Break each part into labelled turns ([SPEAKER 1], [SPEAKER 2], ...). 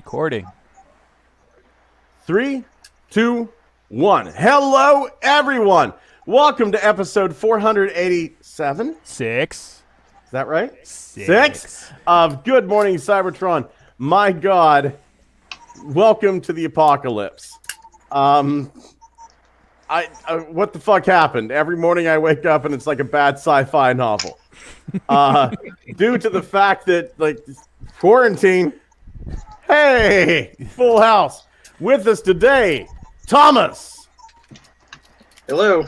[SPEAKER 1] Recording.
[SPEAKER 2] 3, 2, 1. Hello, everyone. Welcome to episode 487.
[SPEAKER 1] Six.
[SPEAKER 2] Is that right?
[SPEAKER 1] Six.
[SPEAKER 2] Of Good Morning Cybertron. My God, welcome to the apocalypse. What the fuck happened? Every morning I wake up and it's like a bad sci-fi novel. Due to the fact that, quarantine. Hey, full house. With us today, Thomas.
[SPEAKER 3] Hello.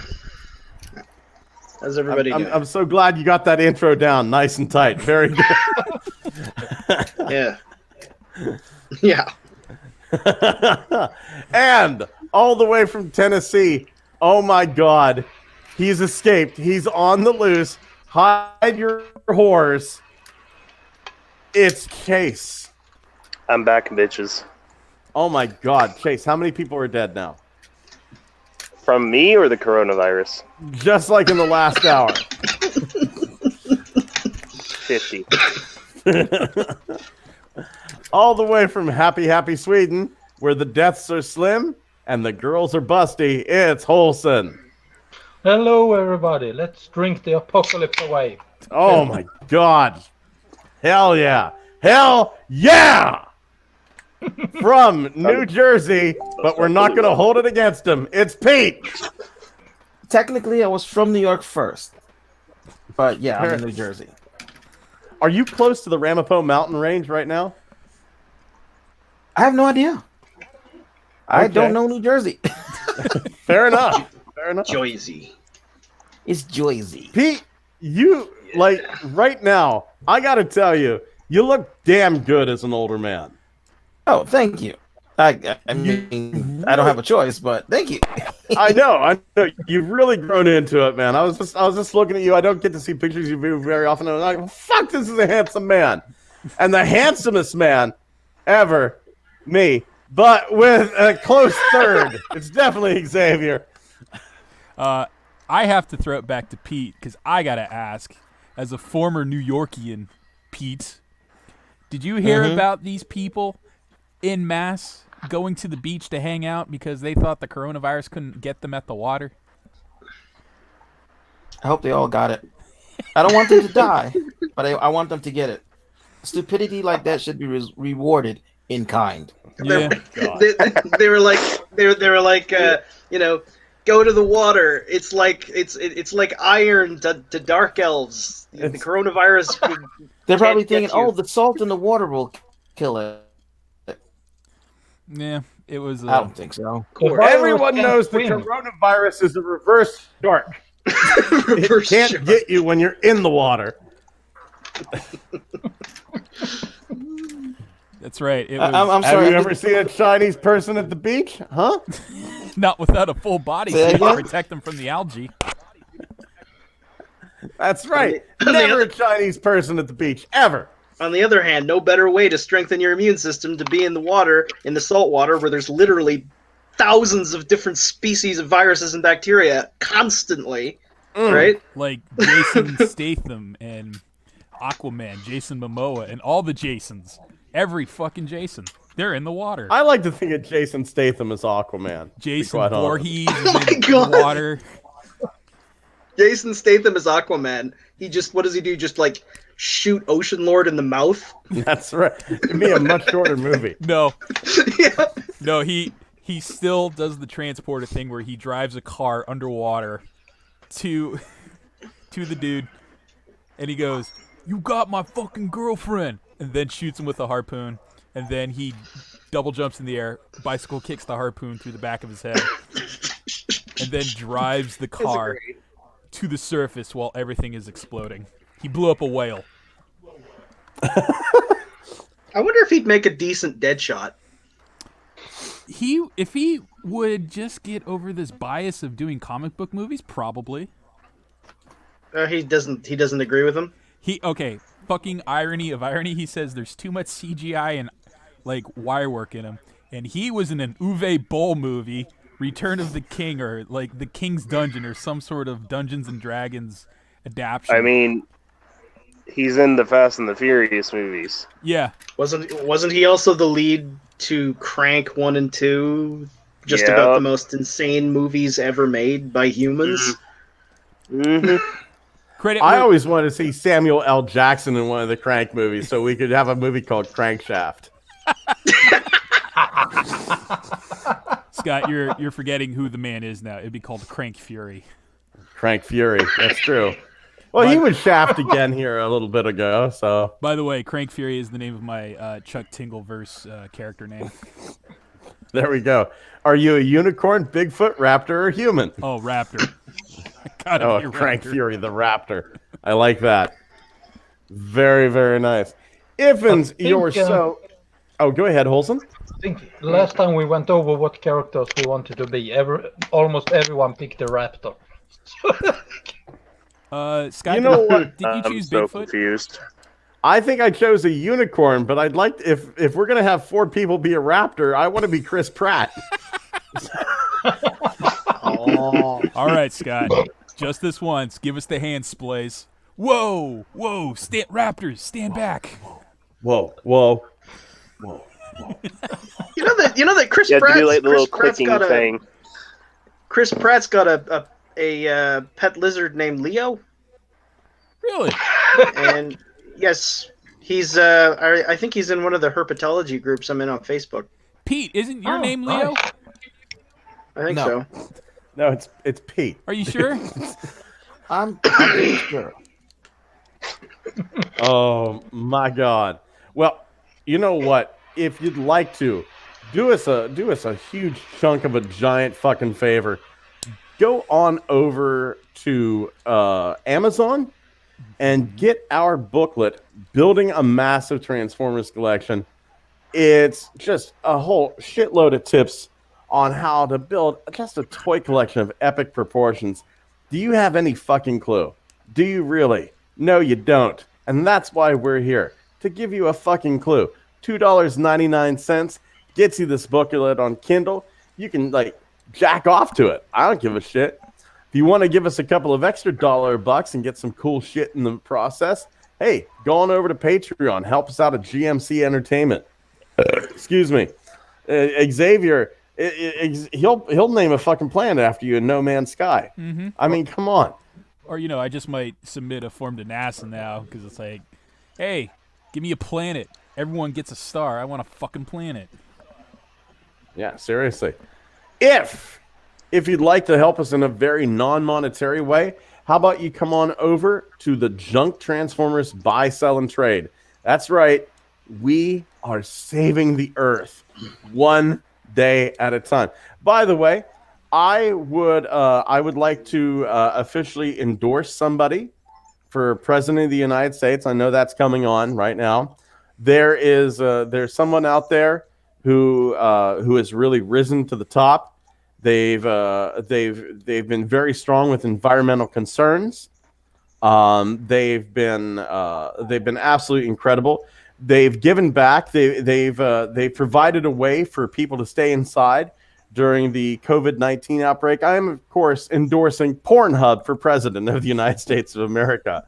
[SPEAKER 3] How's everybody doing?
[SPEAKER 2] I'm so glad you got that intro down nice and tight. Very good.
[SPEAKER 3] Yeah. Yeah.
[SPEAKER 2] And all the way from Tennessee, oh my God, he's escaped. He's on the loose. Hide your whores. It's Chase.
[SPEAKER 4] I'm back, bitches.
[SPEAKER 2] Oh my God, Chase, how many people are dead now?
[SPEAKER 4] From me or the coronavirus?
[SPEAKER 2] Just like in the last hour.
[SPEAKER 4] 50.
[SPEAKER 2] All the way from happy Sweden, where the deaths are slim and the girls are busty, it's Holson.
[SPEAKER 5] Hello, everybody. Let's drink the apocalypse away.
[SPEAKER 2] Oh my God. Hell yeah. Hell yeah! From New Jersey, but we're not going to hold it against him. It's Pete.
[SPEAKER 6] Technically, I was from New York first. But yeah, I'm in New Jersey.
[SPEAKER 2] Are you close to the Ramapo mountain range right now?
[SPEAKER 6] I have no idea. I don't know New Jersey.
[SPEAKER 2] Fair enough. Fair enough.
[SPEAKER 3] Joyzy.
[SPEAKER 6] It's Jersey.
[SPEAKER 2] Pete, you, right now, I got to tell you, you look damn good as an older man.
[SPEAKER 6] Oh, thank you. I mean, I don't have a choice, but thank you.
[SPEAKER 2] I know. You've really grown into it, man. I was just looking at you. I don't get to see pictures of you very often. I was like, fuck, this is a handsome man. And the handsomest man ever, me. But with a close third, it's definitely Xavier.
[SPEAKER 1] I have to throw it back to Pete because I got to ask, as a former New Yorkian, Pete, did you hear about these people en masse going to the beach to hang out because they thought the coronavirus couldn't get them at the water?
[SPEAKER 6] I hope they all got it. I don't want them to die, but I want them to get it. Stupidity like that should be rewarded in kind.
[SPEAKER 1] Yeah.
[SPEAKER 3] They were like, go to the water. It's like iron to dark elves. The coronavirus.
[SPEAKER 6] They're probably thinking, "Oh, the salt in the water will kill it."
[SPEAKER 1] Yeah, it was.
[SPEAKER 6] I don't think so.
[SPEAKER 2] Everyone knows the coronavirus is a reverse shark. It can't get you when you're in the water.
[SPEAKER 1] That's right. It
[SPEAKER 6] I'm
[SPEAKER 1] was,
[SPEAKER 6] sorry.
[SPEAKER 2] Have you ever seen a Chinese person at the beach? Huh?
[SPEAKER 1] not without a full body suit to protect them from the algae.
[SPEAKER 2] That's right. Never a Chinese person at the beach, ever.
[SPEAKER 3] On the other hand, no better way to strengthen your immune system to be in the water, in the salt water, where there's literally thousands of different species of viruses and bacteria constantly, right?
[SPEAKER 1] Like Jason Statham and Aquaman, Jason Momoa, and all the Jasons. Every fucking Jason. They're in the water.
[SPEAKER 2] I like to think of Jason Statham as Aquaman.
[SPEAKER 1] Jason Voorhees is
[SPEAKER 3] my
[SPEAKER 1] in
[SPEAKER 3] God.
[SPEAKER 1] the water.
[SPEAKER 3] Jason Statham is Aquaman. What does he do? Just shoot Ocean Lord in the mouth?
[SPEAKER 2] That's right. It'd be a much shorter movie.
[SPEAKER 1] No.
[SPEAKER 3] Yeah.
[SPEAKER 1] No, he still does the transporter thing where he drives a car underwater to the dude, and he goes, "You got my fucking girlfriend," and then shoots him with a harpoon, and then he double jumps in the air, bicycle kicks the harpoon through the back of his head, and then drives the car to the surface while everything is exploding. He blew up a whale.
[SPEAKER 3] I wonder if he'd make a decent Deadshot.
[SPEAKER 1] If he would just get over this bias of doing comic book movies, probably.
[SPEAKER 3] He doesn't agree with him.
[SPEAKER 1] Fucking irony of irony. He says there's too much CGI and wire work in him, and he was in an Uwe Boll movie, Return of the King, or the King's Dungeon, or some sort of Dungeons and Dragons adaptation.
[SPEAKER 4] I mean, he's in the Fast and the Furious movies.
[SPEAKER 1] Yeah.
[SPEAKER 3] Wasn't he also the lead to Crank 1 and 2, just
[SPEAKER 4] Yep.
[SPEAKER 3] about the most insane movies ever made by humans.
[SPEAKER 4] Mm-hmm.
[SPEAKER 1] Credit.
[SPEAKER 2] I
[SPEAKER 1] where-
[SPEAKER 2] always wanted to see Samuel L. Jackson in one of the Crank movies, so we could have a movie called Crankshaft.
[SPEAKER 1] Scott, you're forgetting who the man is now. It'd be called Crank Fury.
[SPEAKER 2] Crank Fury. That's true. Well, he was Shaft again here a little bit ago, so
[SPEAKER 1] By the way, Crank Fury is the name of my Chuck Tingleverse character name.
[SPEAKER 2] there we go. Are you a unicorn, Bigfoot, raptor, or human?
[SPEAKER 1] Oh, Raptor. Gotta be a
[SPEAKER 2] Crank
[SPEAKER 1] Raptor.
[SPEAKER 2] Fury, the raptor. I like that. Very, very nice. Ifans, you're so... Oh, go ahead, Holson.
[SPEAKER 5] I think last time we went over what characters we wanted to be, almost everyone picked a raptor.
[SPEAKER 1] Scott,
[SPEAKER 2] You know what?
[SPEAKER 1] did you
[SPEAKER 4] I'm
[SPEAKER 1] choose
[SPEAKER 4] so
[SPEAKER 1] Bigfoot?
[SPEAKER 4] confused.
[SPEAKER 2] I think I chose a unicorn, but I'd like if we're gonna have 4 people be a raptor, I want to be Chris Pratt.
[SPEAKER 3] Oh.
[SPEAKER 1] All right, Scott. Just this once. Give us the hand splays. Whoa, whoa, Raptors, stand back.
[SPEAKER 2] Whoa, whoa.
[SPEAKER 3] You know that Chris
[SPEAKER 4] You had to
[SPEAKER 3] Pratt's,
[SPEAKER 4] do like the little
[SPEAKER 3] Chris Pratt's
[SPEAKER 4] clicking
[SPEAKER 3] got
[SPEAKER 4] thing.
[SPEAKER 3] Chris Pratt's got a pet lizard named Leo,
[SPEAKER 1] Really?
[SPEAKER 3] and yes, he's I think he's in one of the herpetology groups I'm in on Facebook.
[SPEAKER 1] Pete, isn't your
[SPEAKER 5] Oh,
[SPEAKER 1] name Leo?
[SPEAKER 5] nice.
[SPEAKER 3] I think
[SPEAKER 6] No.
[SPEAKER 3] so.
[SPEAKER 2] No, it's Pete.
[SPEAKER 1] Are you sure?
[SPEAKER 6] I'm pretty sure.
[SPEAKER 2] Oh my God. Well, you know what? If you'd like to, do us a huge chunk of a giant fucking favor. Go on over to Amazon and get our booklet, Building a Massive Transformers Collection. It's just a whole shitload of tips on how to build just a toy collection of epic proportions. Do you have any fucking clue? Do you really? No, you don't. And that's why we're here, to give you a fucking clue. $2.99 gets you this booklet on Kindle. You can, jack off to it. I don't give a shit. If you want to give us a couple of extra $bucks and get some cool shit in the process, hey, go on over to Patreon. Help us out at GMC Entertainment. Excuse me. Xavier, he'll name a fucking planet after you in No Man's Sky.
[SPEAKER 1] Mm-hmm.
[SPEAKER 2] I mean, come on.
[SPEAKER 1] Or, I just might submit a form to NASA now because it's like, hey, give me a planet. Everyone gets a star. I want a fucking planet.
[SPEAKER 2] Yeah, seriously. If you'd like to help us in a very non-monetary way, how about you come on over to the Junk Transformers Buy, Sell, and Trade. That's right. We are saving the Earth one day at a time. By the way, I would like to officially endorse somebody for President of the United States. I know that's coming on right now. There's someone out there who has really risen to the top. They've been very strong with environmental concerns. They've been absolutely incredible. They've given back. They've provided a way for people to stay inside during the COVID-19 outbreak. I am, of course, endorsing Pornhub for President of the United States of America,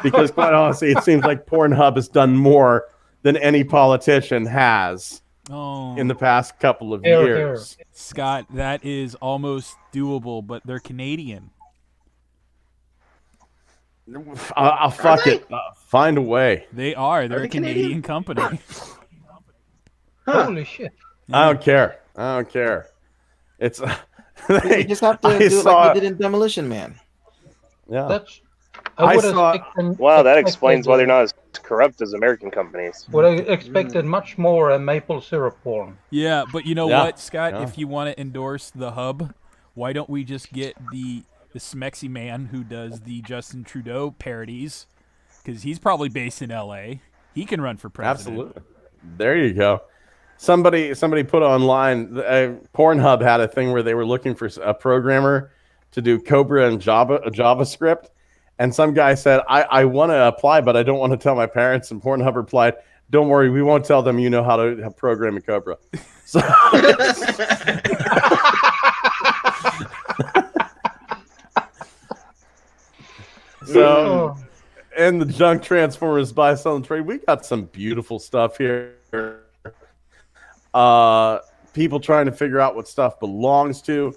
[SPEAKER 2] because quite honestly, it seems like Pornhub has done more than any politician has in the past couple of years.
[SPEAKER 1] Scott, that is almost doable, but they're Canadian.
[SPEAKER 2] I'll fuck it. Find a way.
[SPEAKER 1] They are. They're
[SPEAKER 3] they
[SPEAKER 1] a Canadian
[SPEAKER 3] Canadian?
[SPEAKER 1] company.
[SPEAKER 5] Holy shit.
[SPEAKER 2] I don't care. It's
[SPEAKER 6] You just have to
[SPEAKER 2] I
[SPEAKER 6] do it
[SPEAKER 2] saw-
[SPEAKER 6] like you did in Demolition Man.
[SPEAKER 2] yeah.
[SPEAKER 5] That's.
[SPEAKER 2] I
[SPEAKER 5] would
[SPEAKER 2] saw-
[SPEAKER 5] expect-
[SPEAKER 4] Wow, that
[SPEAKER 5] expected,
[SPEAKER 4] explains why they're not as corrupt as American companies.
[SPEAKER 5] Would have expected much more maple syrup porn.
[SPEAKER 1] Yeah, but you know
[SPEAKER 2] Yeah,
[SPEAKER 1] what, Scott?
[SPEAKER 2] yeah.
[SPEAKER 1] If you want to endorse the hub, why don't we just get the Smexy man who does the Justin Trudeau parodies? Because he's probably based in L.A. He can run for president.
[SPEAKER 2] Absolutely. There you go. Somebody put online. Pornhub had a thing where they were looking for a programmer to do Cobra and JavaScript, and some guy said, "I want to apply, but I don't want to tell my parents." And Pornhub replied, "Don't worry, we won't tell them you know how to program in Cobra." So, so in the Junk Transformers Buy, Sell, and Trade, we got some beautiful stuff here. people trying to figure out what stuff belongs to,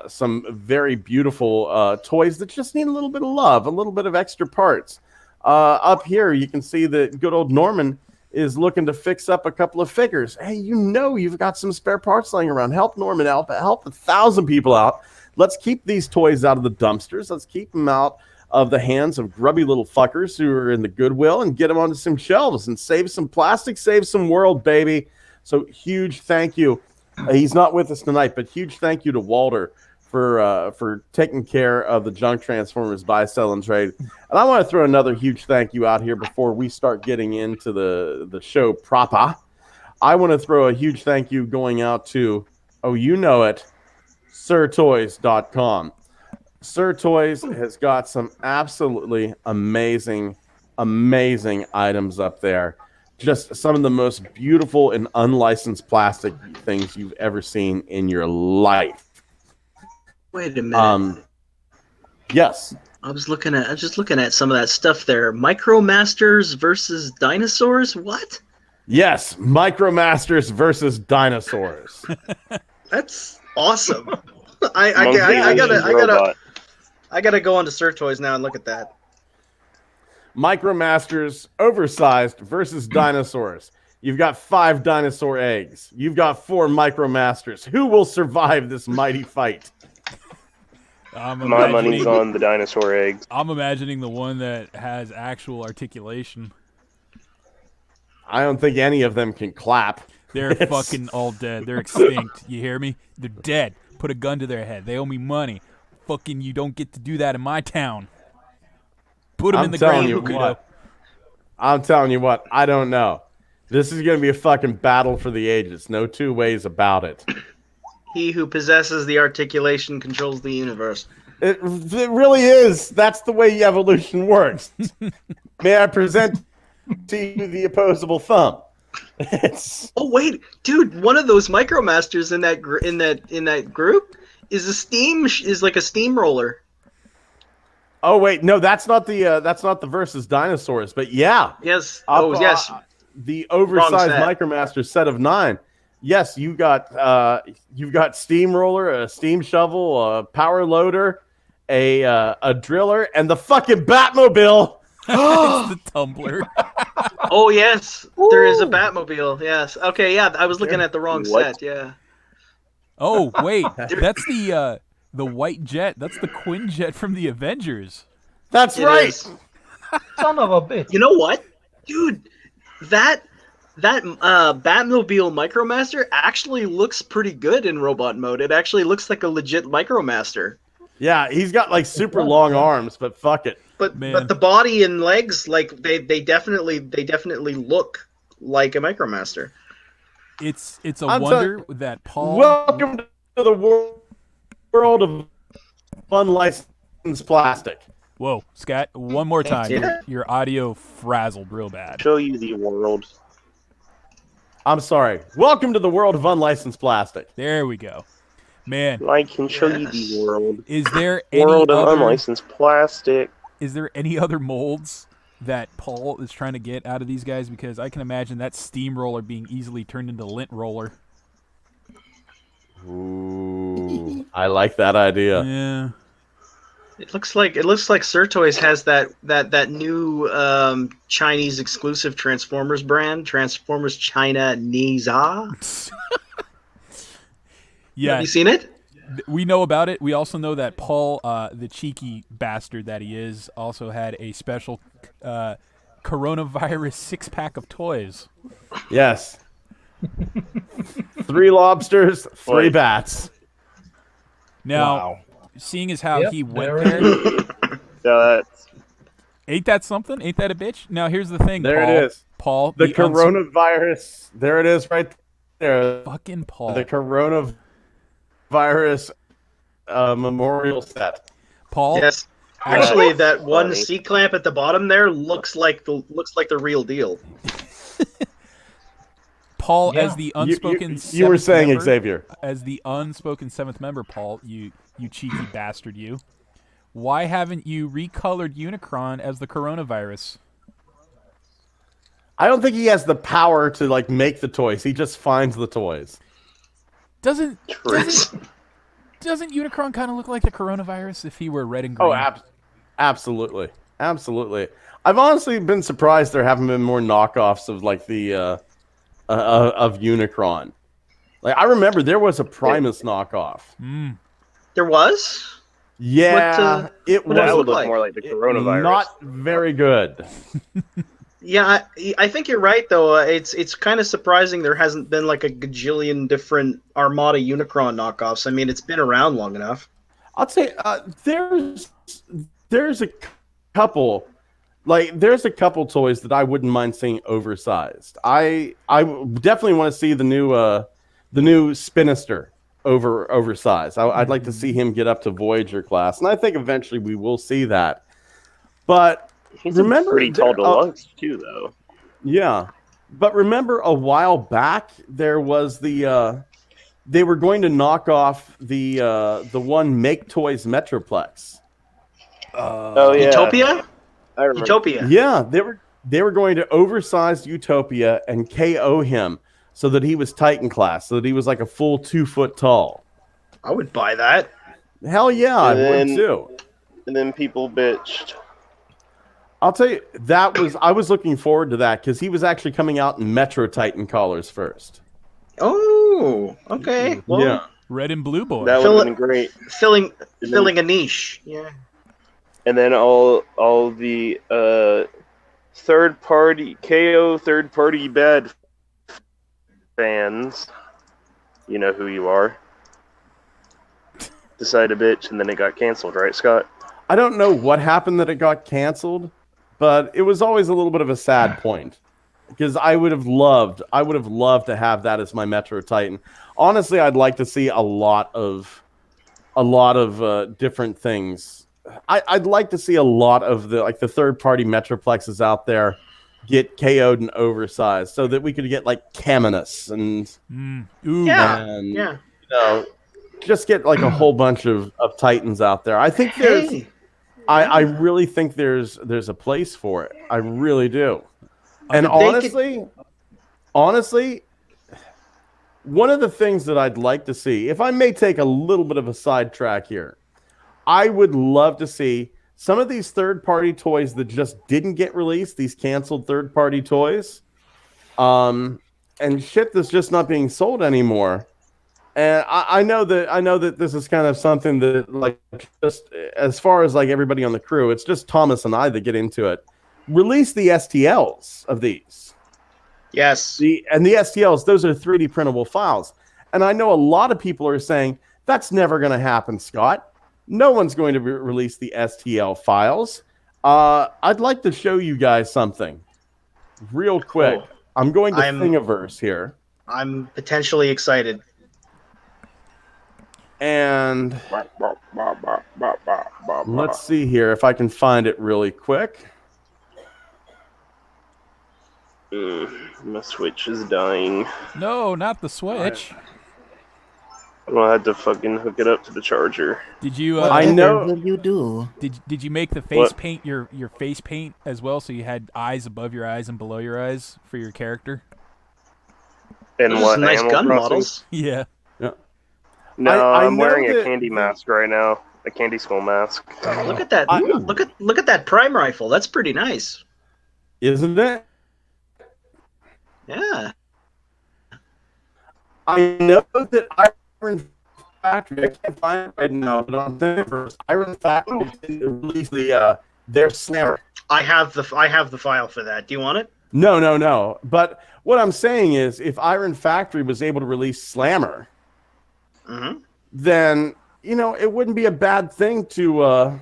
[SPEAKER 2] some very beautiful toys that just need a little bit of love, a little bit of extra parts. Up here, you can see that good old Norman is looking to fix up a couple of figures. Hey, you've got some spare parts laying around. Help Norman out. Help 1,000 people out. Let's keep these toys out of the dumpsters. Let's keep them out of the hands of grubby little fuckers who are in the Goodwill and get them onto some shelves and save some plastic, save some world, baby. So huge thank you. He's not with us tonight, but huge thank you to Walter for taking care of the junk Transformers buy, sell, and trade. And I want to throw another huge thank you out here before we start getting into the show proper. I want to throw a huge thank you going out to, you know it, SirToys.com. Sir Toys has got some absolutely amazing items up there. Just some of the most beautiful and unlicensed plastic things you've ever seen in your life.
[SPEAKER 3] Wait a minute.
[SPEAKER 2] Yes.
[SPEAKER 3] I was just looking at some of that stuff there. Micromasters versus dinosaurs? What?
[SPEAKER 2] Yes, Micromasters versus dinosaurs.
[SPEAKER 3] That's awesome. I gotta go onto Sir Toys now and look at that.
[SPEAKER 2] Micromasters oversized versus dinosaurs. You've got 5 dinosaur eggs. You've got 4 Micromasters. Who will survive this mighty fight?
[SPEAKER 4] My money's on the dinosaur eggs.
[SPEAKER 1] I'm imagining the one that has actual articulation.
[SPEAKER 2] I don't think any of them can clap.
[SPEAKER 1] They're fucking all dead. They're extinct. You hear me? They're dead. Put a gun to their head. They owe me money. Fucking you don't get to do that in my town. Put them in the ground.
[SPEAKER 2] I'm telling you what. I don't know. This is going to be a fucking battle for the ages. No two ways about it.
[SPEAKER 3] He who possesses the articulation controls the universe.
[SPEAKER 2] It really is. That's the way evolution works. May I present to you the opposable thumb?
[SPEAKER 3] Oh wait, dude! One of those Micromasters in that group is like a steamroller.
[SPEAKER 2] Oh wait, no, that's not the versus dinosaurs. But yeah,
[SPEAKER 3] yes.
[SPEAKER 2] Yes, the oversized Micromaster set of 9. Yes, you've got steamroller, a steam shovel, a power loader, a driller, and the fucking Batmobile.
[SPEAKER 1] It's the tumbler.
[SPEAKER 3] Oh yes, there is a Batmobile. Yes. Okay. Yeah, I was looking at the wrong set. Yeah.
[SPEAKER 1] Oh wait, that's the white jet. That's the Quinjet from the Avengers.
[SPEAKER 2] That's right.
[SPEAKER 5] Son of a bitch.
[SPEAKER 3] You know what, dude? That Batmobile Micromaster actually looks pretty good in robot mode. It actually looks like a legit Micromaster.
[SPEAKER 2] Yeah, he's got like super long arms, but fuck it.
[SPEAKER 3] But the body and legs, like they definitely look like a Micromaster.
[SPEAKER 1] It's a wonder that Paul.
[SPEAKER 2] Welcome to the world of unlicensed plastic.
[SPEAKER 1] Whoa, Scott! One more time. Your audio frazzled real bad.
[SPEAKER 4] Show you the world.
[SPEAKER 2] I'm sorry. Welcome to the world of unlicensed plastic.
[SPEAKER 1] There we go. Man,
[SPEAKER 4] I can show you the world.
[SPEAKER 1] Is there any
[SPEAKER 4] world of
[SPEAKER 1] other
[SPEAKER 4] unlicensed plastic?
[SPEAKER 1] Is there any other molds that Paul is trying to get out of these guys? Because I can imagine that steamroller being easily turned into lint roller.
[SPEAKER 2] Ooh, I like that idea.
[SPEAKER 1] Yeah.
[SPEAKER 3] It looks like Sir Toys has that new Chinese exclusive Transformers brand, Transformers China Niza.
[SPEAKER 1] Yeah.
[SPEAKER 3] Have you seen it?
[SPEAKER 1] We know about it. We also know that Paul, the cheeky bastard that he is, also had a special coronavirus 6-pack of toys.
[SPEAKER 2] Yes. 3 lobsters, 3 bats.
[SPEAKER 1] Now, seeing as how he went there, ain't that something? Ain't that a bitch? Now, here's the thing,
[SPEAKER 2] there
[SPEAKER 1] Paul.
[SPEAKER 2] It is.
[SPEAKER 1] Paul.
[SPEAKER 2] The coronavirus. There it is right there.
[SPEAKER 1] Fucking Paul.
[SPEAKER 2] The coronavirus memorial set.
[SPEAKER 1] Paul?
[SPEAKER 3] Yes. Actually, that one C-clamp at the bottom there looks like the real deal.
[SPEAKER 1] Paul, as the unspoken
[SPEAKER 2] you were saying,
[SPEAKER 1] member,
[SPEAKER 2] Xavier.
[SPEAKER 1] As the unspoken 7th member, Paul, you cheeky bastard, you. Why haven't you recolored Unicron as the coronavirus?
[SPEAKER 2] I don't think he has the power to like make the toys. He just finds the toys.
[SPEAKER 1] Doesn't
[SPEAKER 4] True.
[SPEAKER 1] doesn't Unicron kind of look like the coronavirus if he were red and green?
[SPEAKER 2] Oh, absolutely, absolutely. I've honestly been surprised there haven't been more knockoffs of like the of Unicron. Like I remember there was a Primus knockoff.
[SPEAKER 3] There was.
[SPEAKER 2] Yeah, it
[SPEAKER 3] what
[SPEAKER 2] was
[SPEAKER 4] That would
[SPEAKER 3] look
[SPEAKER 4] look
[SPEAKER 3] like?
[SPEAKER 4] more like the coronavirus.
[SPEAKER 2] not very good.
[SPEAKER 3] Yeah, I think you're right though. It's kind of surprising there hasn't been like a gajillion different Armada Unicron knockoffs. I mean, it's been around long enough.
[SPEAKER 2] I'd say there's a couple. Like, there's a couple toys that I wouldn't mind seeing oversized. I definitely want to see the new Spinister oversized. I'd like to see him get up to Voyager class, and I think eventually we will see that. But
[SPEAKER 4] He's
[SPEAKER 2] remember,
[SPEAKER 4] a pretty tall deluxe too, though.
[SPEAKER 2] yeah, but remember a while back there was the they were going to knock off the one Make Toys Metroplex.
[SPEAKER 4] Oh yeah,
[SPEAKER 3] Utopia?
[SPEAKER 4] I remember.
[SPEAKER 3] Utopia.
[SPEAKER 2] Yeah, they were going to oversize Utopia and KO him so that he was Titan class, so that he was like a full 2 foot tall.
[SPEAKER 3] I would buy that.
[SPEAKER 2] Hell yeah, I
[SPEAKER 4] And
[SPEAKER 2] would
[SPEAKER 4] then-
[SPEAKER 2] too.
[SPEAKER 4] And then people bitched.
[SPEAKER 2] I'll tell you, I was looking forward to that because he was actually coming out in Metro Titan collars first.
[SPEAKER 3] Oh, okay. Well,
[SPEAKER 2] Yeah.
[SPEAKER 1] Red and blue boy.
[SPEAKER 4] That would
[SPEAKER 3] Fill
[SPEAKER 4] have
[SPEAKER 3] it-
[SPEAKER 4] been great.
[SPEAKER 3] filling
[SPEAKER 4] And
[SPEAKER 3] filling a niche. Yeah.
[SPEAKER 4] And then all the third party bad fans, you know who you are, decide to bitch, and then it got canceled, right, Scott?
[SPEAKER 2] I don't know what happened that it got canceled, but it was always a little bit of a sad point because I would have loved to have that as my Metro Titan. Honestly, I'd like to see a lot of different things. I'd like to see a lot of the third party Metroplexes out there get KO'd and oversized so that we could get like Caminus and
[SPEAKER 1] Ooh,
[SPEAKER 3] Yeah.
[SPEAKER 2] and
[SPEAKER 3] Yeah.
[SPEAKER 2] you know, just get like a whole bunch of Titans out there. I think there's
[SPEAKER 3] Hey.
[SPEAKER 2] I really think there's a place for it. I really do. And
[SPEAKER 3] They
[SPEAKER 2] honestly, one of the things that I'd like to see, if I may take a little bit of a sidetrack here, I would love to see some of these third-party toys that just didn't get released, these canceled third-party toys, and shit that's just not being sold anymore. And I know that this is kind of something that, like, just as far as like everybody on the crew, it's just Thomas and I that get into it. Release the STLs of these.
[SPEAKER 3] Yes.
[SPEAKER 2] The STLs, those are 3D printable files. And I know a lot of people are saying that's never going to happen, Scott. No one's going to release the STL files. I'd like to show you guys something real quick.
[SPEAKER 3] Cool.
[SPEAKER 2] I'm going to
[SPEAKER 3] I'm-
[SPEAKER 2] Thingiverse here.
[SPEAKER 3] I'm potentially excited.
[SPEAKER 2] And let's see here if I can find it really quick.
[SPEAKER 4] My Switch is dying.
[SPEAKER 1] no, not the Switch.
[SPEAKER 4] I'm gonna have to fucking hook it up to the charger.
[SPEAKER 1] Did you?
[SPEAKER 2] I know-
[SPEAKER 6] What will you do?
[SPEAKER 1] Did you make the face
[SPEAKER 4] What?
[SPEAKER 1] paint your face paint as well, so you had eyes above your eyes and below your eyes for your character?
[SPEAKER 4] And
[SPEAKER 3] Those are
[SPEAKER 4] what?
[SPEAKER 3] some nice
[SPEAKER 4] Animal
[SPEAKER 3] gun
[SPEAKER 4] Crossing?
[SPEAKER 3] models.
[SPEAKER 1] Yeah.
[SPEAKER 4] No,
[SPEAKER 2] I
[SPEAKER 4] I'm
[SPEAKER 2] know
[SPEAKER 4] wearing a
[SPEAKER 2] that-
[SPEAKER 4] candy mask right now. A candy skull mask.
[SPEAKER 3] Look at that! Look at that prime rifle. That's pretty nice.
[SPEAKER 2] Isn't it?
[SPEAKER 3] Yeah.
[SPEAKER 2] I know that Iron Factory, I can't find it right now, but on Thingiverse, Iron Factory didn't release their Slammer.
[SPEAKER 3] I have the file for that. Do you want it?
[SPEAKER 2] No. But what I'm saying is, if Iron Factory was able to release Slammer,
[SPEAKER 3] Mm-hmm.
[SPEAKER 2] then it wouldn't be a bad thing to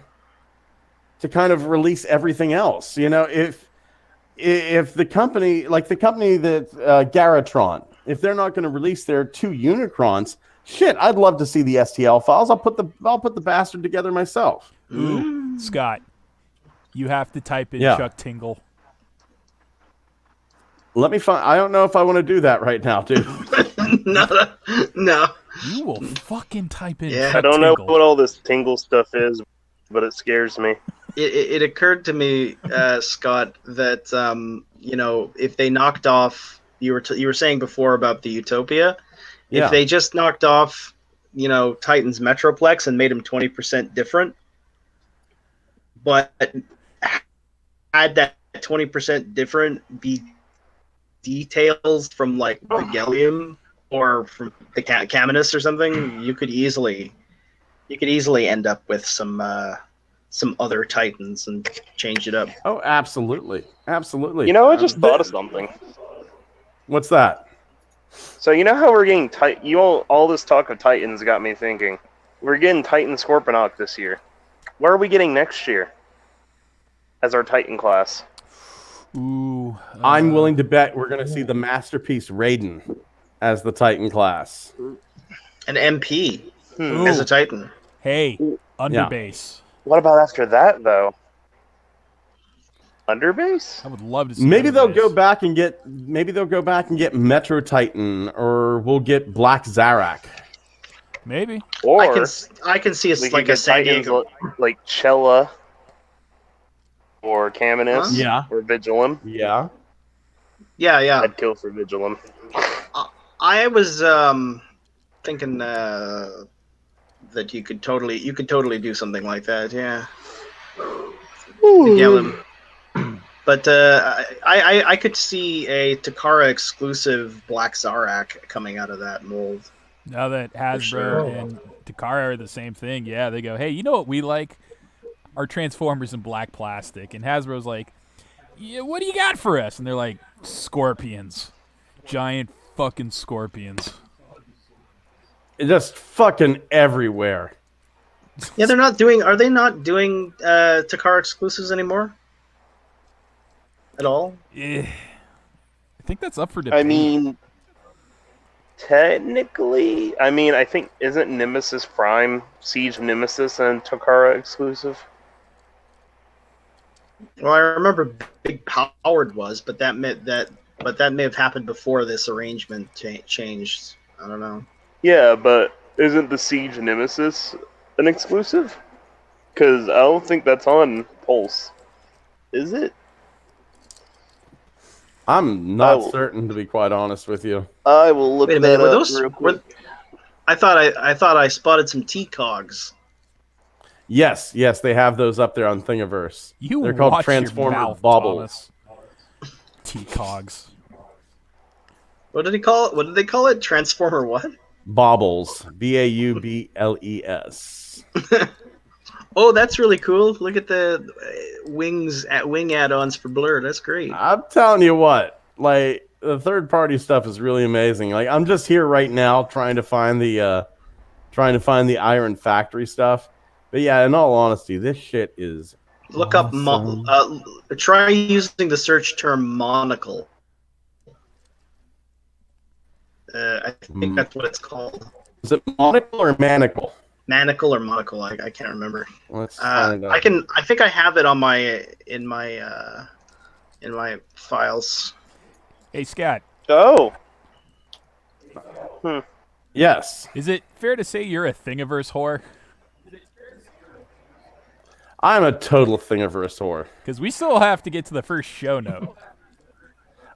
[SPEAKER 2] kind of release everything else. If the company that Garrotron, if they're not going to release their 2 Unicrons, shit, I'd love to see the STL files. I'll put the bastard together myself.
[SPEAKER 1] Ooh, Scott, you have to type in
[SPEAKER 2] Yeah.
[SPEAKER 1] Chuck Tingle.
[SPEAKER 2] Let me find. I don't know if I want to do that right now, dude.
[SPEAKER 3] No.
[SPEAKER 1] You will fucking type in
[SPEAKER 3] Yeah.
[SPEAKER 1] Chuck
[SPEAKER 4] I don't know
[SPEAKER 1] Tingle.
[SPEAKER 4] what all this tingle stuff is, but it scares me.
[SPEAKER 3] It occurred to me, Scott, that if they knocked off, you were saying before about the Utopia,
[SPEAKER 2] Yeah.
[SPEAKER 3] if they just knocked off, Titan's Metroplex and made him 20% different, but had that 20% different be details from like the Gallium or from the Caminus or something, you could easily end up with some other Titans and change it up.
[SPEAKER 2] Oh, absolutely, absolutely.
[SPEAKER 4] You know, I just thought of something.
[SPEAKER 2] What's that?
[SPEAKER 4] So you know how we're getting all this talk of Titans got me thinking. We're getting Titan Scorponok this year. What are we getting next year as our Titan class?
[SPEAKER 1] Ooh.
[SPEAKER 2] I'm willing to bet we're going to see the masterpiece Raiden as the Titan class.
[SPEAKER 3] An MP
[SPEAKER 1] Ooh.
[SPEAKER 3] as a Titan.
[SPEAKER 1] Hey, underbase.
[SPEAKER 4] What about after that, though? Underbase?
[SPEAKER 1] I would love to see.
[SPEAKER 2] Maybe they'll
[SPEAKER 1] underbase.
[SPEAKER 2] go back and get Metro Titan, or we'll get Black Zarak.
[SPEAKER 1] Maybe.
[SPEAKER 4] Or
[SPEAKER 3] I can see
[SPEAKER 4] we
[SPEAKER 3] it's
[SPEAKER 4] could
[SPEAKER 3] like a
[SPEAKER 4] get
[SPEAKER 3] San
[SPEAKER 4] Titans
[SPEAKER 3] Diego.
[SPEAKER 4] like Chella or Caminus
[SPEAKER 2] Yeah.
[SPEAKER 4] or Vigilum.
[SPEAKER 2] Yeah.
[SPEAKER 3] Yeah.
[SPEAKER 4] I'd kill for Vigilum.
[SPEAKER 3] I was thinking that you could totally do something like that. Yeah. Gallium. But I could see a Takara exclusive Black Zarak coming out of that mold.
[SPEAKER 1] Now that Hasbro
[SPEAKER 3] sure.
[SPEAKER 1] and Takara are the same thing, yeah, they go, hey, you know what we like? Our Transformers in black plastic. And Hasbro's like, yeah, what do you got for us? And they're like, scorpions. Giant fucking scorpions.
[SPEAKER 2] It's just fucking everywhere.
[SPEAKER 3] Yeah, are they not doing Takara exclusives anymore? At all?
[SPEAKER 1] I think that's up for debate.
[SPEAKER 4] I mean, technically, I think, isn't Nemesis Prime, Siege Nemesis, and Takara exclusive?
[SPEAKER 3] Well, I remember Big Powered was, but that may have happened before this arrangement changed. I don't know.
[SPEAKER 4] Yeah, but isn't the Siege Nemesis an exclusive? Because I don't think that's on Pulse. Is it?
[SPEAKER 2] I'm not certain, to be quite honest with you.
[SPEAKER 4] I will look
[SPEAKER 3] Wait a minute.
[SPEAKER 4] that
[SPEAKER 3] Were
[SPEAKER 4] up
[SPEAKER 3] those?
[SPEAKER 4] real quick.
[SPEAKER 3] I thought I spotted some T-Cogs.
[SPEAKER 2] Yes, they have those up there on Thingiverse. They're called
[SPEAKER 1] watch your
[SPEAKER 2] Transformer
[SPEAKER 1] mouth,
[SPEAKER 2] Baubles.
[SPEAKER 1] T-Cogs.
[SPEAKER 3] What did he call it? What did they call it? Transformer what?
[SPEAKER 2] Baubles. Baubles.
[SPEAKER 3] Oh, that's really cool. Look at the wing add-ons for Blur. That's great.
[SPEAKER 2] I'm telling you what, like, the third-party stuff is really amazing. Like, I'm just here right now trying to find the Iron Factory stuff. But yeah, in all honesty, this shit is
[SPEAKER 3] Look
[SPEAKER 2] awesome.
[SPEAKER 3] up. Try using the search term monocle. I think that's what it's called.
[SPEAKER 2] Is it monocle or manacle?
[SPEAKER 3] Manacle or monocle? I can't remember.
[SPEAKER 2] Let's find out.
[SPEAKER 3] I think I have it on in my files.
[SPEAKER 1] Hey, Scott.
[SPEAKER 4] Oh.
[SPEAKER 2] Yes.
[SPEAKER 1] Is it fair to say you're a Thingiverse whore?
[SPEAKER 2] I'm a total Thingiverse whore.
[SPEAKER 1] Because we still have to get to the first show note.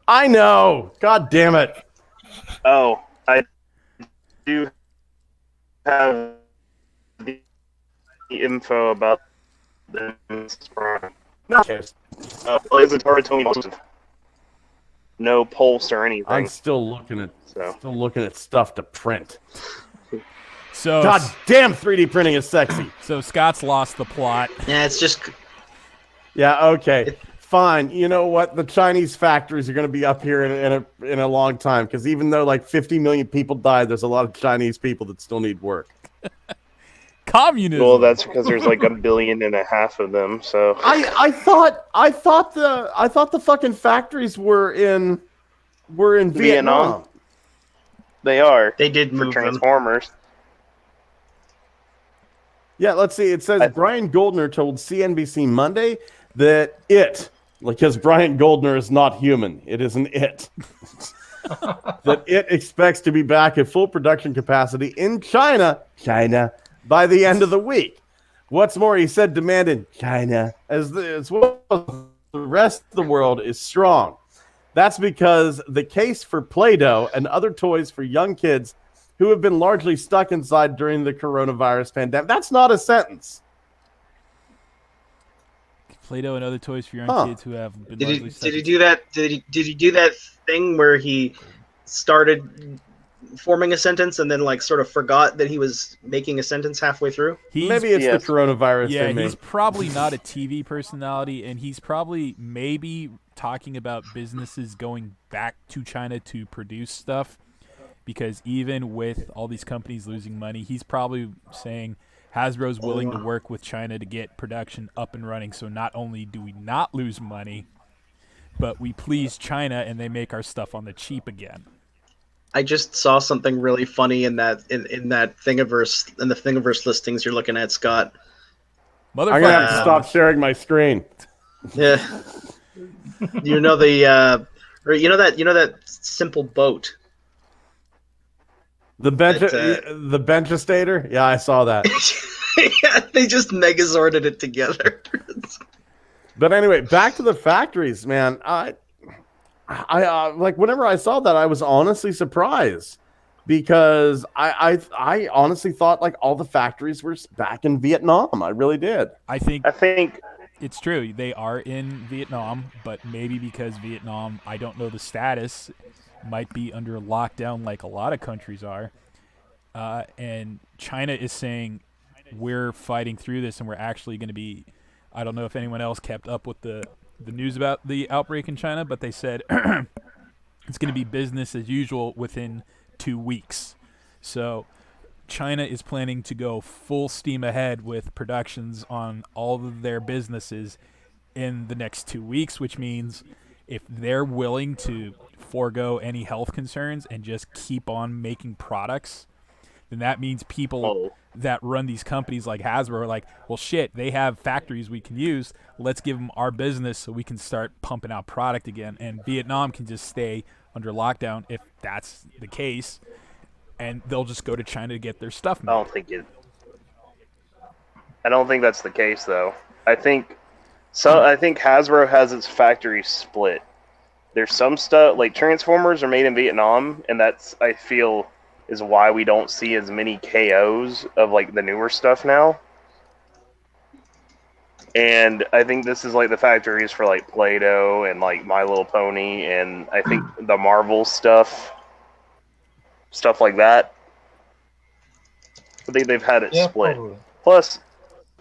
[SPEAKER 2] I know. God damn it.
[SPEAKER 4] Oh, I do have the info about the Prime. Is it Toratomi exclusive? No Pulse or anything.
[SPEAKER 2] I'm still looking at stuff to print.
[SPEAKER 1] So,
[SPEAKER 2] God damn, 3D printing is sexy.
[SPEAKER 1] So Scott's lost the plot.
[SPEAKER 3] Yeah, it's just
[SPEAKER 2] Yeah, okay. Fine. You know what? The Chinese factories are going to be up here in a long time, because even though like 50 million people died, there's a lot of Chinese people that still need work.
[SPEAKER 1] Communism.
[SPEAKER 4] Well, that's because there's like 1.5 billion of them. So
[SPEAKER 2] I thought the fucking factories were in Vietnam.
[SPEAKER 4] They are.
[SPEAKER 3] they did
[SPEAKER 4] For
[SPEAKER 3] move them.
[SPEAKER 4] Transformers.
[SPEAKER 2] Yeah, let's see. It says Brian Goldner told CNBC Monday that because Brian Goldner is not human, it is an it. That it expects to be back at full production capacity in China, by the end of the week. What's more, he said demand in China as well as the rest of the world is strong. That's because the case for Play-Doh and other toys for young kids who have been largely stuck inside during the coronavirus pandemic. That's not a sentence.
[SPEAKER 1] Play-Doh and other toys for young kids who have been largely stuck.
[SPEAKER 3] Did he do that? Did he do that thing where he started forming a sentence and then like sort of forgot that he was making a sentence halfway through?
[SPEAKER 2] Maybe it's the coronavirus.
[SPEAKER 1] Yeah,
[SPEAKER 2] in me.
[SPEAKER 1] he's probably not a TV personality, and he's probably maybe talking about businesses going back to China to produce stuff, because even with all these companies losing money, he's probably saying Hasbro's willing to work with China to get production up and running, so not only do we not lose money, but we please China and they make our stuff on the cheap again.
[SPEAKER 3] I just saw something really funny in that Thingiverse, in the Thingiverse listings you're looking at, Scott.
[SPEAKER 2] I'm gonna have to stop sharing my screen.
[SPEAKER 3] Yeah. You know that simple boat.
[SPEAKER 2] The benchastator? Yeah, I saw that.
[SPEAKER 3] Yeah, they just megazorded it together.
[SPEAKER 2] But anyway, back to the factories, man. I like whenever I saw that, I was honestly surprised because I honestly thought like all the factories were back in Vietnam. I really did.
[SPEAKER 1] I think
[SPEAKER 2] it's
[SPEAKER 1] true. They are in Vietnam, but maybe because Vietnam, I don't know the status, might be under lockdown like a lot of countries are. And China is saying we're fighting through this and we're actually going to be, I don't know if anyone else kept up with the news about the outbreak in China, but they said it's going to be business as usual within 2 weeks. So China is planning to go full steam ahead with productions on all of their businesses in the next 2 weeks, which means if they're willing to forego any health concerns and just keep on making products, then that means people that run these companies like Hasbro are like, well, shit, they have factories we can use. Let's give them our business so we can start pumping out product again. And Vietnam can just stay under lockdown if that's the case, and they'll just go to China to get their stuff made.
[SPEAKER 4] I don't think that's the case, though. I think Hasbro has its factory split. There's some stuff like Transformers are made in Vietnam, and that's, I feel, is why we don't see as many KOs of like the newer stuff now. And I think this is like the factories for like Play-Doh and like My Little Pony, and I think the Marvel stuff like that. I think they've had it split. Probably. Plus,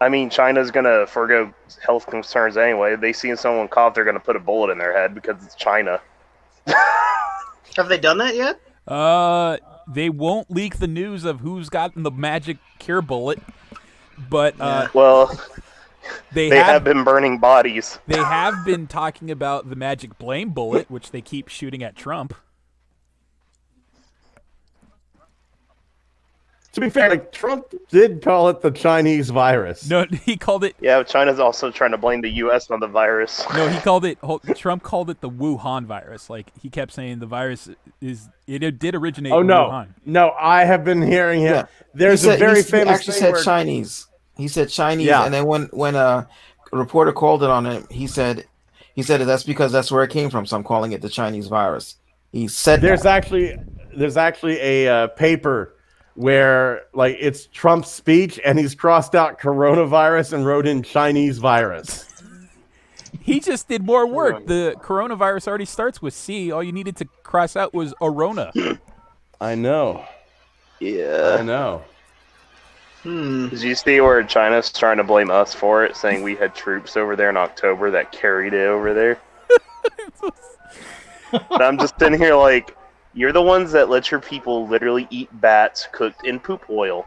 [SPEAKER 4] I mean, China's gonna forego health concerns anyway. They see someone cough, they're gonna put a bullet in their head because it's China.
[SPEAKER 3] Have they done that yet?
[SPEAKER 1] They won't leak the news of who's gotten the magic cure bullet, but
[SPEAKER 4] they have been burning bodies.
[SPEAKER 1] They have been talking about the magic blame bullet, which they keep shooting at Trump.
[SPEAKER 2] To be fair, like Trump did call it the Chinese virus.
[SPEAKER 1] No, he called it.
[SPEAKER 4] Yeah, China's also trying to blame the U.S. on the virus.
[SPEAKER 1] No, he called it. Trump called it the Wuhan virus. Like he kept saying the virus did originate in Wuhan.
[SPEAKER 2] No, I have been hearing him. Yeah. There's a very famous.
[SPEAKER 6] He actually said Chinese. He said Chinese, and then when a reporter called it on him, he said that's because that's where it came from. So I'm calling it the Chinese virus. He said
[SPEAKER 2] there's actually a paper where like it's Trump's speech and he's crossed out coronavirus and wrote in Chinese virus.
[SPEAKER 1] He just did more work. The coronavirus already starts with C. All you needed to cross out was Arona.
[SPEAKER 2] I know.
[SPEAKER 4] Yeah.
[SPEAKER 2] I know.
[SPEAKER 4] Did you see where China's trying to blame us for it, saying we had troops over there in October that carried it over there? And I'm just sitting here like, you're the ones that let your people literally eat bats cooked in poop oil.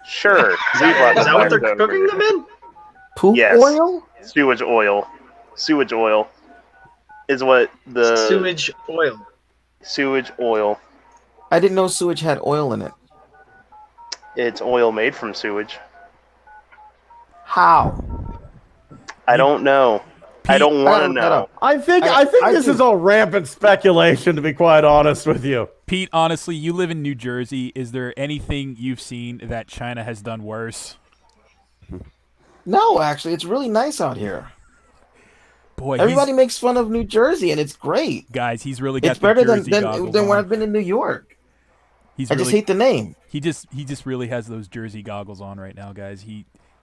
[SPEAKER 4] Sure.
[SPEAKER 3] Is that what they're cooking them in?
[SPEAKER 6] Poop oil?
[SPEAKER 4] Sewage oil. Sewage oil is what the...
[SPEAKER 3] Sewage oil.
[SPEAKER 4] Sewage oil.
[SPEAKER 6] I didn't know sewage had oil in it.
[SPEAKER 4] It's oil made from sewage.
[SPEAKER 6] How?
[SPEAKER 4] I don't know. I don't want to know.
[SPEAKER 2] I think this is all rampant speculation, to be quite honest with you.
[SPEAKER 1] Pete, honestly, you live in New Jersey. Is there anything you've seen that China has done worse?
[SPEAKER 6] No, actually, it's really nice out here.
[SPEAKER 1] Boy,
[SPEAKER 6] Everybody makes fun of New Jersey, and it's great.
[SPEAKER 1] guys, he's really got
[SPEAKER 6] It's
[SPEAKER 1] the
[SPEAKER 6] better
[SPEAKER 1] Jersey goggles
[SPEAKER 6] than when
[SPEAKER 1] on.
[SPEAKER 6] I've been in New York.
[SPEAKER 1] He's
[SPEAKER 6] I
[SPEAKER 1] really,
[SPEAKER 6] just hate the name.
[SPEAKER 1] he just really has those Jersey goggles on right now, guys.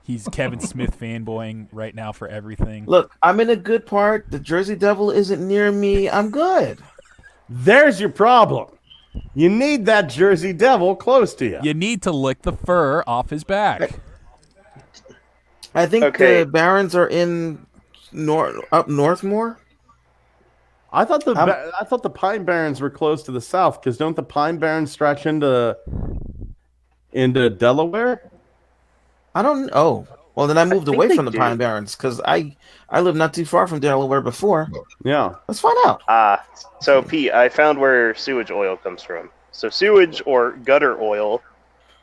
[SPEAKER 1] He's Kevin Smith fanboying right now for everything.
[SPEAKER 6] Look, I'm in a good part. The Jersey Devil isn't near me. I'm good.
[SPEAKER 2] There's your problem. You need that Jersey Devil close to you.
[SPEAKER 1] You need to lick the fur off his back.
[SPEAKER 6] I think
[SPEAKER 4] Okay.
[SPEAKER 6] the Barons are in up north more.
[SPEAKER 2] I thought the Pine Barrens were close to the south, because don't the Pine Barrens stretch into Delaware?
[SPEAKER 6] I don't. Oh, well, then I moved
[SPEAKER 4] think
[SPEAKER 6] away
[SPEAKER 4] they
[SPEAKER 6] from the
[SPEAKER 4] do.
[SPEAKER 6] Pine Barrens because I lived not too far from Delaware before.
[SPEAKER 2] Yeah.
[SPEAKER 6] Let's find out.
[SPEAKER 4] So Pete, I found where sewage oil comes from. So sewage or gutter oil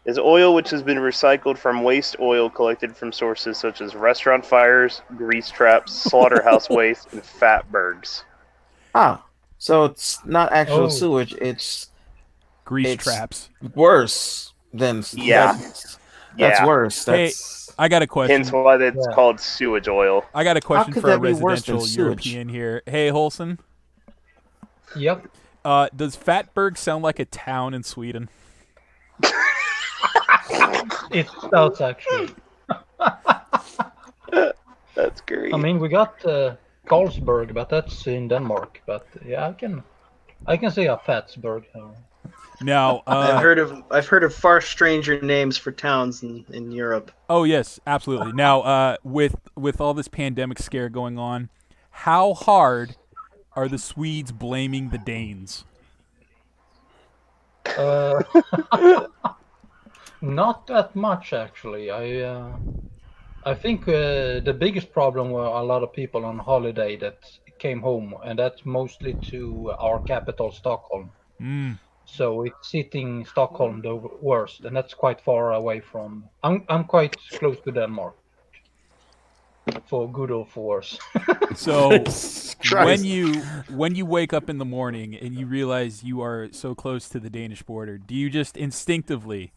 [SPEAKER 4] is oil which has been recycled from waste oil collected from sources such as restaurant fires, grease traps, slaughterhouse waste, and fatbergs.
[SPEAKER 6] So it's not actual
[SPEAKER 5] Oh.
[SPEAKER 6] sewage. It's
[SPEAKER 1] Grease
[SPEAKER 6] It's-
[SPEAKER 1] traps.
[SPEAKER 6] worse than.
[SPEAKER 4] Yeah.
[SPEAKER 6] That's
[SPEAKER 4] Yeah.
[SPEAKER 6] worse.
[SPEAKER 1] Hey,
[SPEAKER 6] That's
[SPEAKER 1] I got a question.
[SPEAKER 4] Hence why it's
[SPEAKER 5] Yeah.
[SPEAKER 4] called sewage oil.
[SPEAKER 1] I got a question
[SPEAKER 6] could
[SPEAKER 1] for a
[SPEAKER 6] that be worse than
[SPEAKER 1] residential
[SPEAKER 6] sewage?
[SPEAKER 1] European here. Hey, Holson,
[SPEAKER 5] Yep.
[SPEAKER 1] does Fatberg sound like a town in Sweden?
[SPEAKER 5] It does actually.
[SPEAKER 4] That's great.
[SPEAKER 5] I mean, we got Carlsberg, but that's in Denmark. But yeah, I can say a Fatsburg.
[SPEAKER 1] Now,
[SPEAKER 3] I've heard of far stranger names for towns in Europe.
[SPEAKER 1] oh yes, absolutely. Now, with all this pandemic scare going on, how hard are the Swedes blaming the Danes?
[SPEAKER 5] Not that much actually. I think the biggest problem were a lot of people on holiday that came home, and that's mostly to our capital, Stockholm. So it's hitting Stockholm the worst, and that's quite far away from. I'm quite close to Denmark, for good or for worse.
[SPEAKER 1] So
[SPEAKER 2] Christ.
[SPEAKER 1] when you wake up in the morning and you realize you are so close to the Danish border, do you just instinctively,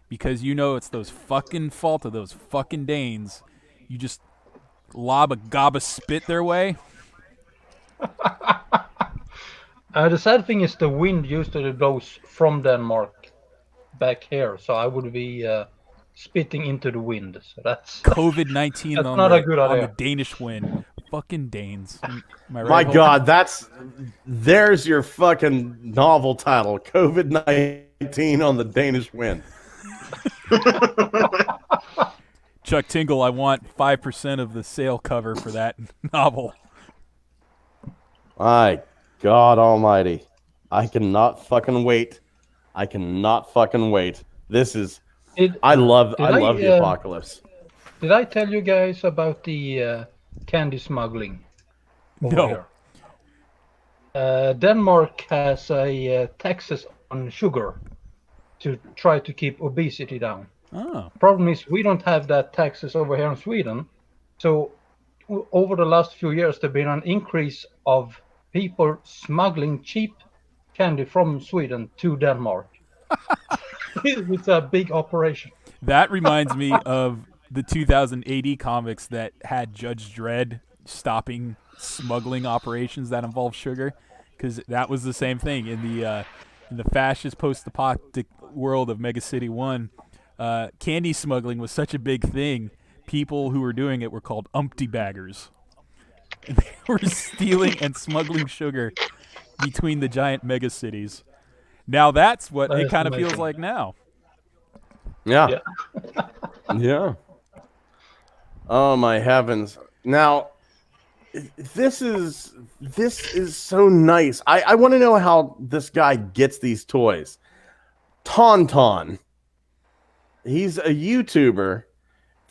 [SPEAKER 1] because you know it's those fucking fault of those fucking Danes, you just lob a gob of spit their way?
[SPEAKER 5] The sad thing is the wind usually blows from Denmark back here, so I would be spitting into the wind. So that's
[SPEAKER 1] COVID-19
[SPEAKER 5] That's
[SPEAKER 1] on
[SPEAKER 5] not
[SPEAKER 1] the
[SPEAKER 5] a good
[SPEAKER 1] on the
[SPEAKER 5] idea.
[SPEAKER 1] Danish wind. Fucking Danes. Am I right,
[SPEAKER 2] My
[SPEAKER 1] Holson?
[SPEAKER 2] God, there's your fucking novel title, COVID-19 on the Danish wind.
[SPEAKER 1] Chuck Tingle, I want 5% of the sale cover for that novel.
[SPEAKER 2] My God Almighty, I cannot fucking wait. I cannot fucking wait. This is. I love the apocalypse.
[SPEAKER 5] Did I tell you guys about the candy smuggling over
[SPEAKER 1] No.
[SPEAKER 5] here? Denmark has a taxes on sugar to try to keep obesity down.
[SPEAKER 1] Oh.
[SPEAKER 5] Problem is we don't have that taxes over here in Sweden. So over the last few years, there's been an increase of people smuggling cheap candy from Sweden to Denmark. It's a big operation.
[SPEAKER 1] That reminds me of the 2000 AD comics that had Judge Dredd stopping smuggling operations that involved sugar, because that was the same thing in the fascist post-apocalyptic world of Mega City 1. Candy smuggling was such a big thing. People who were doing it were called umpty baggers. And they were stealing and smuggling sugar between the giant mega cities. Now that's what
[SPEAKER 5] That
[SPEAKER 1] it
[SPEAKER 5] is
[SPEAKER 1] kind of
[SPEAKER 5] amazing.
[SPEAKER 1] feels like now.
[SPEAKER 2] Yeah. Yeah. Oh my heavens. Now this is so nice. I want to know how this guy gets these toys. Tauntaun. He's a YouTuber.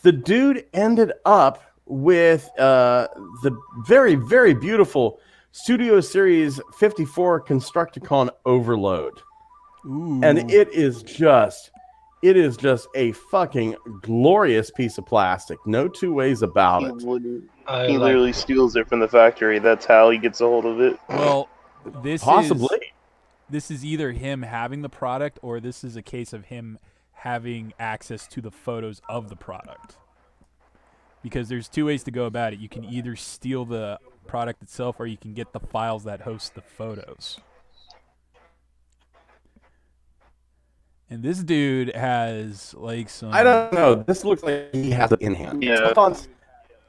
[SPEAKER 2] The dude ended up with the very, very beautiful Studio Series 54 Constructicon Overload.
[SPEAKER 1] Ooh.
[SPEAKER 2] And it is just a fucking glorious piece of plastic. No two ways about it.
[SPEAKER 4] He literally steals it from the factory. That's how he gets a hold of it.
[SPEAKER 1] Well, this
[SPEAKER 2] Possibly.
[SPEAKER 1] This is either him having the product or this is a case of him having access to the photos of the product. Because there's two ways to go about it. You can either steal the product itself, or you can get the files that host the photos. And this dude has like some.
[SPEAKER 2] I don't know. This looks like he has it in hand.
[SPEAKER 4] Yeah.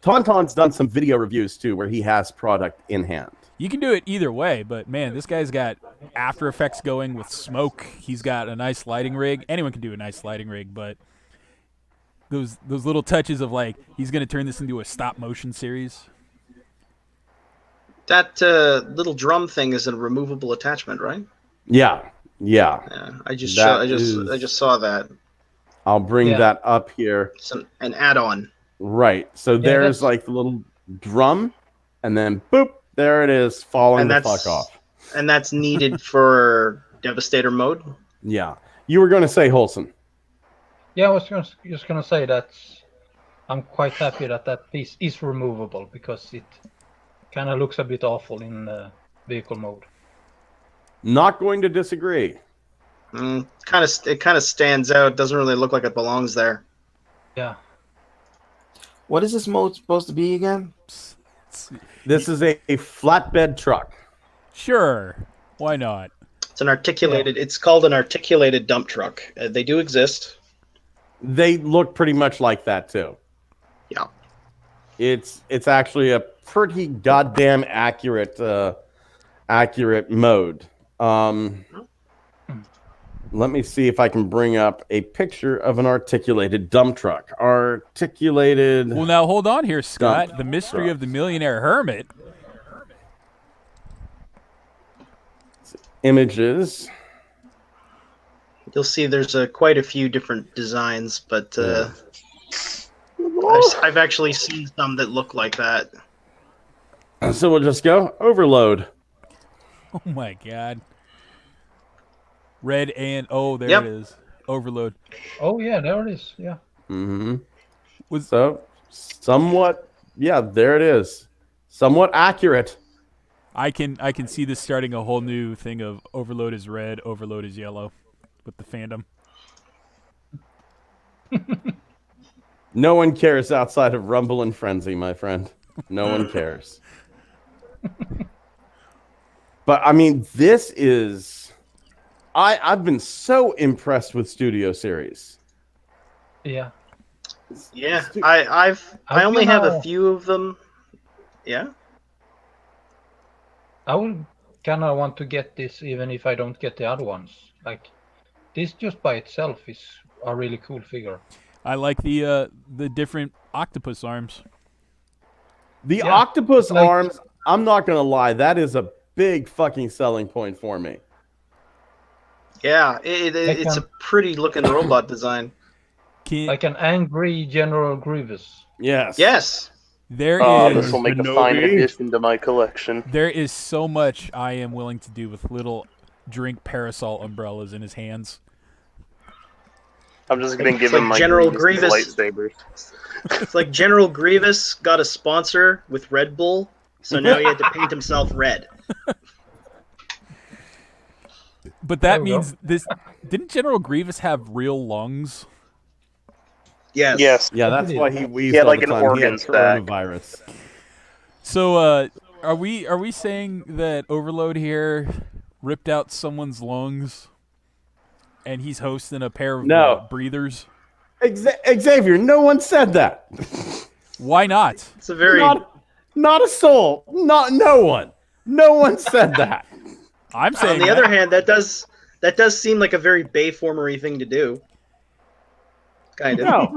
[SPEAKER 2] Tauntaun's done some video reviews too, where he has product in hand.
[SPEAKER 1] You can do it either way, but man, this guy's got After Effects going with smoke. He's got a nice lighting rig. Anyone can do a nice lighting rig, but those little touches of like he's going to turn this into a stop motion series.
[SPEAKER 3] That little drum thing is a removable attachment, right?
[SPEAKER 2] Yeah.
[SPEAKER 3] Yeah, I just saw that.
[SPEAKER 2] I'll bring that up here.
[SPEAKER 3] It's an add-on.
[SPEAKER 2] Right. So there's like the little drum, and then boop, there it is, falling the fuck off.
[SPEAKER 3] And that's needed for Devastator mode?
[SPEAKER 2] Yeah. You were going to say, Holson.
[SPEAKER 5] Yeah, I was just gonna say that I'm quite happy that piece is removable because it kind of looks a bit awful in vehicle mode.
[SPEAKER 2] Not going to disagree.
[SPEAKER 3] It kind of stands out. Doesn't really look like it belongs there.
[SPEAKER 5] Yeah.
[SPEAKER 6] What is this mode supposed to be again?
[SPEAKER 2] This is a flatbed truck.
[SPEAKER 1] Sure, why not?
[SPEAKER 3] It's an articulated. Yeah. It's called an articulated dump truck. They do exist.
[SPEAKER 2] They look pretty much like that too.
[SPEAKER 3] Yeah.
[SPEAKER 2] It's actually a pretty goddamn accurate mode. Let me see if I can bring up a picture of an articulated dump truck. Articulated.
[SPEAKER 1] Well, now hold on here, Scott. The mystery of the millionaire hermit.
[SPEAKER 2] Images.
[SPEAKER 3] You'll see there's quite a few different designs, but I've actually seen some that look like that.
[SPEAKER 2] So we'll just go overload.
[SPEAKER 1] Oh my god. Red and there it is. Overload.
[SPEAKER 5] Oh yeah, there it is. Yeah.
[SPEAKER 2] Mm-hmm. So somewhat, there it is. Somewhat accurate.
[SPEAKER 1] I can see this starting a whole new thing of overload is red, overload is yellow, with the fandom.
[SPEAKER 2] No one cares outside of Rumble and Frenzy, my friend. No one cares. But I mean, this is. I've been so impressed with Studio Series.
[SPEAKER 5] Yeah.
[SPEAKER 3] Yeah, I only have a few of them. Yeah.
[SPEAKER 5] I would kind of want to get this even if I don't get the other ones. Like this just by itself is a really cool figure.
[SPEAKER 1] I like the different octopus arms.
[SPEAKER 2] The octopus arms, I'm not going to lie, that is a big fucking selling point for me.
[SPEAKER 3] Yeah, it's a pretty looking robot design.
[SPEAKER 5] Like an angry General Grievous.
[SPEAKER 2] Yes.
[SPEAKER 3] Yes.
[SPEAKER 1] There is.
[SPEAKER 4] This will make a fine addition to my collection.
[SPEAKER 1] There is so much I am willing to do with little drink parasol umbrellas in his hands.
[SPEAKER 4] I'm just going to give him my
[SPEAKER 3] General Grievous
[SPEAKER 4] lightsabers.
[SPEAKER 3] It's like General Grievous got a sponsor with Red Bull, so now he had to paint himself red.
[SPEAKER 1] But that means this. Didn't General Grievous have real lungs?
[SPEAKER 3] Yes.
[SPEAKER 4] Yes.
[SPEAKER 2] Yeah, that's why he wheezed
[SPEAKER 4] had
[SPEAKER 2] all
[SPEAKER 4] like
[SPEAKER 2] the
[SPEAKER 4] an
[SPEAKER 2] time.
[SPEAKER 4] organ stack.
[SPEAKER 2] Coronavirus.
[SPEAKER 1] So, are we saying that Overload here ripped out someone's lungs, and he's hosting a pair of breathers?
[SPEAKER 2] Xavier, no one said that.
[SPEAKER 1] Why not?
[SPEAKER 3] It's a very
[SPEAKER 2] not a soul. No one. No one said that.
[SPEAKER 1] I'm saying.
[SPEAKER 3] On the other hand, that does seem like a very Bayformery thing to do. Kind of.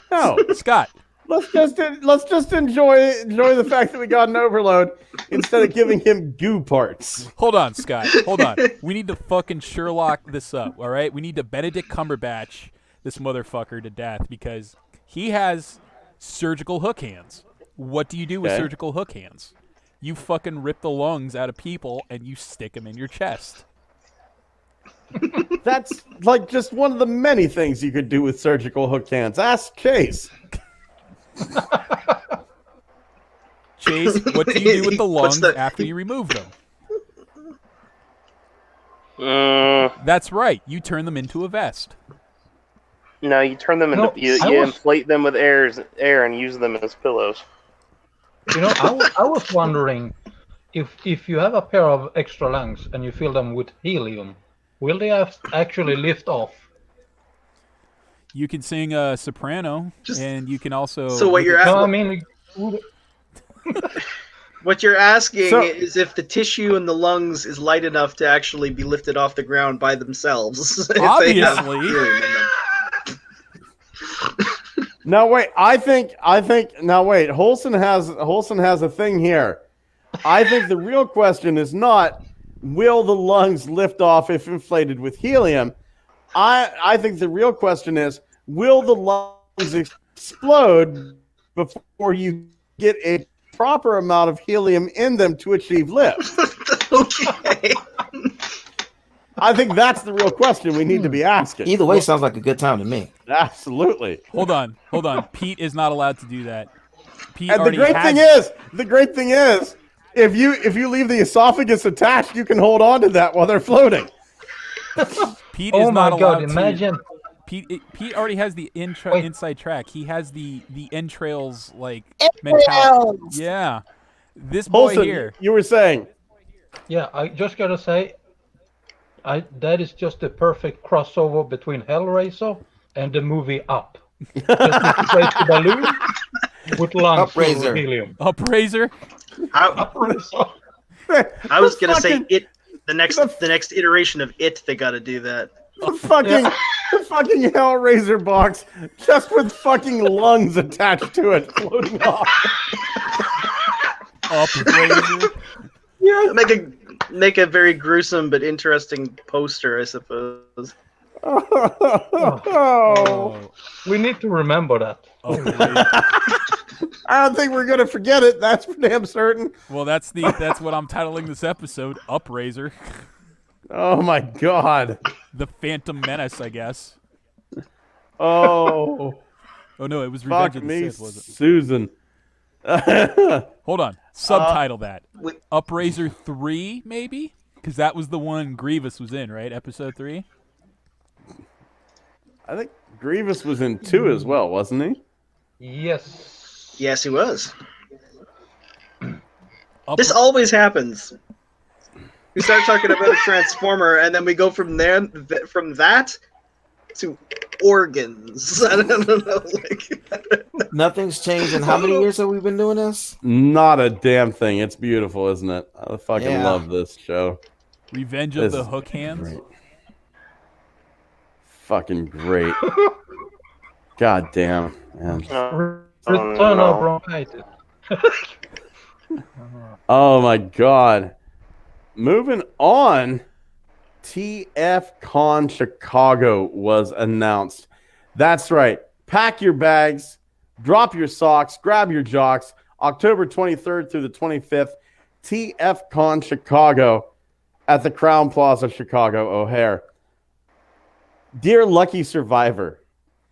[SPEAKER 2] No,
[SPEAKER 1] Scott.
[SPEAKER 2] Let's just enjoy the fact that we got an overload instead of giving him goo parts.
[SPEAKER 1] Hold on, Scott. Hold on. We need to fucking Sherlock this up. All right. We need to Benedict Cumberbatch this motherfucker to death because he has surgical hook hands. What do you do with surgical hook hands? You fucking rip the lungs out of people and you stick them in your chest.
[SPEAKER 2] That's like just one of the many things you could do with surgical hook hands. Ask Chase.
[SPEAKER 1] Chase, what do you do with the lungs after you remove them? That's right. You turn them into a vest.
[SPEAKER 4] No, you turn them into you inflate them with air and use them as pillows.
[SPEAKER 5] I was wondering if you have a pair of extra lungs and you fill them with helium, will they actually lift off?
[SPEAKER 1] You can sing a soprano,
[SPEAKER 3] Just-
[SPEAKER 1] and you can also.
[SPEAKER 3] So what
[SPEAKER 1] with
[SPEAKER 3] you're
[SPEAKER 1] it-
[SPEAKER 5] No,
[SPEAKER 3] at-
[SPEAKER 5] I mean,
[SPEAKER 3] What you're asking
[SPEAKER 2] So-
[SPEAKER 3] is if the tissue in the lungs is light enough to actually be lifted off the ground by themselves. If they have
[SPEAKER 1] Obviously.
[SPEAKER 3] helium in them.
[SPEAKER 2] No, wait. I think. Now, wait. Holson has a thing here. I think the real question is not will the lungs lift off if inflated with helium. I think the real question is will the lungs explode before you get a proper amount of helium in them to achieve lift.
[SPEAKER 3] Okay.
[SPEAKER 2] I think that's the real question we need to be asking.
[SPEAKER 6] Either way, sounds like a good time to me.
[SPEAKER 2] Absolutely.
[SPEAKER 1] Hold on. Pete is not allowed to do that. Pete
[SPEAKER 2] And the
[SPEAKER 1] already
[SPEAKER 2] great
[SPEAKER 1] has.
[SPEAKER 2] thing is, if you leave the esophagus attached, you can hold on to that while they're floating.
[SPEAKER 1] Pete
[SPEAKER 5] oh
[SPEAKER 1] is not
[SPEAKER 5] my
[SPEAKER 1] allowed
[SPEAKER 5] god! Imagine.
[SPEAKER 1] to. Pete already has the
[SPEAKER 5] Wait.
[SPEAKER 1] inside track. He has the entrails mentality. Yeah. This boy
[SPEAKER 2] Holson,
[SPEAKER 1] here.
[SPEAKER 2] you were saying.
[SPEAKER 5] Yeah, I just gotta say, that is just the perfect crossover between Hellraiser and the movie Up. Just inflate the balloon with lungs filled with
[SPEAKER 6] Upraiser.
[SPEAKER 5] helium.
[SPEAKER 1] Upraiser.
[SPEAKER 5] Upraiser.
[SPEAKER 3] I was gonna say
[SPEAKER 2] Fucking-
[SPEAKER 3] it. The next iteration of it, they got to do that.
[SPEAKER 2] The fucking Hellraiser box, just with fucking lungs attached to it, floating off.
[SPEAKER 1] Upraiser.
[SPEAKER 3] Make a very gruesome but interesting poster, I suppose.
[SPEAKER 2] Oh.
[SPEAKER 5] We need to remember that.
[SPEAKER 1] Upraiser.
[SPEAKER 2] I don't think we're gonna forget it. That's for damn certain.
[SPEAKER 1] Well, that's what I'm titling this episode. Upraiser.
[SPEAKER 2] Oh my god.
[SPEAKER 1] The Phantom Menace, I guess.
[SPEAKER 2] Oh,
[SPEAKER 1] Oh no, it was Revenge
[SPEAKER 2] fuck
[SPEAKER 1] of the
[SPEAKER 2] me,
[SPEAKER 1] Sith, was it?
[SPEAKER 2] Susan.
[SPEAKER 1] Hold on. Subtitle that.
[SPEAKER 3] wait.
[SPEAKER 1] Upraiser 3, maybe? Because that was the one Grievous was in, right? Episode 3?
[SPEAKER 2] I think Grievous was in 2 as well, wasn't he?
[SPEAKER 5] Yes.
[SPEAKER 3] Yes, he was.
[SPEAKER 1] Up-
[SPEAKER 3] This always happens. We start talking about a transformer, and then we go from that to organs. I don't know.
[SPEAKER 6] Nothing's changed. And how many years have we been doing this?
[SPEAKER 2] Not a damn thing. It's beautiful, isn't it? I fucking
[SPEAKER 6] Yeah.
[SPEAKER 2] love this show.
[SPEAKER 1] Revenge of
[SPEAKER 2] This
[SPEAKER 1] the
[SPEAKER 2] is
[SPEAKER 1] Hook Hands?
[SPEAKER 2] Great. Fucking great. God damn. Man.
[SPEAKER 5] Return of bronchitis.
[SPEAKER 2] Oh my god. Moving on. TF Con Chicago was announced. That's right. Pack your bags, drop your socks, grab your jocks. October 23rd through the 25th, TF Con Chicago at the Crown Plaza, Chicago O'Hare. Dear lucky survivor,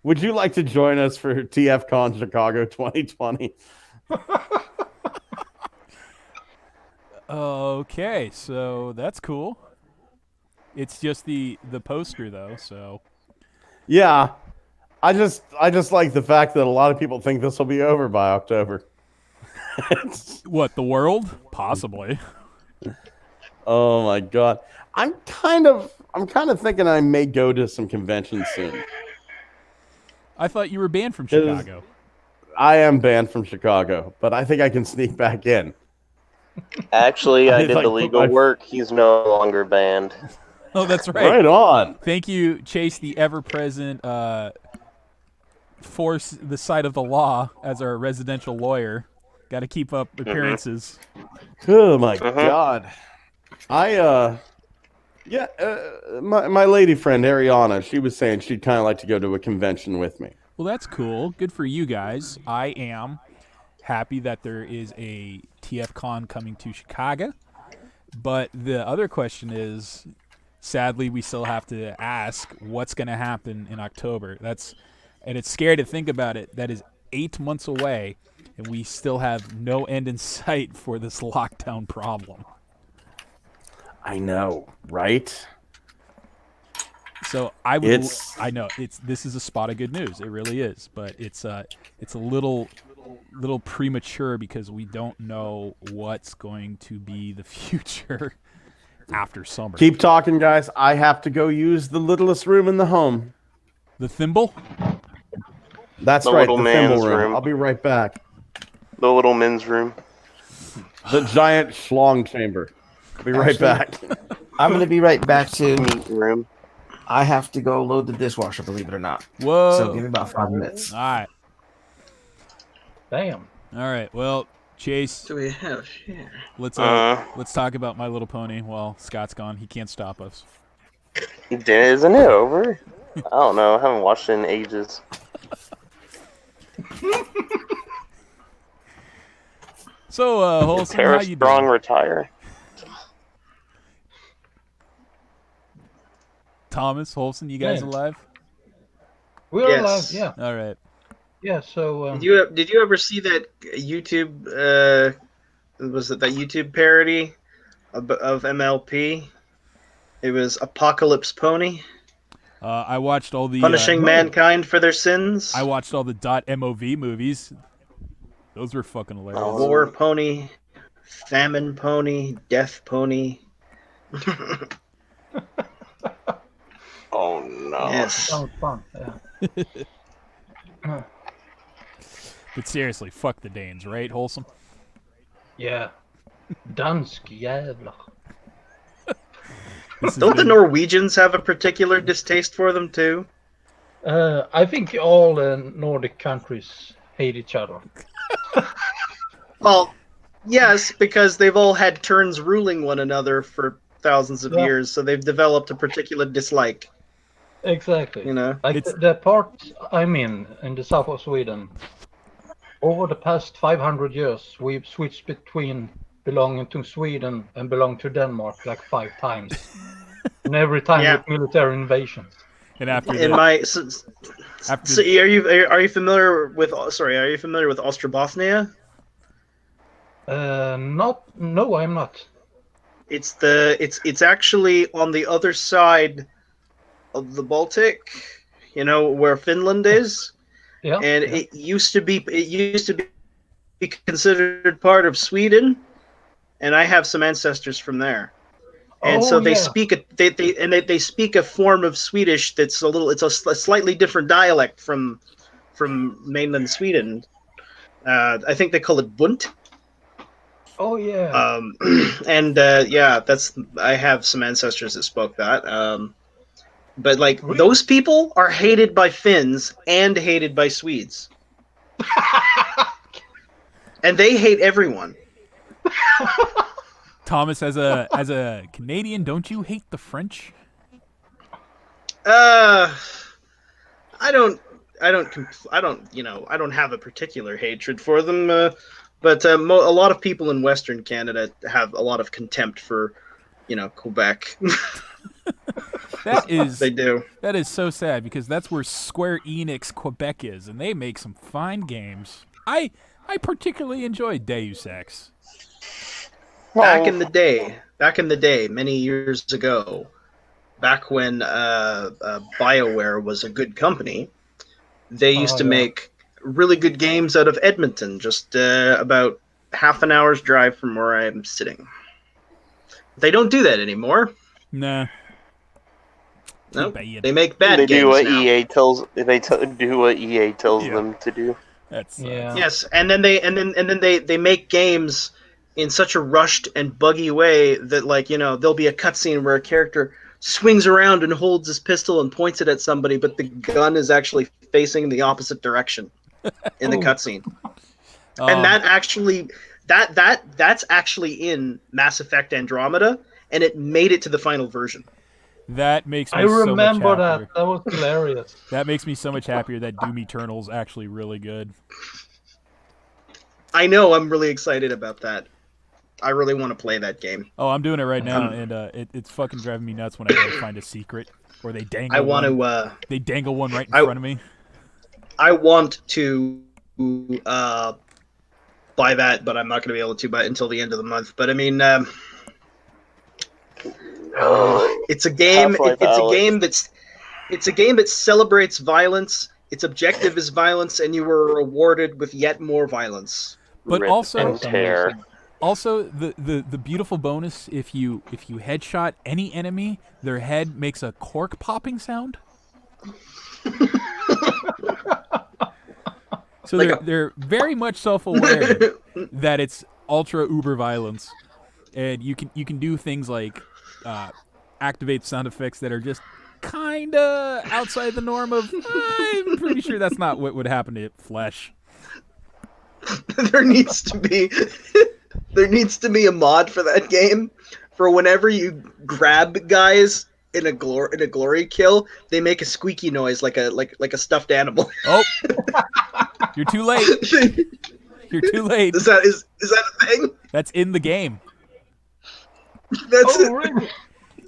[SPEAKER 2] would you like to join us for TF Con Chicago 2020?
[SPEAKER 1] Okay, so that's cool. It's just the poster though, so
[SPEAKER 2] Yeah. I just like the fact that a lot of people think this will be over by October.
[SPEAKER 1] what, the world? Possibly.
[SPEAKER 2] Oh my god. I'm kind of thinking I may go to some conventions soon.
[SPEAKER 1] I thought you were banned from
[SPEAKER 2] It is-
[SPEAKER 1] Chicago.
[SPEAKER 2] I am banned from Chicago, but I think I can sneak back in.
[SPEAKER 4] Actually, I
[SPEAKER 2] I'd
[SPEAKER 4] did
[SPEAKER 2] like
[SPEAKER 4] the
[SPEAKER 2] to
[SPEAKER 4] legal
[SPEAKER 2] put my-
[SPEAKER 4] work. He's no longer banned.
[SPEAKER 1] Oh, that's right.
[SPEAKER 2] Right on.
[SPEAKER 1] Thank you, Chase, the ever-present force the side of the law as our residential lawyer. Got to keep up appearances.
[SPEAKER 2] Oh my god. My lady friend Ariana, she was saying she'd kind of like to go to a convention with me.
[SPEAKER 1] Well, that's cool. Good for you guys. I am happy that there is a TFCon coming to Chicago. But the other question is, sadly, we still have to ask what's going to happen in October. And it's scary to think about it. That is 8 months away, and we still have no end in sight for this lockdown problem.
[SPEAKER 2] I know, right?
[SPEAKER 1] So I would.
[SPEAKER 2] It's-
[SPEAKER 1] I know this is a spot of good news. It really is, but it's a little little premature because we don't know what's going to be the future after summer.
[SPEAKER 2] Keep talking, guys. I have to go use the littlest room in the home.
[SPEAKER 1] The thimble?
[SPEAKER 2] That's
[SPEAKER 4] The
[SPEAKER 2] right,
[SPEAKER 4] little
[SPEAKER 2] the thimble
[SPEAKER 4] man's
[SPEAKER 2] room.
[SPEAKER 4] room.
[SPEAKER 2] I'll be right back.
[SPEAKER 4] The little men's room.
[SPEAKER 2] The giant schlong chamber. Be right back.
[SPEAKER 6] I'm gonna be right back too.
[SPEAKER 4] Meat room.
[SPEAKER 6] I have to go load the dishwasher, believe it or not.
[SPEAKER 1] Whoa.
[SPEAKER 6] So give me about 5 minutes.
[SPEAKER 1] All right.
[SPEAKER 5] Damn.
[SPEAKER 1] All right. Well, Chase,
[SPEAKER 3] Do we have here?
[SPEAKER 1] let's
[SPEAKER 4] Uh-huh.
[SPEAKER 1] talk about My Little Pony while Scott's gone. He can't stop us.
[SPEAKER 4] Isn't it over? I don't know. I haven't watched it in ages.
[SPEAKER 1] So, Wholesome, how
[SPEAKER 4] Tara
[SPEAKER 1] you
[SPEAKER 4] Strong
[SPEAKER 1] doing?
[SPEAKER 4] retire.
[SPEAKER 1] Thomas, Wholesome, you guys
[SPEAKER 5] Yeah.
[SPEAKER 1] alive?
[SPEAKER 5] We're
[SPEAKER 3] Yes.
[SPEAKER 5] alive, yeah.
[SPEAKER 1] All right.
[SPEAKER 5] Yeah, so
[SPEAKER 3] Did you ever see that YouTube? Was it that YouTube parody of MLP? It was Apocalypse Pony
[SPEAKER 1] I watched all the
[SPEAKER 3] punishing mankind for their sins.
[SPEAKER 1] I watched all the .mov movies. Those were fucking hilarious.
[SPEAKER 4] Oh.
[SPEAKER 3] War Pony, Famine Pony, Death Pony.
[SPEAKER 4] Oh no.
[SPEAKER 3] Yes.
[SPEAKER 5] sounds fun. Yeah.
[SPEAKER 1] But seriously, fuck the Danes, right, Wholesome?
[SPEAKER 5] Yeah. Dansk jävlar.
[SPEAKER 1] This has
[SPEAKER 3] Don't the
[SPEAKER 1] been-
[SPEAKER 3] Norwegians have a particular distaste for them too?
[SPEAKER 5] I think all Nordic countries hate each other.
[SPEAKER 3] Well, yes, because they've all had turns ruling one another for thousands of
[SPEAKER 5] Yeah.
[SPEAKER 3] years, so they've developed a particular dislike.
[SPEAKER 5] Exactly.
[SPEAKER 3] You know,
[SPEAKER 5] Like
[SPEAKER 1] It's-
[SPEAKER 5] the part I'm in the south of Sweden, over the past 500 years, we've switched between belonging to Sweden and belonging to Denmark like 5 times. And every time
[SPEAKER 3] Yeah.
[SPEAKER 5] with military invasions.
[SPEAKER 1] And after
[SPEAKER 3] in
[SPEAKER 1] that,
[SPEAKER 3] my
[SPEAKER 1] after
[SPEAKER 3] so are you familiar with Ostrobothnia?
[SPEAKER 5] No, I'm not.
[SPEAKER 3] It's actually on the other side of the Baltic, you know, where Finland is.
[SPEAKER 5] Yeah.
[SPEAKER 3] And
[SPEAKER 5] yeah.
[SPEAKER 3] it used to be considered part of Sweden, and I have some ancestors from there. And
[SPEAKER 5] Oh,
[SPEAKER 3] so they
[SPEAKER 5] yeah.
[SPEAKER 3] speak they speak a form of Swedish that's a slightly different dialect from mainland Sweden. I think they call it Bunt.
[SPEAKER 5] Oh yeah.
[SPEAKER 3] And yeah, I have some ancestors that spoke that. But like
[SPEAKER 5] Really?
[SPEAKER 3] those people are hated by Finns and hated by Swedes. And they hate everyone.
[SPEAKER 1] Thomas, as a Canadian, don't you hate the French?
[SPEAKER 3] I don't, you know, I don't have a particular hatred for them, but a lot of people in Western Canada have a lot of contempt for, you know, Quebec.
[SPEAKER 1] That is
[SPEAKER 3] They do.
[SPEAKER 1] that is so sad because that's where Square Enix Quebec is, and they make some fine games. I particularly enjoyed Deus Ex.
[SPEAKER 3] Back in the day, many years ago, back when BioWare was a good company, they used to
[SPEAKER 5] yeah.
[SPEAKER 3] make really good games out of Edmonton, just about half an hour's drive from where I'm sitting. They don't do that anymore.
[SPEAKER 1] Nah.
[SPEAKER 3] No,
[SPEAKER 1] bad.
[SPEAKER 3] they make bad
[SPEAKER 4] They
[SPEAKER 3] games
[SPEAKER 4] do what
[SPEAKER 3] now.
[SPEAKER 4] do what EA tells
[SPEAKER 1] Yeah.
[SPEAKER 4] them to do.
[SPEAKER 1] That's
[SPEAKER 5] Yeah.
[SPEAKER 3] Yes, and then they make games in such a rushed and buggy way that, like, you know, there'll be a cutscene where a character swings around and holds his pistol and points it at somebody, but the gun is actually facing the opposite direction in the
[SPEAKER 5] Oh.
[SPEAKER 3] cutscene. And that's actually in Mass Effect Andromeda, and it made it to the final version.
[SPEAKER 1] that makes me
[SPEAKER 5] I
[SPEAKER 1] so much
[SPEAKER 5] remember
[SPEAKER 1] happier.
[SPEAKER 5] that. That was hilarious.
[SPEAKER 1] That makes me so much happier that Doom Eternal's actually really good.
[SPEAKER 3] I know, I'm really excited about that. I really want to play that game.
[SPEAKER 1] Oh, I'm doing it right now, and it's fucking driving me nuts when I go to find a secret or they dangle.
[SPEAKER 3] I want
[SPEAKER 1] one.
[SPEAKER 3] to.
[SPEAKER 1] They dangle one right in
[SPEAKER 3] I-
[SPEAKER 1] front of me.
[SPEAKER 3] I want to buy that, but I'm not going to be able to buy it until the end of the month. But I mean, it's a game.
[SPEAKER 4] Half-Life
[SPEAKER 3] It's a
[SPEAKER 4] Alyx.
[SPEAKER 3] game that's. It's a game that celebrates violence Its objective is violence, and you were rewarded with yet more violence.
[SPEAKER 1] But
[SPEAKER 4] Rip
[SPEAKER 1] also,
[SPEAKER 4] and tear.
[SPEAKER 1] also the beautiful bonus, if you headshot any enemy, their head makes a cork popping sound. So they're very much self-aware that it's ultra uber violence, and you can do things like activate sound effects that are just kinda outside the norm of. I'm pretty sure that's not what would happen to flesh.
[SPEAKER 3] there needs to be a mod for that game for whenever you grab guys in a glory kill, they make a squeaky noise like a stuffed animal.
[SPEAKER 1] Oh, you're too late. You're too late.
[SPEAKER 3] Is that a thing?
[SPEAKER 1] That's in the game.
[SPEAKER 3] That's it.
[SPEAKER 5] Really?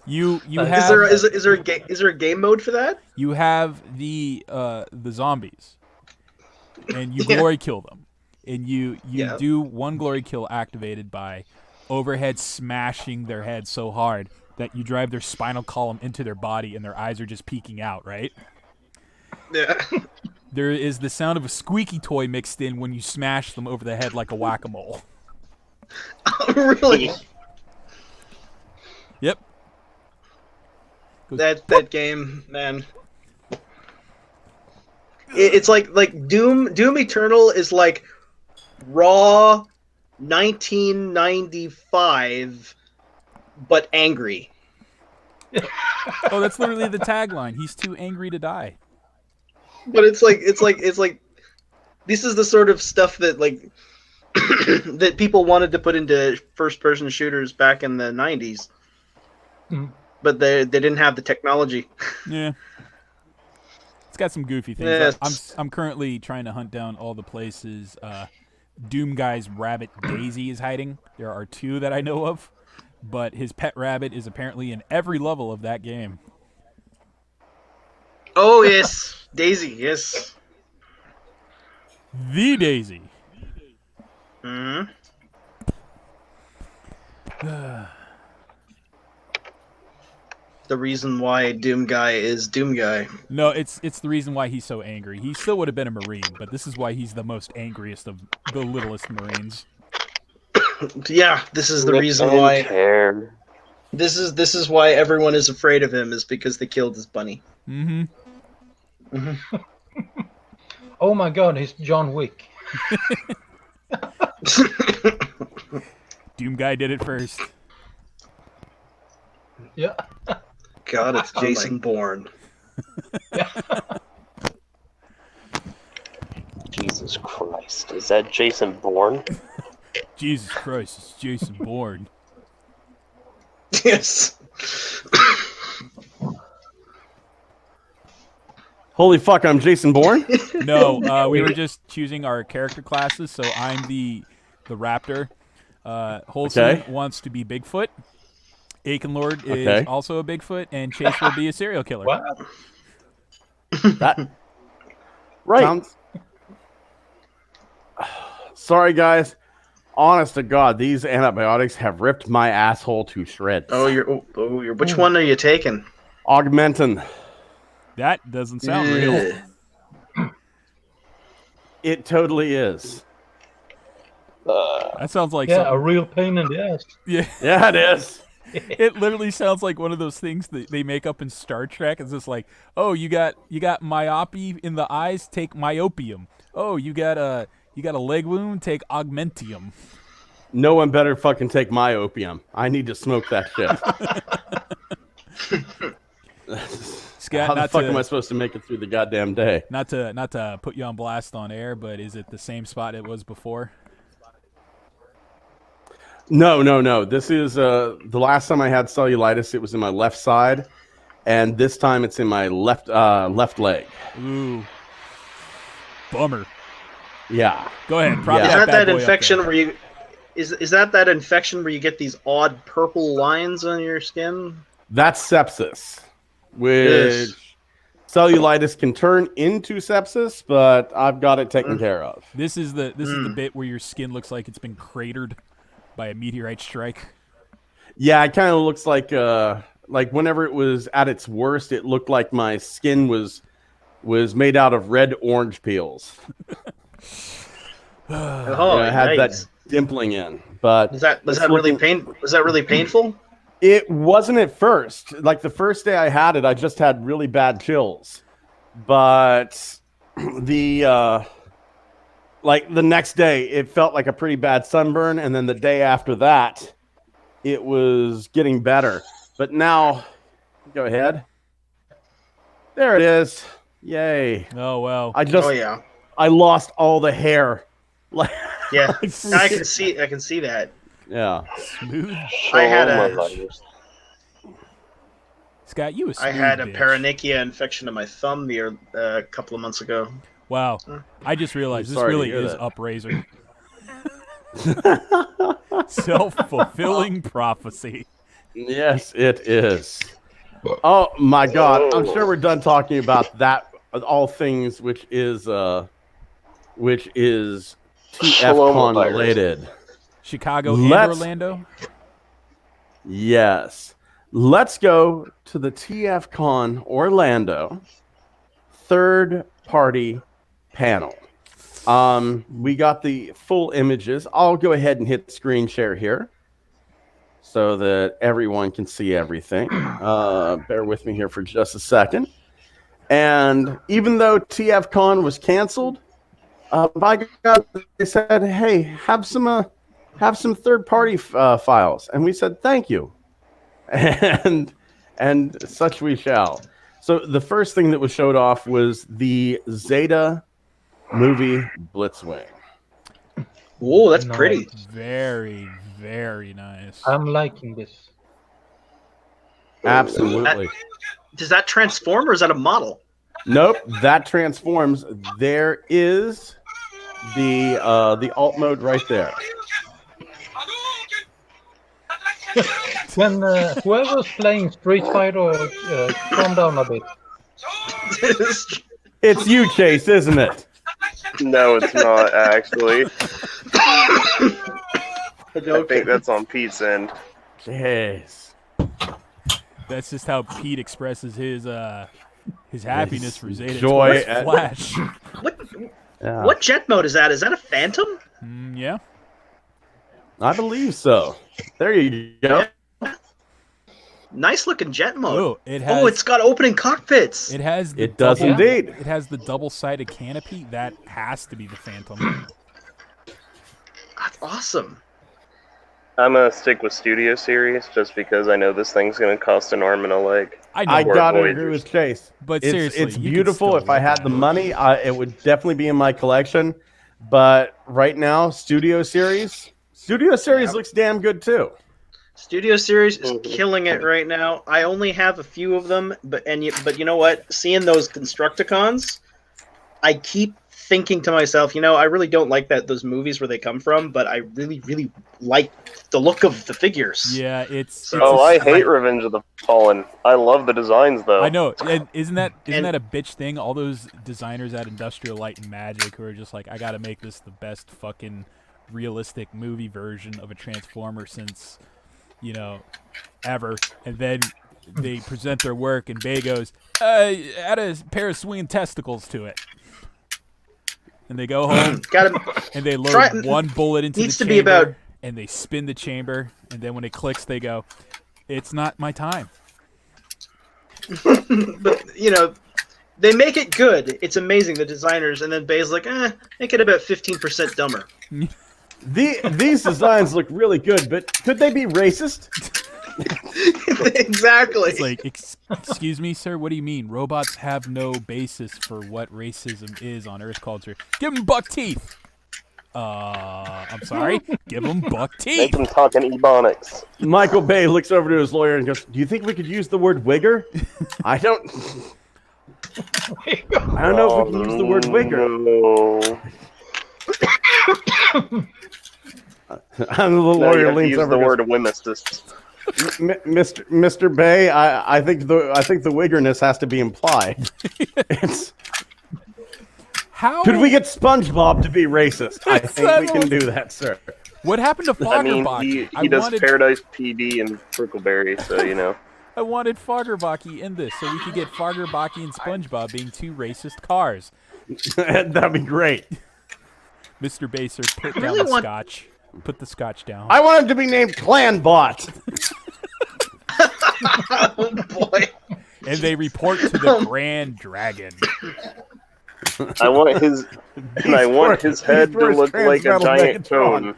[SPEAKER 1] You
[SPEAKER 5] Is
[SPEAKER 1] have
[SPEAKER 3] Is there a game mode for that?
[SPEAKER 1] you have the zombies, and you
[SPEAKER 3] Yeah.
[SPEAKER 1] glory kill them, and you
[SPEAKER 3] Yeah.
[SPEAKER 1] do one glory kill activated by overhead smashing their head so hard that you drive their spinal column into their body and their eyes are just peeking out, right?
[SPEAKER 3] Yeah.
[SPEAKER 1] There is the sound of a squeaky toy mixed in when you smash them over the head like a whack-a-mole.
[SPEAKER 3] Really?
[SPEAKER 1] Yep.
[SPEAKER 3] That game, man. It's like Doom Eternal is like raw 1995 but angry.
[SPEAKER 1] Oh, that's literally the tagline. He's too angry to die.
[SPEAKER 3] But it's like this is the sort of stuff that like that people wanted to put into first person shooters back in the 90s.
[SPEAKER 5] Mhm.
[SPEAKER 3] But they didn't have the technology.
[SPEAKER 1] Yeah. It's got some goofy things.
[SPEAKER 3] Yes.
[SPEAKER 1] I'm currently trying to hunt down all the places Doom Guy's rabbit Daisy is hiding. There are 2 that I know of, but his pet rabbit is apparently in every level of that game.
[SPEAKER 3] Oh yes, Daisy, yes.
[SPEAKER 1] The Daisy.
[SPEAKER 3] Hmm. The reason why Doom Guy is Doom Guy.
[SPEAKER 1] No, it's the reason why he's so angry. He still would have been a Marine, but this is why he's the most angriest of the littlest Marines.
[SPEAKER 3] Yeah, this is the
[SPEAKER 4] Rip
[SPEAKER 3] reason
[SPEAKER 4] and
[SPEAKER 3] why.
[SPEAKER 4] tear.
[SPEAKER 3] This is why everyone is afraid of him, is because they killed his bunny.
[SPEAKER 1] Mm-hmm.
[SPEAKER 5] Oh my God, he's John Wick.
[SPEAKER 1] Doom Guy did it first.
[SPEAKER 5] Yeah.
[SPEAKER 3] God, it's Jason Bourne.
[SPEAKER 4] Jesus Christ. Is that Jason Bourne?
[SPEAKER 1] Jesus Christ, it's Jason Bourne.
[SPEAKER 3] Yes.
[SPEAKER 2] Holy fuck, I'm Jason Bourne?
[SPEAKER 1] No, we were just choosing our character classes, so I'm the raptor. Holson
[SPEAKER 2] Okay.
[SPEAKER 1] wants to be Bigfoot. Aikenlord is
[SPEAKER 2] Okay.
[SPEAKER 1] also a Bigfoot, and Chase will be a serial killer.
[SPEAKER 5] Wow.
[SPEAKER 2] That
[SPEAKER 6] Right.
[SPEAKER 2] sounds. Sorry, guys. Honest to God, these antibiotics have ripped my asshole to shreds.
[SPEAKER 3] You're. Which one are you taking?
[SPEAKER 2] Augmentin.
[SPEAKER 1] That doesn't sound real.
[SPEAKER 2] It totally is.
[SPEAKER 1] That sounds like
[SPEAKER 5] Yeah, a
[SPEAKER 1] something.
[SPEAKER 5] real pain in the ass.
[SPEAKER 1] Yeah,
[SPEAKER 2] Yeah, it is.
[SPEAKER 1] it literally sounds like one of those things that they make up in Star Trek. It's just like, oh, you got myopia in the eyes, take myopium. Oh, you got a leg wound, take augmentium.
[SPEAKER 2] No one better fucking take my opium. I need to smoke that shit.
[SPEAKER 1] Scott,
[SPEAKER 2] How the
[SPEAKER 1] not
[SPEAKER 2] fuck
[SPEAKER 1] to,
[SPEAKER 2] am I supposed to make it through the goddamn day?
[SPEAKER 1] not to put you on blast on air, but is it the same spot it was before?
[SPEAKER 2] No. This is the last time I had cellulitis. It was in my left side, and this time it's in my left leg.
[SPEAKER 1] Ooh, bummer.
[SPEAKER 2] Yeah,
[SPEAKER 1] Go ahead. Prop
[SPEAKER 2] Yeah.
[SPEAKER 3] Is
[SPEAKER 1] that
[SPEAKER 3] that
[SPEAKER 1] bad
[SPEAKER 3] that
[SPEAKER 1] boy up
[SPEAKER 3] infection
[SPEAKER 1] there.
[SPEAKER 3] where you? Is that infection where you get these odd purple lines on your skin?
[SPEAKER 2] that's sepsis, which
[SPEAKER 3] Yes.
[SPEAKER 2] cellulitis can turn into sepsis, but I've got it taken care of.
[SPEAKER 1] This is the bit where your skin looks like it's been cratered by a meteorite strike.
[SPEAKER 2] Yeah, it kind of looks like whenever it was at its worst, it looked like my skin was was made out of red orange peels.
[SPEAKER 3] Oh,
[SPEAKER 2] It had
[SPEAKER 3] nice.
[SPEAKER 2] that dimpling in. But
[SPEAKER 3] Was that really painful?
[SPEAKER 2] It wasn't at first. Like the first day I had it, I just had really bad chills. But the next day, it felt like a pretty bad sunburn, and then the day after that, it was getting better. But now, go ahead. There it is. Yay!
[SPEAKER 1] Oh well.
[SPEAKER 2] I lost all the hair.
[SPEAKER 3] Yeah, I can see that.
[SPEAKER 2] Yeah.
[SPEAKER 1] Smooth.
[SPEAKER 3] I had
[SPEAKER 1] Scott, you was smooth,
[SPEAKER 3] I had a
[SPEAKER 1] bitch.
[SPEAKER 3] paronychia infection in my thumb a couple of months ago.
[SPEAKER 1] Wow. I just realized this really is Upraiser. Self-fulfilling prophecy.
[SPEAKER 2] Yes, it is. Oh my God! I'm sure we're done talking about that. All things which is TFCon related.
[SPEAKER 1] Chicago and Orlando.
[SPEAKER 2] Yes. Let's go to the TFCon Orlando third-party panel. We got the full images. I'll go ahead and hit screen share here so that everyone can see everything. Bear with me here for just a second. And even though TFCon was canceled, by God, they said, "Hey, have some third-party files," and we said, "Thank you," and such we shall. So the first thing that was showed off was the Zeta movie Blitzwing.
[SPEAKER 3] Whoa, that's pretty.
[SPEAKER 1] Very, very nice.
[SPEAKER 5] I'm liking this.
[SPEAKER 2] Absolutely.
[SPEAKER 3] Does that transform, or is that a model?
[SPEAKER 2] Nope, that transforms. There is the alt mode right there.
[SPEAKER 5] When whoever's playing Street Fighter, calm down a bit.
[SPEAKER 2] It's you, Chase, isn't it?
[SPEAKER 4] No, it's not actually. I think that's on Pete's end.
[SPEAKER 2] Yes.
[SPEAKER 1] That's just how Pete expresses his happiness for Zeta.
[SPEAKER 2] Joy
[SPEAKER 1] It's
[SPEAKER 2] at
[SPEAKER 1] Flash.
[SPEAKER 3] What jet mode is that? Is that a Phantom?
[SPEAKER 1] Yeah.
[SPEAKER 2] I believe so. There you go.
[SPEAKER 3] Nice looking jet mode.
[SPEAKER 1] Oh,
[SPEAKER 3] it's got opening cockpits.
[SPEAKER 1] It has.
[SPEAKER 2] It does indeed.
[SPEAKER 1] It has the double-sided canopy. That has to be the Phantom.
[SPEAKER 3] That's awesome.
[SPEAKER 4] I'm gonna stick with Studio Series just because I know this thing's gonna cost an arm and a leg.
[SPEAKER 2] I gotta agree with Chase.
[SPEAKER 1] But
[SPEAKER 2] seriously, it's
[SPEAKER 1] you
[SPEAKER 2] beautiful.
[SPEAKER 1] can
[SPEAKER 2] If I had the money, it would definitely be in my collection. But right now, Studio Series looks damn good too.
[SPEAKER 3] Studio Series is killing it right now. I only have a few of them, but you know what? Seeing those Constructicons, I keep thinking to myself, I really don't like those movies where they come from, but I really, really like the look of the figures.
[SPEAKER 1] Yeah, it's
[SPEAKER 4] I hate Revenge of the Fallen. I love the designs though.
[SPEAKER 1] I know, and isn't that a bitch thing? All those designers at Industrial Light and Magic who are just like, I gotta make this the best fucking realistic movie version of a Transformer since ever, and then they present their work and Bay goes, add a pair of swinging testicles to it. And they go home and they load one bullet into the chamber and they spin the chamber, and then when it clicks they go, it's not my time.
[SPEAKER 3] But they make it good. It's amazing, the designers, and then Bay's like, make it about 15% dumber.
[SPEAKER 2] These designs look really good, but could they be racist?
[SPEAKER 3] Exactly.
[SPEAKER 1] It's like, excuse me, sir, what do you mean? Robots have no basis for what racism is on Earth culture. Give them buck teeth. I'm sorry. Give them buck teeth.
[SPEAKER 4] Make them talk in ebonics.
[SPEAKER 2] Michael Bay looks over to his lawyer and goes, "Do you think we could use the word wigger?" I don't know if we can use the word wigger.
[SPEAKER 4] No.
[SPEAKER 2] And the lawyer leans over.
[SPEAKER 4] The word wimicist.
[SPEAKER 2] Mr. Bay, I think the wiggerness has to be implied.
[SPEAKER 1] How
[SPEAKER 2] could we get SpongeBob to be racist? I think we can do that, sir.
[SPEAKER 1] What happened to Foggerbach?
[SPEAKER 4] He does Paradise PD and Brickleberry, so
[SPEAKER 1] I wanted Foggerbaki in this so we could get Foggerbaki and SpongeBob being two racist cars.
[SPEAKER 2] That'd be great.
[SPEAKER 1] Mr. Baser, put down
[SPEAKER 3] really
[SPEAKER 1] the
[SPEAKER 3] want-
[SPEAKER 1] scotch. Put the scotch down.
[SPEAKER 2] I want him to be named Clanbot.
[SPEAKER 3] Oh boy.
[SPEAKER 1] And they report to the Grand Dragon.
[SPEAKER 4] I want his head to look like a giant toad.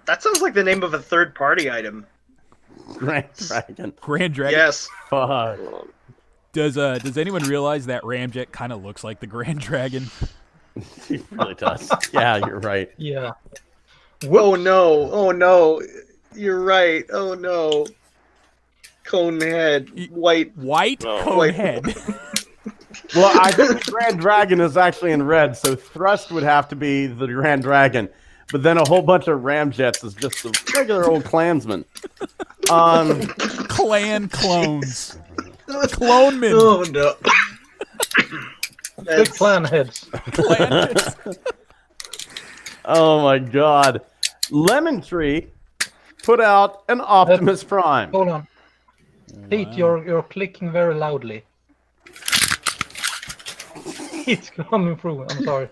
[SPEAKER 3] That sounds like the name of a third-party item.
[SPEAKER 2] Grand Dragon.
[SPEAKER 1] Grand Dragon.
[SPEAKER 3] Yes.
[SPEAKER 2] Fuck.
[SPEAKER 1] Does anyone realize that Ramjet kind of looks like the Grand Dragon?
[SPEAKER 2] He really does. Yeah, you're right.
[SPEAKER 5] Yeah.
[SPEAKER 3] Oh no! Oh no! You're right. Oh no! Cone head, white.
[SPEAKER 1] White
[SPEAKER 4] No.
[SPEAKER 1] cone
[SPEAKER 3] Wait.
[SPEAKER 1] head.
[SPEAKER 2] Well, I think the Grand Dragon is actually in red, so Thrust would have to be the Grand Dragon. But then a whole bunch of Ramjets is just a regular old clansman.
[SPEAKER 1] Clan clones. Clonemen.
[SPEAKER 3] Oh no!
[SPEAKER 5] Big clan heads.
[SPEAKER 1] Clan.
[SPEAKER 2] Oh my god. Lemon Tree put out an Optimus Prime.
[SPEAKER 5] Hold on. Pete, you're clicking very loudly. It's coming through. I'm sorry.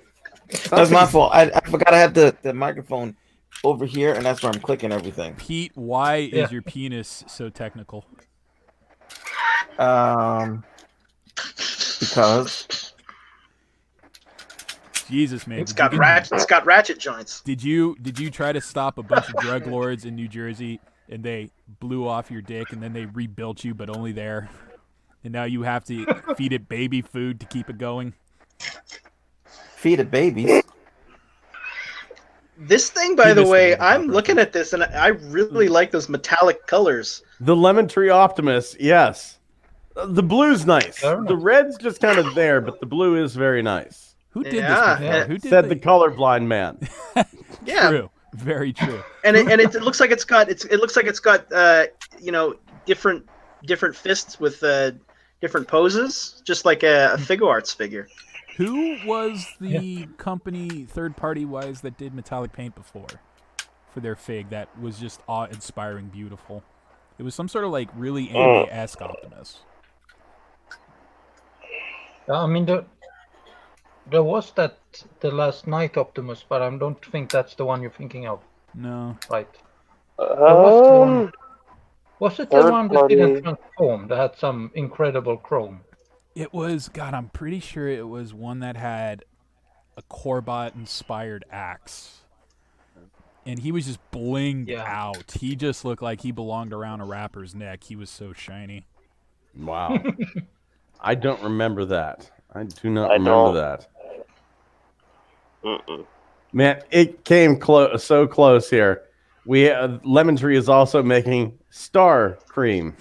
[SPEAKER 6] That's my fault. I forgot I had the microphone over here, and that's where I'm clicking everything.
[SPEAKER 1] Pete, why
[SPEAKER 5] Yeah.
[SPEAKER 1] is your penis so technical?
[SPEAKER 6] Because
[SPEAKER 1] Jesus, man.
[SPEAKER 3] It's got ratchet joints.
[SPEAKER 1] Did you try to stop a bunch of drug lords in New Jersey and they blew off your dick and then they rebuilt you but only there? And now you have to feed it baby food to keep it going?
[SPEAKER 6] feed it babies.
[SPEAKER 3] This thing, by the way, I'm looking at this and I really like those metallic colors.
[SPEAKER 2] The Lemon Tree Optimus, yes. The blue's nice.
[SPEAKER 5] Fair enough.
[SPEAKER 2] The red's just kind of there, but the blue is very nice.
[SPEAKER 1] Who did
[SPEAKER 3] Yeah,
[SPEAKER 1] this before?
[SPEAKER 3] yeah.
[SPEAKER 1] Who did
[SPEAKER 2] Said the colorblind man.
[SPEAKER 3] Yeah,
[SPEAKER 1] True. Very true.
[SPEAKER 3] and it looks like it's got different fists with different poses, just like a Figure Arts figure.
[SPEAKER 1] Who was the company third-party wise that did metallic paint before for their fig that was just awe-inspiring beautiful? It was some sort of like really anime-esque Optimus.
[SPEAKER 5] I mean, there was the last night Optimus, but I don't think that's the one you're thinking of,
[SPEAKER 1] No.
[SPEAKER 5] right? Was it the
[SPEAKER 4] Third
[SPEAKER 5] one that
[SPEAKER 4] party.
[SPEAKER 5] didn't transform? That had some incredible chrome.
[SPEAKER 1] It was, God, I'm pretty sure it was one that had a Corbot-inspired axe. And he was just blinged out. He just looked like he belonged around a rapper's neck. He was so shiny.
[SPEAKER 2] Wow. I don't remember that. I do not
[SPEAKER 4] I
[SPEAKER 2] remember
[SPEAKER 4] don't.
[SPEAKER 2] that.
[SPEAKER 4] Mm-mm.
[SPEAKER 2] Man, it came so close here. Lemon Tree is also making Star Cream.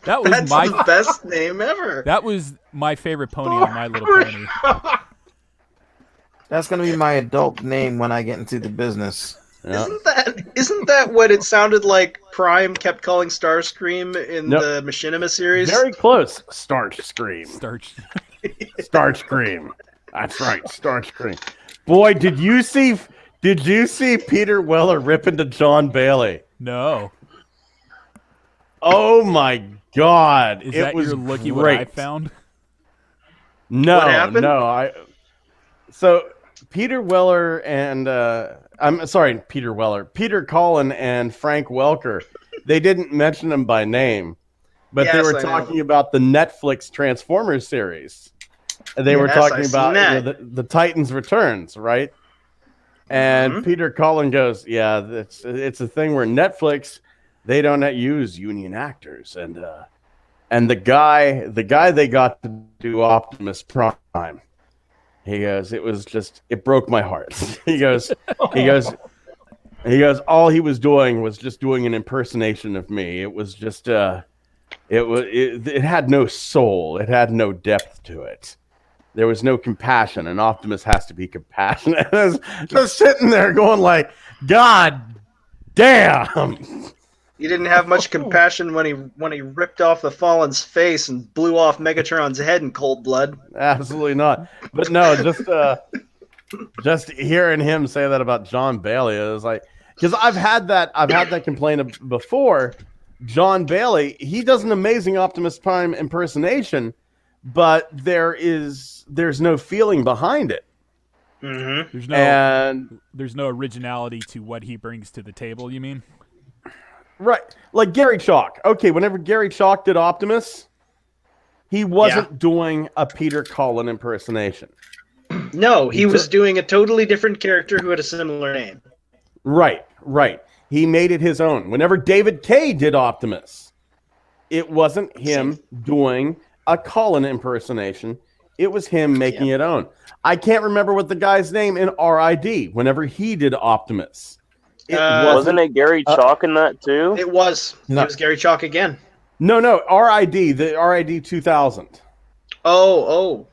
[SPEAKER 1] That was
[SPEAKER 3] That's
[SPEAKER 1] my
[SPEAKER 3] the best name ever.
[SPEAKER 1] that was my favorite pony on My Little Pony.
[SPEAKER 6] That's gonna be my adult name when I get into the business.
[SPEAKER 2] Yeah.
[SPEAKER 3] Isn't that what it sounded like Prime kept calling Starscream in
[SPEAKER 2] Nope.
[SPEAKER 3] the Machinima series?
[SPEAKER 2] Very close. Starch Scream.
[SPEAKER 1] Starch.
[SPEAKER 2] Starch Cream. That's right, Starch Cream. Boy, did you see Peter Weller rip into John Bailey?
[SPEAKER 1] No.
[SPEAKER 2] Oh my God!
[SPEAKER 1] Is
[SPEAKER 2] it
[SPEAKER 1] that
[SPEAKER 2] was
[SPEAKER 1] your looky
[SPEAKER 2] great.
[SPEAKER 1] what I found?
[SPEAKER 2] No,
[SPEAKER 3] What happened?
[SPEAKER 2] no. So Peter Weller and I'm sorry, Peter Weller, Peter Cullen and Frank Welker. They didn't mention him by name, but they
[SPEAKER 3] Yes,
[SPEAKER 2] were
[SPEAKER 3] I know.
[SPEAKER 2] talking about the Netflix Transformers series. And they were
[SPEAKER 3] Yes,
[SPEAKER 2] talking
[SPEAKER 3] I've
[SPEAKER 2] about
[SPEAKER 3] seen that.
[SPEAKER 2] the Titans Returns, right? And
[SPEAKER 3] Mhm.
[SPEAKER 2] Peter Cullen goes, "Yeah, it's a thing where Netflix they don't use union actors, and the guy they got to do Optimus Prime." He goes, it broke my heart. he goes, all he was doing was just doing an impersonation of me. It was just, it had no soul. It had no depth to it. There was no compassion, and Optimus has to be compassionate. I was just sitting there going like, God damn.
[SPEAKER 3] You didn't have much compassion when he ripped off the Fallen's face and blew off Megatron's head in cold blood.
[SPEAKER 2] Absolutely not. But no, just hearing him say that about John Bailey, it was like, because I've had that complaint before, John Bailey, he does an amazing Optimus Prime impersonation, but there's no feeling behind it.
[SPEAKER 3] Mm-hmm.
[SPEAKER 1] There's no originality to what he brings to the table, you mean?
[SPEAKER 2] Right. Like Gary Chalk. Okay, whenever Gary Chalk did Optimus, he wasn't doing a Peter Cullen impersonation.
[SPEAKER 3] No, he was doing a totally different character who had a similar name.
[SPEAKER 2] Right. He made it his own. Whenever David Kaye did Optimus, it wasn't him doing a Cullen impersonation. It was him making it own. I can't remember what the guy's name in RID whenever he did Optimus.
[SPEAKER 4] Wasn't it Gary Chalk in that too?
[SPEAKER 3] It was.
[SPEAKER 6] No.
[SPEAKER 3] It was Gary Chalk again.
[SPEAKER 2] No, RID, the RID 2000.
[SPEAKER 3] Oh.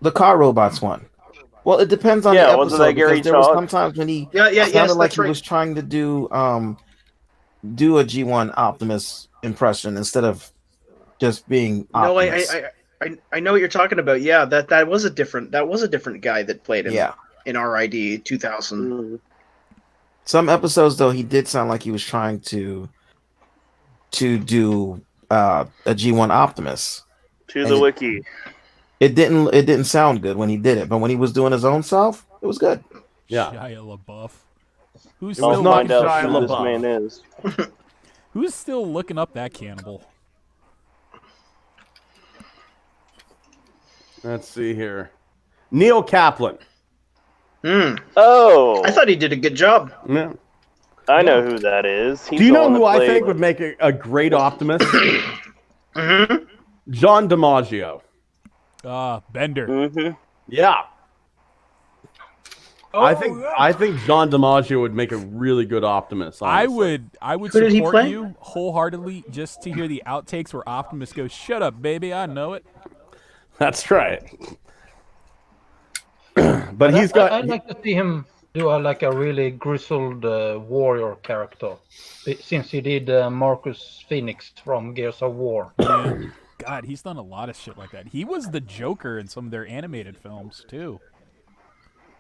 [SPEAKER 6] The car robots one. Well, it depends on the episode.
[SPEAKER 4] Wasn't that Gary
[SPEAKER 6] because there was
[SPEAKER 4] Chalk?
[SPEAKER 6] sometimes when he
[SPEAKER 3] sounded
[SPEAKER 6] like he was trying to do a G1 Optimus impression instead of just being Optimus.
[SPEAKER 3] No, I know what you're talking about. Yeah, that was a different guy that played him.
[SPEAKER 6] Yeah.
[SPEAKER 3] In RID 2000.
[SPEAKER 6] Some episodes though, he did sound like he was trying to do a G1 Optimus.
[SPEAKER 4] To the wiki.
[SPEAKER 6] It didn't sound good when he did it, but when he was doing his own self, it was good.
[SPEAKER 2] Yeah.
[SPEAKER 1] Shia LaBeouf.
[SPEAKER 4] I'll find out who this man is.
[SPEAKER 1] Who's still looking up that cannibal?
[SPEAKER 2] Let's see here. Neil Kaplan.
[SPEAKER 4] Oh.
[SPEAKER 3] I thought he did a good job.
[SPEAKER 2] Yeah.
[SPEAKER 4] I know who that is. He's
[SPEAKER 2] Do you
[SPEAKER 4] the
[SPEAKER 2] know
[SPEAKER 4] one that
[SPEAKER 2] who I
[SPEAKER 4] played-
[SPEAKER 2] think would make a great Optimus? John DiMaggio.
[SPEAKER 1] Bender.
[SPEAKER 4] Mm-hmm.
[SPEAKER 2] Yeah. I think John DiMaggio would make a really good Optimus. Honestly.
[SPEAKER 1] I would
[SPEAKER 3] Who did he
[SPEAKER 1] support
[SPEAKER 3] play?
[SPEAKER 1] you wholeheartedly just to hear the outtakes where Optimus goes, "Shut up, baby, I know it."
[SPEAKER 2] That's right. But he's got.
[SPEAKER 5] I'd like to see him do a really grizzled warrior character, since he did Marcus Phoenix from Gears of War.
[SPEAKER 1] Yeah. God, he's done a lot of shit like that. He was the Joker in some of their animated films too.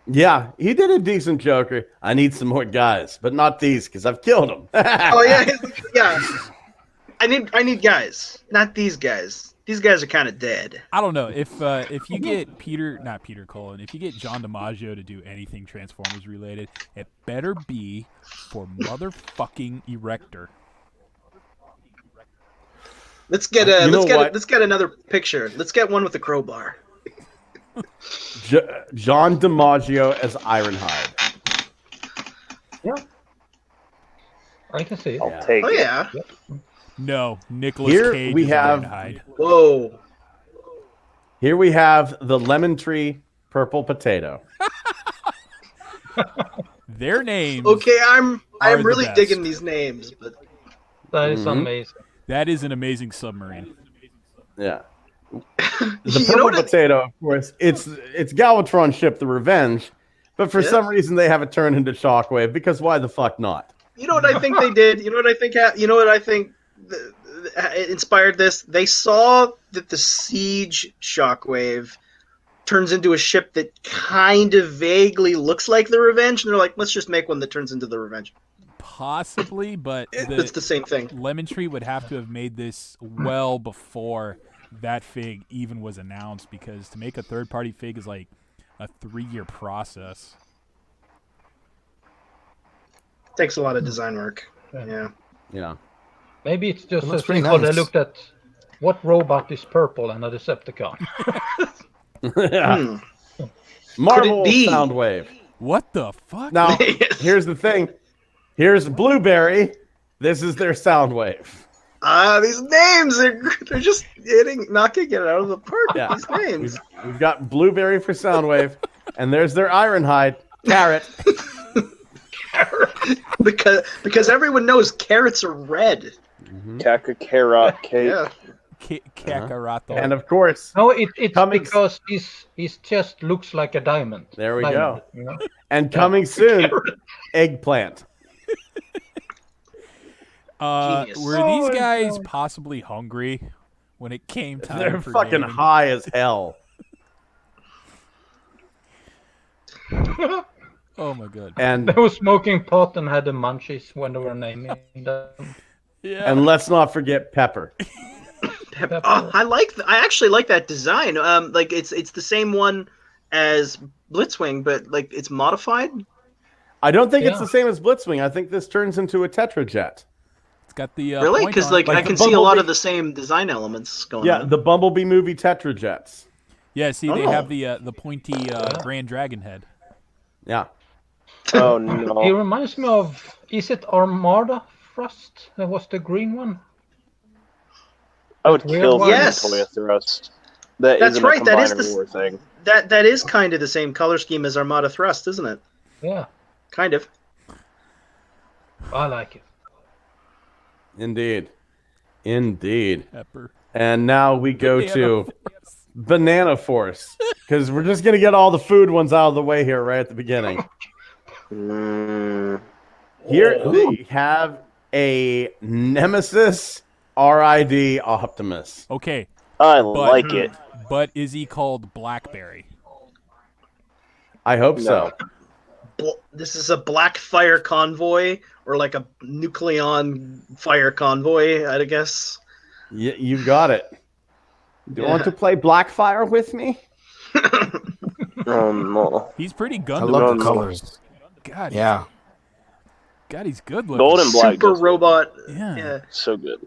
[SPEAKER 2] Yeah, he did a decent Joker. I need some more guys, but not these because I've killed them.
[SPEAKER 3] Oh yeah. I need guys, not these guys. These guys are kind of dead.
[SPEAKER 1] I don't know if you get not Peter Cullen, if you get John DiMaggio to do anything Transformers related, it better be for motherfucking Erector.
[SPEAKER 3] Let's get another picture. Let's get one with a crowbar.
[SPEAKER 2] John DiMaggio as Ironhide.
[SPEAKER 5] Yeah, I can see it.
[SPEAKER 4] I'll take it.
[SPEAKER 3] Yeah.
[SPEAKER 1] No, Nicolas
[SPEAKER 2] Here
[SPEAKER 1] Cage
[SPEAKER 2] we
[SPEAKER 1] is
[SPEAKER 2] have-
[SPEAKER 1] Ironhide.
[SPEAKER 3] Whoa.
[SPEAKER 2] Here we have the Lemon Tree Purple Potato.
[SPEAKER 1] Their names.
[SPEAKER 3] Okay, I'm
[SPEAKER 1] are the
[SPEAKER 3] really
[SPEAKER 1] best.
[SPEAKER 3] digging these names, but
[SPEAKER 5] That is amazing.
[SPEAKER 1] That is an amazing submarine.
[SPEAKER 2] Yeah.
[SPEAKER 3] You
[SPEAKER 2] The
[SPEAKER 3] know
[SPEAKER 2] Purple
[SPEAKER 3] what
[SPEAKER 2] Potato, of course, it's Galvatron's ship, the Revenge, but for some reason they have it turned into Shockwave because why the fuck not?
[SPEAKER 3] you know what I think they did? You know what I think inspired this? They saw that the Siege Shockwave turns into a ship that kind of vaguely looks like the Revenge, and they're like, let's just make one that turns into the Revenge.
[SPEAKER 1] Possibly, but
[SPEAKER 3] It's the same thing.
[SPEAKER 1] Lemon Tree would have to have made this well before that fig even was announced, because to make a third-party fig is like a 3-year process.
[SPEAKER 3] Takes a lot of design work. Yeah.
[SPEAKER 2] Yeah.
[SPEAKER 5] Maybe it's just
[SPEAKER 6] It
[SPEAKER 5] a
[SPEAKER 6] looks pretty
[SPEAKER 5] simple. They
[SPEAKER 6] nice.
[SPEAKER 5] looked at what robot is purple and a Decepticon.
[SPEAKER 2] Yeah. Marvel
[SPEAKER 3] Could it be?
[SPEAKER 2] Soundwave.
[SPEAKER 1] What the fuck?
[SPEAKER 2] Now, here's the thing. Here's Blueberry. This is their Soundwave.
[SPEAKER 3] These names they're just knocking it out of the park.
[SPEAKER 2] Yeah.
[SPEAKER 3] These names.
[SPEAKER 2] We've got Blueberry for Soundwave, and there's their Ironhide. Carrot.
[SPEAKER 3] because everyone knows carrots are red.
[SPEAKER 4] Kakakarot cake.
[SPEAKER 3] Yeah.
[SPEAKER 1] Kakarato.
[SPEAKER 2] And of course,
[SPEAKER 5] No, it's
[SPEAKER 2] Coming-
[SPEAKER 5] because his chest looks like a diamond.
[SPEAKER 2] there we
[SPEAKER 5] Diamond,
[SPEAKER 2] go.
[SPEAKER 5] you know?
[SPEAKER 2] And coming soon, Eggplant.
[SPEAKER 3] Genius.
[SPEAKER 1] Were these guys possibly hungry when it came time
[SPEAKER 2] They're
[SPEAKER 1] for
[SPEAKER 2] fucking
[SPEAKER 1] naming?
[SPEAKER 2] high as hell.
[SPEAKER 1] Oh my god.
[SPEAKER 2] And
[SPEAKER 5] They were smoking pot and had the munchies when they were naming them.
[SPEAKER 1] Yeah.
[SPEAKER 2] And let's not forget Pepper.
[SPEAKER 3] Oh, I actually like that design. Like it's the same one as Blitzwing, but like it's modified.
[SPEAKER 2] I don't think it's
[SPEAKER 5] Yeah.
[SPEAKER 2] the same as Blitzwing. I think this turns into a Tetrajet.
[SPEAKER 1] It's got the
[SPEAKER 3] Really?
[SPEAKER 1] point
[SPEAKER 3] Because
[SPEAKER 1] on
[SPEAKER 3] like
[SPEAKER 1] it.
[SPEAKER 3] I
[SPEAKER 2] the
[SPEAKER 3] can see a lot
[SPEAKER 2] Bumblebee-
[SPEAKER 3] of the same design elements going
[SPEAKER 2] Yeah,
[SPEAKER 3] on.
[SPEAKER 2] the Bumblebee movie Tetrajets.
[SPEAKER 1] Yeah, see, they
[SPEAKER 3] Oh.
[SPEAKER 1] have the pointy Grand Dragon head.
[SPEAKER 2] Yeah.
[SPEAKER 4] Oh
[SPEAKER 5] He
[SPEAKER 4] no.
[SPEAKER 5] reminds me of, is it Armada Thrust? That was the green one.
[SPEAKER 4] I would
[SPEAKER 5] Weird
[SPEAKER 4] kill
[SPEAKER 5] one.
[SPEAKER 4] for
[SPEAKER 3] Yes.
[SPEAKER 4] Toya Thrust. That
[SPEAKER 3] That's
[SPEAKER 4] isn't
[SPEAKER 3] right,
[SPEAKER 4] a
[SPEAKER 3] that is
[SPEAKER 4] combiner war thing.
[SPEAKER 3] That is kind of the same color scheme as Armada Thrust, isn't it?
[SPEAKER 5] Yeah,
[SPEAKER 3] Kind of.
[SPEAKER 5] I like it.
[SPEAKER 2] Indeed. Indeed.
[SPEAKER 1] Pepper.
[SPEAKER 2] And now we go
[SPEAKER 1] Banana
[SPEAKER 2] to
[SPEAKER 1] Force.
[SPEAKER 2] Banana Force. Because we're just going to get all the food ones out of the way here right at the beginning. Here we have a Nemesis RID Optimus.
[SPEAKER 1] Okay,
[SPEAKER 4] I like it.
[SPEAKER 1] but is he called Blackberry?
[SPEAKER 2] I hope so.
[SPEAKER 3] This is a black fire convoy, or like a nucleon fire convoy, I'd guess.
[SPEAKER 2] You got it. Do you want to play Blackfire with me?
[SPEAKER 4] Oh no.
[SPEAKER 1] He's pretty
[SPEAKER 6] I
[SPEAKER 1] Gundam.
[SPEAKER 6] love the colors.
[SPEAKER 1] God,
[SPEAKER 6] Yeah.
[SPEAKER 1] God, he's good looking.
[SPEAKER 4] Gold and black.
[SPEAKER 3] Super
[SPEAKER 4] does it.
[SPEAKER 3] robot.
[SPEAKER 1] Yeah.
[SPEAKER 3] Yeah.
[SPEAKER 4] So good.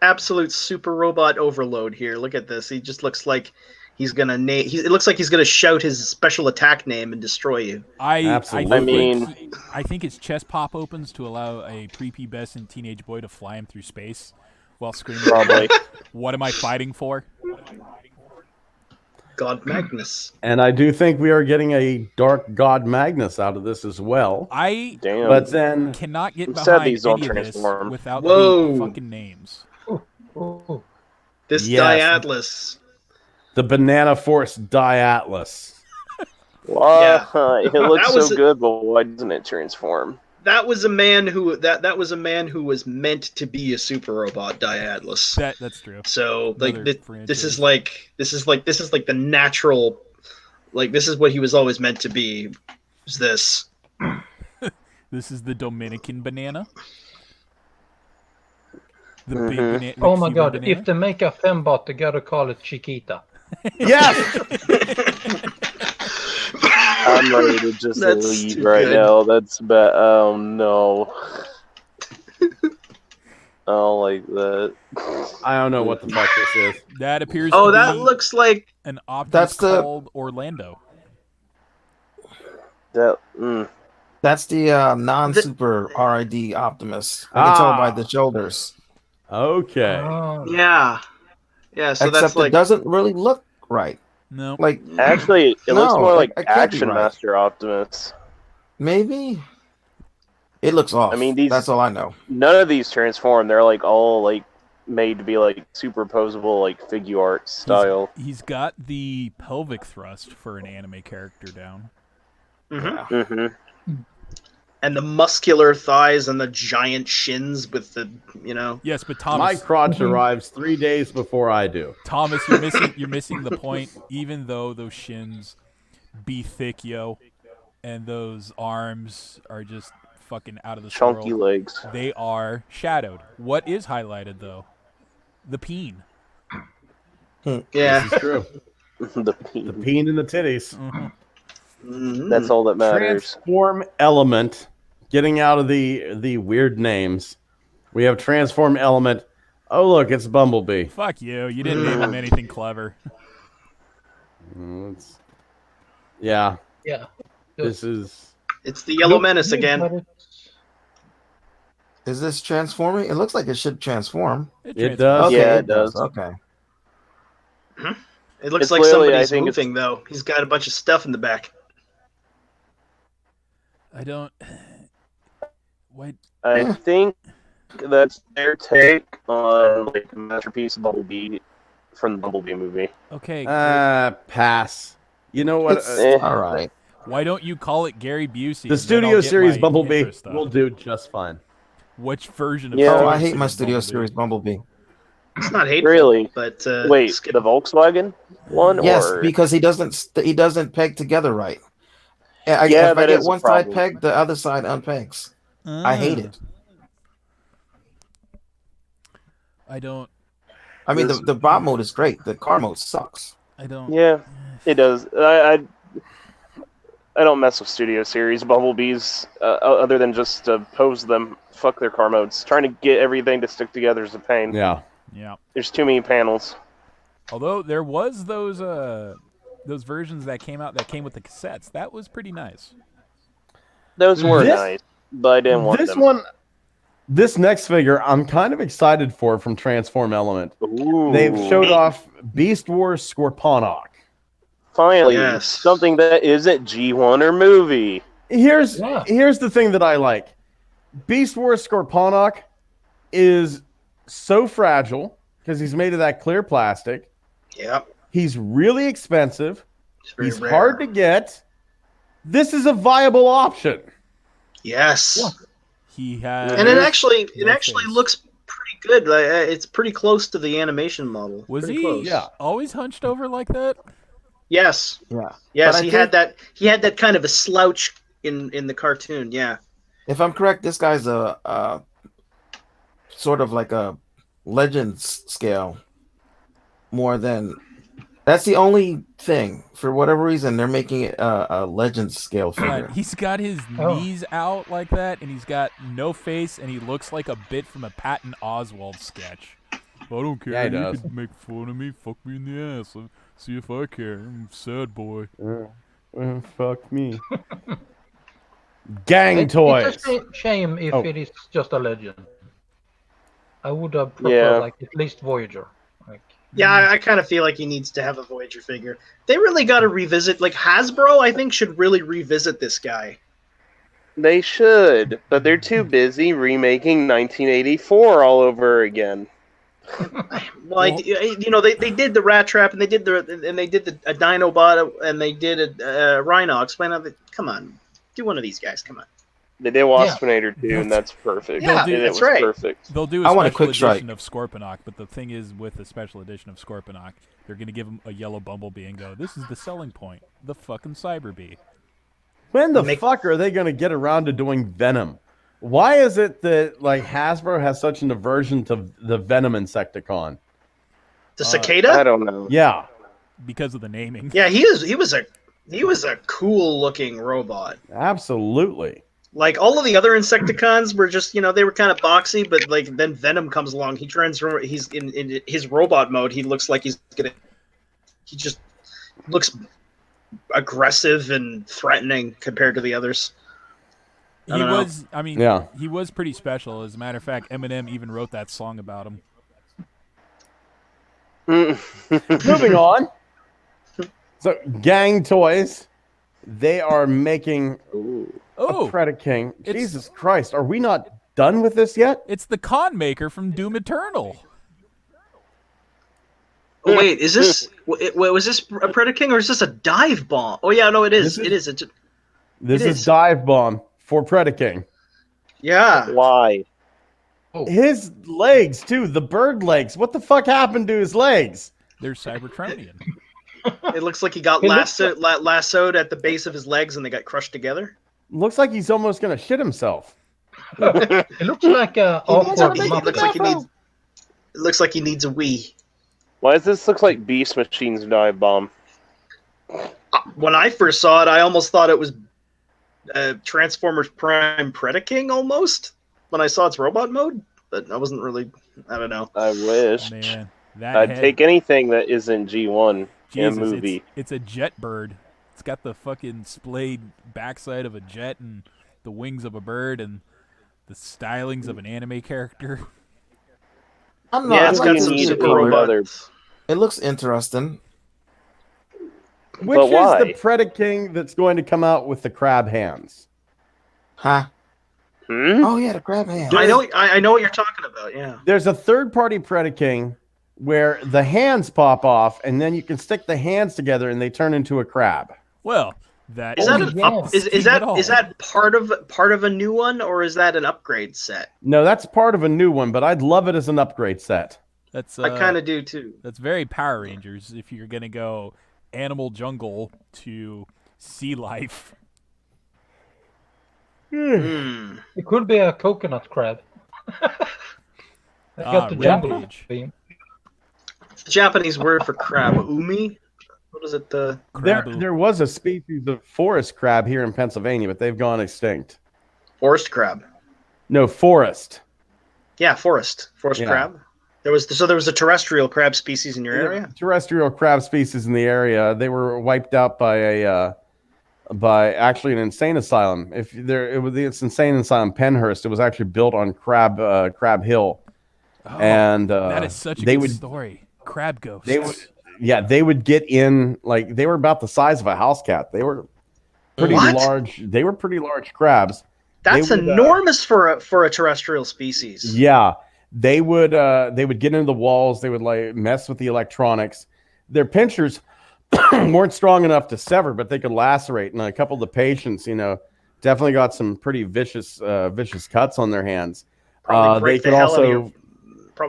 [SPEAKER 3] Absolute super robot overload here. Look at this. He just looks like he's gonna name. It looks like he's gonna shout his special attack name and destroy you.
[SPEAKER 2] Absolutely.
[SPEAKER 4] I mean-
[SPEAKER 1] I think his chest pop opens to allow a prepubescent teenage boy to fly him through space while screaming,
[SPEAKER 4] Probably.
[SPEAKER 1] "What am I fighting for?"
[SPEAKER 3] God Magnus.
[SPEAKER 2] And I do think we are getting a Dark God Magnus out of this as well.
[SPEAKER 1] I
[SPEAKER 4] Damn.
[SPEAKER 2] But then
[SPEAKER 1] cannot get
[SPEAKER 4] Who said
[SPEAKER 1] behind
[SPEAKER 4] these don't
[SPEAKER 1] any of this
[SPEAKER 4] transform?
[SPEAKER 1] without
[SPEAKER 3] Whoa.
[SPEAKER 1] the fucking names.
[SPEAKER 5] Ooh.
[SPEAKER 3] This
[SPEAKER 2] Yes.
[SPEAKER 3] Diatlas.
[SPEAKER 2] the Banana Force Diatlas.
[SPEAKER 4] Wow, it looks
[SPEAKER 3] That was
[SPEAKER 4] so
[SPEAKER 3] a-
[SPEAKER 4] good, but why doesn't it transform?
[SPEAKER 3] That was a man who was meant to be a super robot, Diatlas.
[SPEAKER 1] That's true.
[SPEAKER 3] So like
[SPEAKER 1] Another
[SPEAKER 3] this
[SPEAKER 1] franchise.
[SPEAKER 3] is like the natural, like this is what he was always meant to be. Is this?
[SPEAKER 1] This is the Dominican banana. The
[SPEAKER 4] Mhm.
[SPEAKER 1] big banana.
[SPEAKER 5] Oh my
[SPEAKER 1] Cuban
[SPEAKER 5] god,
[SPEAKER 1] banana.
[SPEAKER 5] if they make a fembot, they gotta call it Chiquita.
[SPEAKER 2] Yes!
[SPEAKER 4] I'm ready to just
[SPEAKER 3] That's
[SPEAKER 4] leave
[SPEAKER 3] too
[SPEAKER 4] right
[SPEAKER 3] good.
[SPEAKER 4] now. That's bad. Oh no. I don't like that.
[SPEAKER 2] I don't know what the fuck this is.
[SPEAKER 1] That appears
[SPEAKER 3] Oh,
[SPEAKER 1] to
[SPEAKER 3] that
[SPEAKER 1] be
[SPEAKER 3] looks like
[SPEAKER 1] an Optimus
[SPEAKER 6] That's the-
[SPEAKER 1] called Orlando.
[SPEAKER 4] That.
[SPEAKER 6] That's the non-super RID Optimus. I can tell by the shoulders.
[SPEAKER 2] Okay.
[SPEAKER 5] Oh.
[SPEAKER 3] yeah. So
[SPEAKER 6] Except
[SPEAKER 3] that's
[SPEAKER 6] it
[SPEAKER 3] like
[SPEAKER 6] doesn't really look right.
[SPEAKER 1] No.
[SPEAKER 6] Like
[SPEAKER 4] Actually, it looks
[SPEAKER 6] No,
[SPEAKER 4] more like
[SPEAKER 6] it can't be
[SPEAKER 4] Action
[SPEAKER 6] right.
[SPEAKER 4] Master Optimus.
[SPEAKER 6] maybe it looks off.
[SPEAKER 4] I mean, these-
[SPEAKER 6] that's all I know.
[SPEAKER 4] None of these transform. They're like all like made to be like superposable, like figure art style.
[SPEAKER 1] He's got the pelvic thrust for an anime character down.
[SPEAKER 4] Mm-hmm.
[SPEAKER 3] and the muscular thighs and the giant shins with the
[SPEAKER 1] Yes, but
[SPEAKER 2] My
[SPEAKER 1] Thomas,
[SPEAKER 2] crotch arrives 3 days before I do.
[SPEAKER 1] Thomas, you're missing the point. Even though those shins be thick, yo, and those arms are just fucking out of the
[SPEAKER 4] Chunky
[SPEAKER 1] world,
[SPEAKER 4] legs.
[SPEAKER 1] they are shadowed. What is highlighted though? The peen.
[SPEAKER 3] Yeah.
[SPEAKER 2] This is true.
[SPEAKER 4] the
[SPEAKER 2] The
[SPEAKER 4] peen.
[SPEAKER 2] peen and the titties.
[SPEAKER 3] Mhm.
[SPEAKER 4] That's all that matters.
[SPEAKER 2] Transform element. Getting out of the weird names. We have transform element. Oh look, it's Bumblebee.
[SPEAKER 1] Fuck you. You didn't name him anything clever.
[SPEAKER 2] Yeah,
[SPEAKER 5] Yeah.
[SPEAKER 2] this is.
[SPEAKER 3] It's the Yellow
[SPEAKER 5] Look
[SPEAKER 3] Menace
[SPEAKER 5] good,
[SPEAKER 3] again.
[SPEAKER 5] but it's-
[SPEAKER 6] Is this transforming? It looks like it should transform.
[SPEAKER 2] It does.
[SPEAKER 6] Okay,
[SPEAKER 4] Yeah, it does.
[SPEAKER 6] Okay.
[SPEAKER 3] It looks
[SPEAKER 4] It's
[SPEAKER 3] like
[SPEAKER 4] literally, I
[SPEAKER 3] somebody's
[SPEAKER 4] think it's-
[SPEAKER 3] moving though. He's got a bunch of stuff in the back.
[SPEAKER 1] I don't. What?
[SPEAKER 4] I think that's their take on like the masterpiece Bumblebee from the Bumblebee movie.
[SPEAKER 1] Okay.
[SPEAKER 2] Pass. You know what?
[SPEAKER 6] It's all right.
[SPEAKER 1] Why don't you call it Gary Busey?
[SPEAKER 2] The
[SPEAKER 1] and then
[SPEAKER 2] studio
[SPEAKER 1] I'll get
[SPEAKER 2] series
[SPEAKER 1] my
[SPEAKER 2] Bumblebee
[SPEAKER 1] interest up?
[SPEAKER 2] will do just fine.
[SPEAKER 1] Which version of
[SPEAKER 4] Yeah.
[SPEAKER 6] Oh,
[SPEAKER 1] Studio
[SPEAKER 6] I hate my
[SPEAKER 1] Series
[SPEAKER 6] studio
[SPEAKER 1] Bumblebee?
[SPEAKER 6] series Bumblebee.
[SPEAKER 3] It's not hateful,
[SPEAKER 4] Really?
[SPEAKER 3] but
[SPEAKER 4] Wait,
[SPEAKER 3] skip.
[SPEAKER 4] the Volkswagen one?
[SPEAKER 6] Yes,
[SPEAKER 4] or...
[SPEAKER 6] because he doesn't peg together right.
[SPEAKER 4] Yeah,
[SPEAKER 6] If I
[SPEAKER 4] that
[SPEAKER 6] get
[SPEAKER 4] is a
[SPEAKER 6] one side
[SPEAKER 4] problem.
[SPEAKER 6] pegged, the other side unpegs. I hate it.
[SPEAKER 1] I don't.
[SPEAKER 6] I mean, the bot mode is great. The car mode sucks.
[SPEAKER 1] I don't.
[SPEAKER 4] Yeah, it does. I don't mess with Studio Series Bumblebees other than just to pose them. Fuck their car modes. Trying to get everything to stick together is a pain.
[SPEAKER 2] Yeah.
[SPEAKER 1] Yeah.
[SPEAKER 4] There's too many panels.
[SPEAKER 1] Although there was those versions that came out that came with the cassettes. That was pretty nice.
[SPEAKER 4] Those were nice, but I didn't want them.
[SPEAKER 2] This next figure, I'm kind of excited for from Transform Element.
[SPEAKER 4] Ooh.
[SPEAKER 2] They've showed off Beast Wars Scorponok.
[SPEAKER 4] Finally, something that isn't G1 or movie.
[SPEAKER 2] Here's the thing that I like. Beast Wars Scorponok is so fragile because he's made of that clear plastic.
[SPEAKER 3] Yep.
[SPEAKER 2] He's really expensive. He's
[SPEAKER 3] rare.
[SPEAKER 2] hard to get. This is a viable option.
[SPEAKER 3] Yes.
[SPEAKER 1] Yeah. He has,
[SPEAKER 3] and it actually looks pretty good. Like, it's pretty close to the animation model.
[SPEAKER 1] Was
[SPEAKER 3] pretty
[SPEAKER 1] he
[SPEAKER 3] close.
[SPEAKER 1] always hunched over like that?
[SPEAKER 3] Yes.
[SPEAKER 6] Yeah.
[SPEAKER 3] Yes, he had that kind of a slouch in the cartoon. Yeah.
[SPEAKER 6] If I'm correct, this guy's a sort of like a Legends scale more than. That's the only thing. For whatever reason, they're making it a Legends scale figure.
[SPEAKER 1] Yeah, he's got his knees out like that, and he's got no face, and he looks like a bit from a Patton Oswalt sketch. I don't care.
[SPEAKER 2] Yeah, he
[SPEAKER 1] you
[SPEAKER 2] does.
[SPEAKER 1] can make fun of me, fuck me in the ass. See if I care. I'm a sad boy.
[SPEAKER 2] Fuck me. Gang toys.
[SPEAKER 5] It's a shame if it is just a Legend. I would have preferred like at least Voyager. Like.
[SPEAKER 3] Yeah, I kind of feel like he needs to have a Voyager figure. They really got to revisit, like Hasbro, I think, should really revisit this guy.
[SPEAKER 4] They should, but they're too busy remaking 1984 all over again.
[SPEAKER 3] Well, they did the Rat Trap, and they did a Dinobot, and they did a Rhinox. Why not? Come on, do one of these guys. Come on.
[SPEAKER 4] They did Waspinator too, and that's perfect.
[SPEAKER 3] Yeah,
[SPEAKER 4] that's
[SPEAKER 3] right.
[SPEAKER 4] Perfect.
[SPEAKER 1] They'll do a special edition of Scorponok, but the thing is, with the special edition of Scorponok, they're going to give him a yellow Bumblebee and go, this is the selling point, the fucking Cyber Bee.
[SPEAKER 2] When the fuck are they going to get around to doing Venom? Why is it that like Hasbro has such an aversion to the Venom Insecticon?
[SPEAKER 3] The cicada?
[SPEAKER 4] I don't know.
[SPEAKER 2] Yeah,
[SPEAKER 1] because of the naming.
[SPEAKER 3] Yeah, he was a cool looking robot.
[SPEAKER 2] Absolutely.
[SPEAKER 3] Like all of the other Insecticons were just, they were kind of boxy, but like then Venom comes along. He's in his robot mode. He looks like he just looks aggressive and threatening compared to the others. He
[SPEAKER 1] was pretty special. As a matter of fact, Eminem even wrote that song about him.
[SPEAKER 2] Moving on. So, Gang Toys, they are making a Predaking. Jesus Christ, are we not done with this yet?
[SPEAKER 1] It's the Con Maker from Doom Eternal.
[SPEAKER 3] Oh, wait, was this a Predaking or is this a dive bomb? Oh yeah, no, it is. This
[SPEAKER 2] is Dive Bomb for Predaking.
[SPEAKER 3] Yeah.
[SPEAKER 4] Why?
[SPEAKER 2] His legs too, the bird legs. What the fuck happened to his legs?
[SPEAKER 1] They're Cybertronian.
[SPEAKER 3] It looks like he got lassoed at the base of his legs and they got crushed together.
[SPEAKER 2] Looks like he's almost gonna shit himself.
[SPEAKER 5] It looks like a awkward
[SPEAKER 3] it looks like he needs a wee.
[SPEAKER 4] Why does this look like Beast Machine's dive bomb?
[SPEAKER 3] When I first saw it, I almost thought it was Transformers Prime Predaking almost. When I saw its robot mode, but I wasn't really. I don't know.
[SPEAKER 4] I wish.
[SPEAKER 1] Man,
[SPEAKER 4] I'd take anything that isn't G1 in a movie.
[SPEAKER 1] It's a jet bird. It's got the fucking splayed backside of a jet and the wings of a bird and the stylings of an anime character.
[SPEAKER 3] It's got some super robots.
[SPEAKER 6] It looks interesting.
[SPEAKER 2] Which is the Predaking that's going to come out with the crab hands?
[SPEAKER 6] Huh? Oh yeah, the crab hands.
[SPEAKER 3] I know what you're talking about. Yeah.
[SPEAKER 2] There's a third-party Predaking where the hands pop off, and then you can stick the hands together, and they turn into a crab.
[SPEAKER 1] Well, that
[SPEAKER 3] is that part of a new one, or is that an upgrade set?
[SPEAKER 2] No, that's part of a new one, but I'd love it as an upgrade set.
[SPEAKER 3] I kind of do too.
[SPEAKER 1] That's very Power Rangers. If you're gonna go animal jungle to sea life.
[SPEAKER 5] It could be a coconut crab. I got the
[SPEAKER 1] Red
[SPEAKER 5] jungle
[SPEAKER 1] page.
[SPEAKER 5] theme.
[SPEAKER 3] It's the Japanese word for crab. Umi? What is it?
[SPEAKER 1] Crabu.
[SPEAKER 2] There was a species of forest crab here in Pennsylvania, but they've gone extinct.
[SPEAKER 3] Forest crab.
[SPEAKER 2] No, forest.
[SPEAKER 3] Yeah, forest
[SPEAKER 2] Yeah.
[SPEAKER 3] crab. There was a terrestrial crab species in your area.
[SPEAKER 2] Terrestrial crab species in the area. They were wiped out by actually an insane asylum. It's insane asylum Penhurst. It was actually built on Crab Hill,
[SPEAKER 1] Oh,
[SPEAKER 2] and
[SPEAKER 1] that is such a good story. Crab ghosts.
[SPEAKER 2] They would get in, like, they were about the size of a house cat. They were pretty
[SPEAKER 3] What?
[SPEAKER 2] large. They were pretty large crabs.
[SPEAKER 3] That's enormous for a terrestrial species.
[SPEAKER 2] Yeah, they would get into the walls. They would like mess with the electronics. Their pinchers weren't strong enough to sever, but they could lacerate. And a couple of the patients, definitely got some pretty vicious cuts on their hands.
[SPEAKER 3] Probably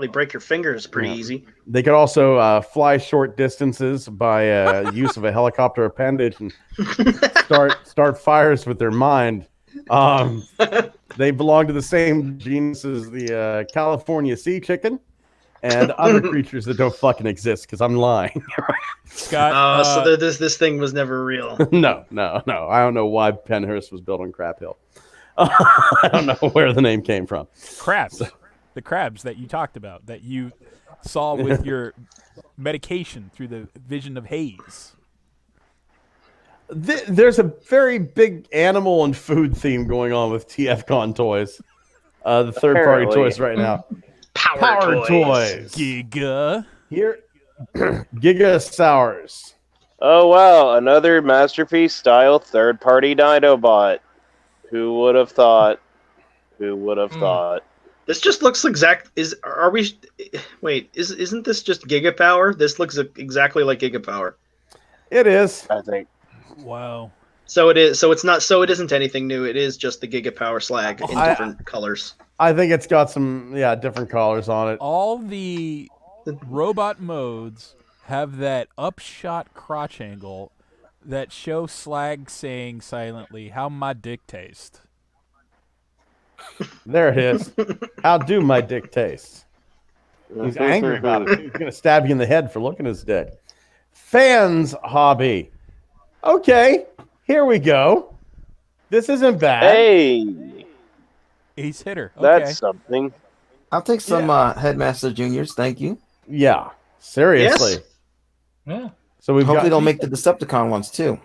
[SPEAKER 3] break your fingers pretty easy.
[SPEAKER 2] They could also fly short distances by use of a helicopter appendage and start fires with their mind. They belong to the same genus as the California sea chicken and other creatures that don't fucking exist, because I'm lying.
[SPEAKER 1] Scott,
[SPEAKER 3] so this thing was never real.
[SPEAKER 2] No. I don't know why Penhurst was built on Crab Hill. I don't know where the name came from.
[SPEAKER 1] Crabs. The crabs that you talked about, that you saw with your medication through the vision of haze.
[SPEAKER 2] There's a very big animal and food theme going on with TFCon toys. The third-party toys right now.
[SPEAKER 3] Power toys.
[SPEAKER 1] Giga.
[SPEAKER 2] Here, Giga Sours.
[SPEAKER 4] Oh wow, another masterpiece style third-party Dinobot. Who would have thought? Thought?
[SPEAKER 3] This just looks exact. Isn't this just Gigapower? This looks exactly like Gigapower.
[SPEAKER 2] It is.
[SPEAKER 4] I think.
[SPEAKER 1] Wow.
[SPEAKER 3] So it is. So it's not. So it isn't anything new. It is just the Gigapower slag in different colors.
[SPEAKER 2] I think it's got some different colors on it.
[SPEAKER 1] All the robot modes have that upshot crotch angle that show Slag saying silently, "How my dick taste."
[SPEAKER 2] There it is. How do my dick taste? He's angry about it. He's going to stab you in the head for looking at his dick. Fans hobby. Okay, here we go. This isn't bad.
[SPEAKER 4] Hey,
[SPEAKER 1] Ace hitter. Okay.
[SPEAKER 4] that's something.
[SPEAKER 6] I'll take some Headmaster Juniors, thank you.
[SPEAKER 2] Yeah, seriously.
[SPEAKER 3] Yes.
[SPEAKER 5] Yeah.
[SPEAKER 2] So we've
[SPEAKER 6] Hopefully
[SPEAKER 2] got.
[SPEAKER 6] they'll make the Decepticon ones too.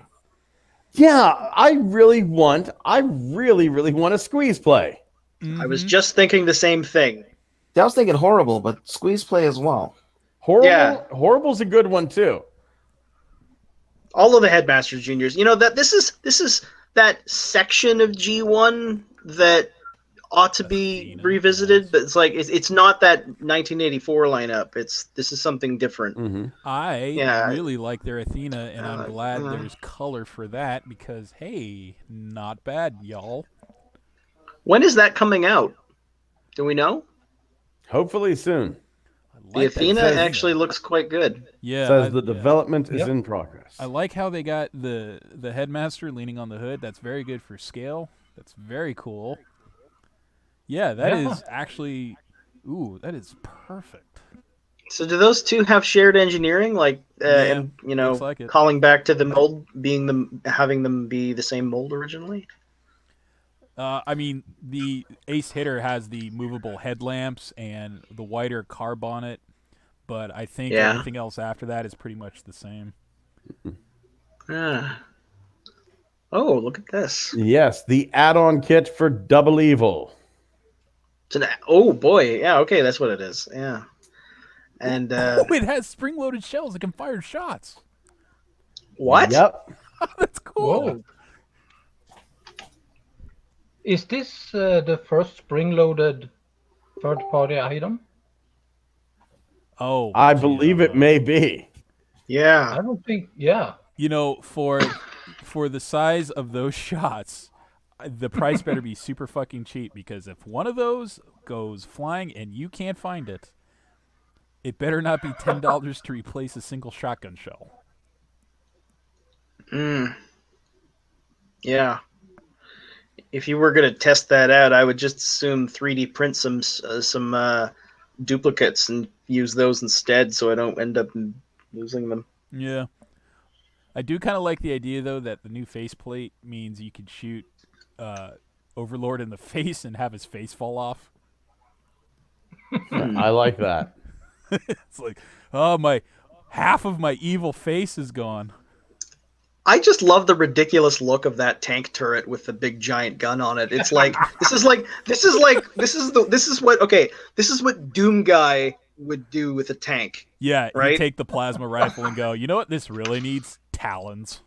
[SPEAKER 2] Yeah, I really want a squeeze play.
[SPEAKER 3] I was just thinking the same thing.
[SPEAKER 6] I was thinking horrible, but squeeze play as well.
[SPEAKER 2] Horrible's a good one too.
[SPEAKER 3] All of the Headmasters Juniors. You know that this is that section of G1 that ought to be revisited, but it's like it's not that 1984 lineup. This is something different.
[SPEAKER 2] Mm-hmm.
[SPEAKER 1] I really like their Athena, and I'm glad there's color for that because hey, not bad, y'all.
[SPEAKER 3] When is that coming out? Do we know?
[SPEAKER 2] Hopefully soon.
[SPEAKER 3] The Athena actually looks quite good.
[SPEAKER 1] Yeah,
[SPEAKER 2] Says the development is in progress.
[SPEAKER 1] I like how they got the Headmaster leaning on the hood. That's very good for scale. That's very cool. Yeah, that is actually, that is perfect.
[SPEAKER 3] So do those two have shared engineering, and
[SPEAKER 1] like
[SPEAKER 3] calling back to the mold, having them be the same mold originally?
[SPEAKER 1] I mean, the Ace Hitter has the movable headlamps and the wider carb on it, but I think everything else after that is pretty much the same.
[SPEAKER 3] Oh, look at this.
[SPEAKER 2] Yes, the add-on kit for Double Evil.
[SPEAKER 3] Oh boy, yeah, okay, that's what it is. Yeah, and
[SPEAKER 1] it has spring-loaded shells that can fire shots.
[SPEAKER 3] What?
[SPEAKER 2] Yep.
[SPEAKER 1] That's cool.
[SPEAKER 5] Whoa. Is this the first spring-loaded third-party item?
[SPEAKER 1] Oh,
[SPEAKER 2] I believe it may be.
[SPEAKER 3] Yeah.
[SPEAKER 5] I don't think. Yeah.
[SPEAKER 1] You know, for the size of those shots, the price better be super fucking cheap because if one of those goes flying and you can't find it, it better not be $10 to replace a single shotgun shell.
[SPEAKER 3] Yeah. If you were going to test that out, I would just assume 3D print some duplicates and use those instead, so I don't end up losing them.
[SPEAKER 1] Yeah. I do kind of like the idea though that the new faceplate means you can shoot Overlord in the face and have his face fall off.
[SPEAKER 2] I like that.
[SPEAKER 1] It's like, oh my, half of my evil face is gone.
[SPEAKER 3] I just love the ridiculous look of that tank turret with the big giant gun on it. It's like this is what Doom Guy would do with a tank.
[SPEAKER 1] Yeah,
[SPEAKER 3] Right?
[SPEAKER 1] you take the plasma rifle and go, you know what this really needs? Talons.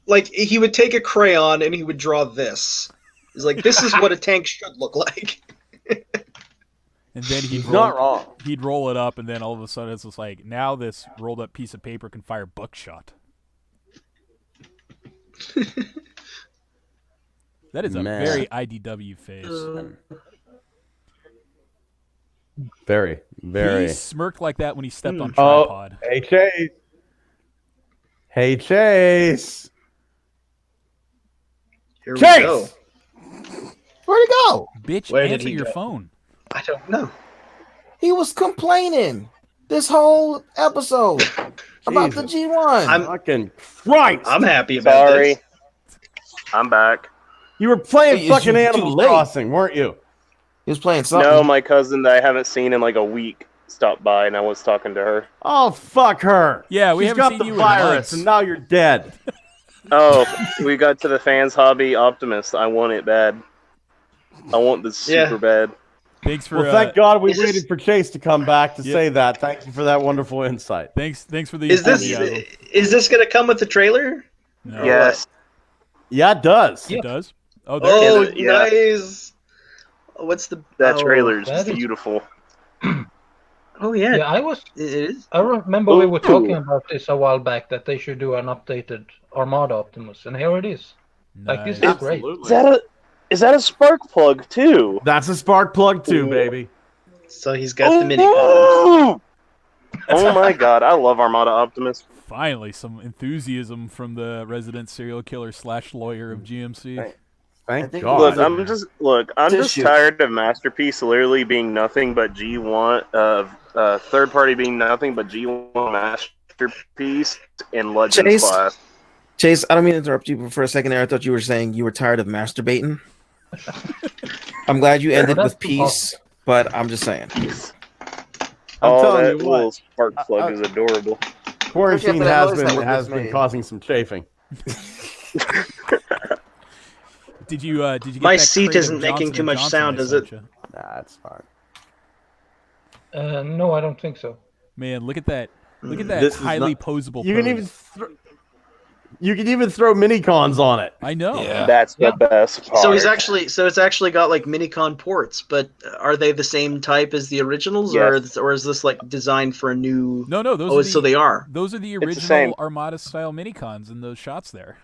[SPEAKER 3] Like he would take a crayon and he would draw this. He's like, this is what a tank should look like.
[SPEAKER 1] And then
[SPEAKER 2] He's not wrong.
[SPEAKER 1] he'd roll it up, and then all of a sudden it's just like, now this rolled up piece of paper can fire buckshot. That is a
[SPEAKER 2] Man.
[SPEAKER 1] very IDW face.
[SPEAKER 2] Very, very.
[SPEAKER 1] He smirked like that when he stepped on
[SPEAKER 2] Oh,
[SPEAKER 1] tripod.
[SPEAKER 2] hey Chase. Hey Chase.
[SPEAKER 3] Here we
[SPEAKER 2] Chase!
[SPEAKER 3] go.
[SPEAKER 6] Where'd he go?
[SPEAKER 1] Bitch,
[SPEAKER 3] Where did
[SPEAKER 1] answer
[SPEAKER 3] he
[SPEAKER 1] your
[SPEAKER 3] go?
[SPEAKER 1] phone.
[SPEAKER 3] I don't know.
[SPEAKER 6] He was complaining this whole episode about the
[SPEAKER 2] Jesus.
[SPEAKER 6] G1.
[SPEAKER 2] Fucking Christ.
[SPEAKER 3] I'm happy about
[SPEAKER 4] Sorry.
[SPEAKER 3] this.
[SPEAKER 4] I'm back.
[SPEAKER 2] You were playing
[SPEAKER 6] Hey,
[SPEAKER 2] fucking
[SPEAKER 6] it's too
[SPEAKER 2] Animal
[SPEAKER 6] late.
[SPEAKER 2] Crossing, weren't you?
[SPEAKER 6] He was playing something.
[SPEAKER 4] No, my cousin that I haven't seen in like a week stopped by, and I was talking to her.
[SPEAKER 2] Oh, fuck her.
[SPEAKER 1] Yeah, we
[SPEAKER 2] She's
[SPEAKER 1] haven't
[SPEAKER 2] got
[SPEAKER 1] seen
[SPEAKER 2] the
[SPEAKER 1] you in
[SPEAKER 2] virus,
[SPEAKER 1] months.
[SPEAKER 2] and now you're dead.
[SPEAKER 4] Oh, we got to the fans hobby Optimist. I want it bad. I want this
[SPEAKER 3] Yeah.
[SPEAKER 4] super bad.
[SPEAKER 1] Thanks for
[SPEAKER 2] Well, thank God we
[SPEAKER 3] is this-
[SPEAKER 2] waited for Chase to come back to
[SPEAKER 1] Yep.
[SPEAKER 2] say that. Thank you for that wonderful insight.
[SPEAKER 1] thanks for the
[SPEAKER 3] Is this
[SPEAKER 1] enthusiasm.
[SPEAKER 3] is this gonna come with the trailer?
[SPEAKER 1] No.
[SPEAKER 4] Yes.
[SPEAKER 2] Yeah, it does.
[SPEAKER 1] It does. Oh, there it
[SPEAKER 3] Oh,
[SPEAKER 1] is.
[SPEAKER 4] Yeah.
[SPEAKER 3] nice. What's the
[SPEAKER 4] That
[SPEAKER 3] oh,
[SPEAKER 4] trailer is
[SPEAKER 5] that is-
[SPEAKER 4] beautiful.
[SPEAKER 3] Oh yeah,
[SPEAKER 5] Yeah,
[SPEAKER 3] it is.
[SPEAKER 5] I remember we were
[SPEAKER 4] Ooh.
[SPEAKER 5] talking about this a while back that they should do an updated Armada Optimus, and here it is. Like this is
[SPEAKER 1] Nice.
[SPEAKER 5] great.
[SPEAKER 4] Is that a spark plug too?
[SPEAKER 2] That's a spark plug too,
[SPEAKER 4] Ooh.
[SPEAKER 2] baby.
[SPEAKER 3] So he's got the mini.
[SPEAKER 4] Oh my god, I love Armada Optimus.
[SPEAKER 1] Finally, some enthusiasm from the resident serial killer / lawyer of GMC.
[SPEAKER 4] Right.
[SPEAKER 2] Thank
[SPEAKER 6] think-
[SPEAKER 2] God.
[SPEAKER 4] Look, I'm just
[SPEAKER 6] Tissue.
[SPEAKER 4] tired of Masterpiece literally being nothing but G1 third party being nothing but G1 Masterpiece in Legends
[SPEAKER 6] Chase?
[SPEAKER 4] class.
[SPEAKER 6] Chase, I don't mean to interrupt you, but for a second there, I thought you were saying you were tired of masturbating. I'm glad you ended
[SPEAKER 5] That's
[SPEAKER 6] with peace, but I'm just saying.
[SPEAKER 2] I'm
[SPEAKER 4] Oh,
[SPEAKER 2] telling
[SPEAKER 4] that
[SPEAKER 2] you what.
[SPEAKER 4] little spark plug is adorable.
[SPEAKER 2] Quarantine
[SPEAKER 6] Especially after that noise
[SPEAKER 2] has been
[SPEAKER 6] that
[SPEAKER 2] has
[SPEAKER 6] was
[SPEAKER 2] been
[SPEAKER 6] made.
[SPEAKER 2] causing some chafing.
[SPEAKER 1] Did you get
[SPEAKER 3] My
[SPEAKER 1] that
[SPEAKER 3] seat
[SPEAKER 1] crate of
[SPEAKER 3] isn't making
[SPEAKER 1] Johnson
[SPEAKER 3] too
[SPEAKER 1] &
[SPEAKER 3] much
[SPEAKER 1] Johnson
[SPEAKER 3] sound,
[SPEAKER 1] I
[SPEAKER 3] is
[SPEAKER 1] sent
[SPEAKER 3] it?
[SPEAKER 1] ya?
[SPEAKER 2] Nah, it's fine.
[SPEAKER 5] No, I don't think so.
[SPEAKER 1] Man, look at that! Look at
[SPEAKER 2] This
[SPEAKER 1] that
[SPEAKER 2] is
[SPEAKER 1] highly
[SPEAKER 2] not-
[SPEAKER 1] posable.
[SPEAKER 2] You can
[SPEAKER 1] pose.
[SPEAKER 2] even throw mini cons on it.
[SPEAKER 1] I know.
[SPEAKER 6] Yeah.
[SPEAKER 4] That's the
[SPEAKER 5] Yeah.
[SPEAKER 4] best part.
[SPEAKER 3] So it's actually got like Minicon ports, but are they the same type as the originals,
[SPEAKER 4] Yes.
[SPEAKER 3] or is this like designed for a new?
[SPEAKER 1] No, those
[SPEAKER 3] Oh,
[SPEAKER 1] are
[SPEAKER 3] so
[SPEAKER 1] the,
[SPEAKER 3] they are.
[SPEAKER 1] those are the
[SPEAKER 4] the
[SPEAKER 1] original
[SPEAKER 4] same.
[SPEAKER 1] Armada style minicons in those shots there.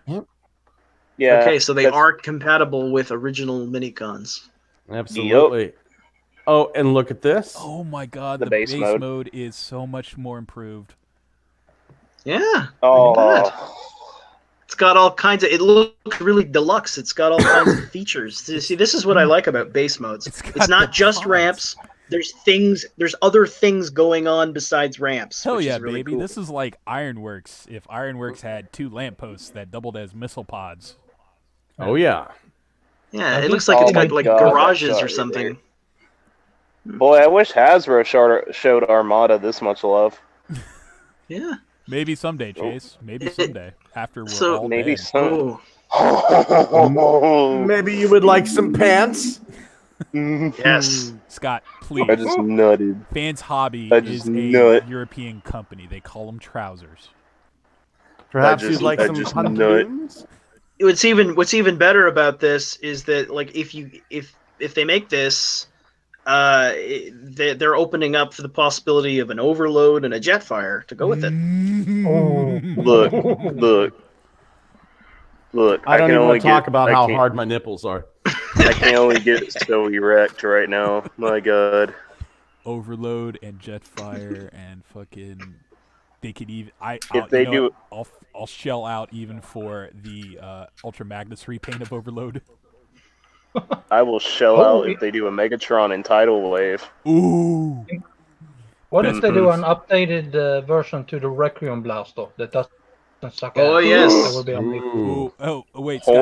[SPEAKER 4] Yeah.
[SPEAKER 3] Okay, so they
[SPEAKER 4] that's-
[SPEAKER 3] are compatible with original Minicons.
[SPEAKER 2] Absolutely. Oh, and look at this.
[SPEAKER 1] Oh my god,
[SPEAKER 4] The
[SPEAKER 1] the
[SPEAKER 4] base
[SPEAKER 1] base
[SPEAKER 4] mode.
[SPEAKER 1] is so much more improved.
[SPEAKER 3] Yeah.
[SPEAKER 4] Oh,
[SPEAKER 3] Look at that. It's got all kinds of. It looks really deluxe. It's got all kinds of features. See, this is what I like about base modes.
[SPEAKER 1] It's got
[SPEAKER 3] It's not
[SPEAKER 1] the
[SPEAKER 3] just
[SPEAKER 1] pods.
[SPEAKER 3] ramps. There's things. There's other things going on besides ramps.
[SPEAKER 1] Hell
[SPEAKER 3] which
[SPEAKER 1] yeah,
[SPEAKER 3] is really
[SPEAKER 1] baby!
[SPEAKER 3] cool.
[SPEAKER 1] This is like Ironworks. If Ironworks had 2 lampposts that doubled as missile pods.
[SPEAKER 2] Oh yeah.
[SPEAKER 3] Yeah,
[SPEAKER 5] I
[SPEAKER 3] it
[SPEAKER 5] think-
[SPEAKER 3] looks like
[SPEAKER 4] Oh
[SPEAKER 3] it's
[SPEAKER 4] my
[SPEAKER 3] got like
[SPEAKER 4] God, that
[SPEAKER 3] garages
[SPEAKER 4] shot
[SPEAKER 3] or
[SPEAKER 4] right
[SPEAKER 3] something.
[SPEAKER 4] boy, I wish Hasbro showed Armada this much love.
[SPEAKER 3] Yeah.
[SPEAKER 1] Maybe someday, Chase. Maybe someday after we're
[SPEAKER 3] So-
[SPEAKER 1] all
[SPEAKER 4] Maybe
[SPEAKER 1] dead.
[SPEAKER 4] some.
[SPEAKER 3] Oh,
[SPEAKER 2] Maybe you would like some pants.
[SPEAKER 3] yes.
[SPEAKER 1] Scott,
[SPEAKER 4] I
[SPEAKER 1] please.
[SPEAKER 4] just nutted.
[SPEAKER 1] Fans Hobby
[SPEAKER 4] I
[SPEAKER 1] is
[SPEAKER 4] just
[SPEAKER 1] a
[SPEAKER 4] nut.
[SPEAKER 1] European company. They call them trousers.
[SPEAKER 2] Perhaps
[SPEAKER 4] I
[SPEAKER 2] you'd like some
[SPEAKER 4] just
[SPEAKER 2] pantaloons.
[SPEAKER 3] What's even better about this is that like if they make this, they're opening up for the possibility of an overload and a Jetfire to go with it.
[SPEAKER 4] Look.
[SPEAKER 2] I don't
[SPEAKER 4] can
[SPEAKER 2] even
[SPEAKER 4] only
[SPEAKER 2] want to talk
[SPEAKER 4] get,
[SPEAKER 2] about
[SPEAKER 4] I
[SPEAKER 2] how
[SPEAKER 4] can't-
[SPEAKER 2] hard my nipples are.
[SPEAKER 4] I can only get so erect right now. My God.
[SPEAKER 1] Overload and Jetfire and fucking. They could even.
[SPEAKER 4] If they do-
[SPEAKER 1] I'll shell out even for the Ultra Magnus repaint of Overload.
[SPEAKER 4] I will shell
[SPEAKER 5] Oh,
[SPEAKER 4] out if they do a Megatron and Tidal Wave.
[SPEAKER 1] Ooh.
[SPEAKER 5] What
[SPEAKER 1] Best
[SPEAKER 5] if they do an
[SPEAKER 2] boost.
[SPEAKER 5] updated version to the Requiem Blaster that doesn't suck
[SPEAKER 3] Oh
[SPEAKER 5] ass?
[SPEAKER 3] yes.
[SPEAKER 5] That would be amazing.
[SPEAKER 1] Ooh, oh, wait, Scott.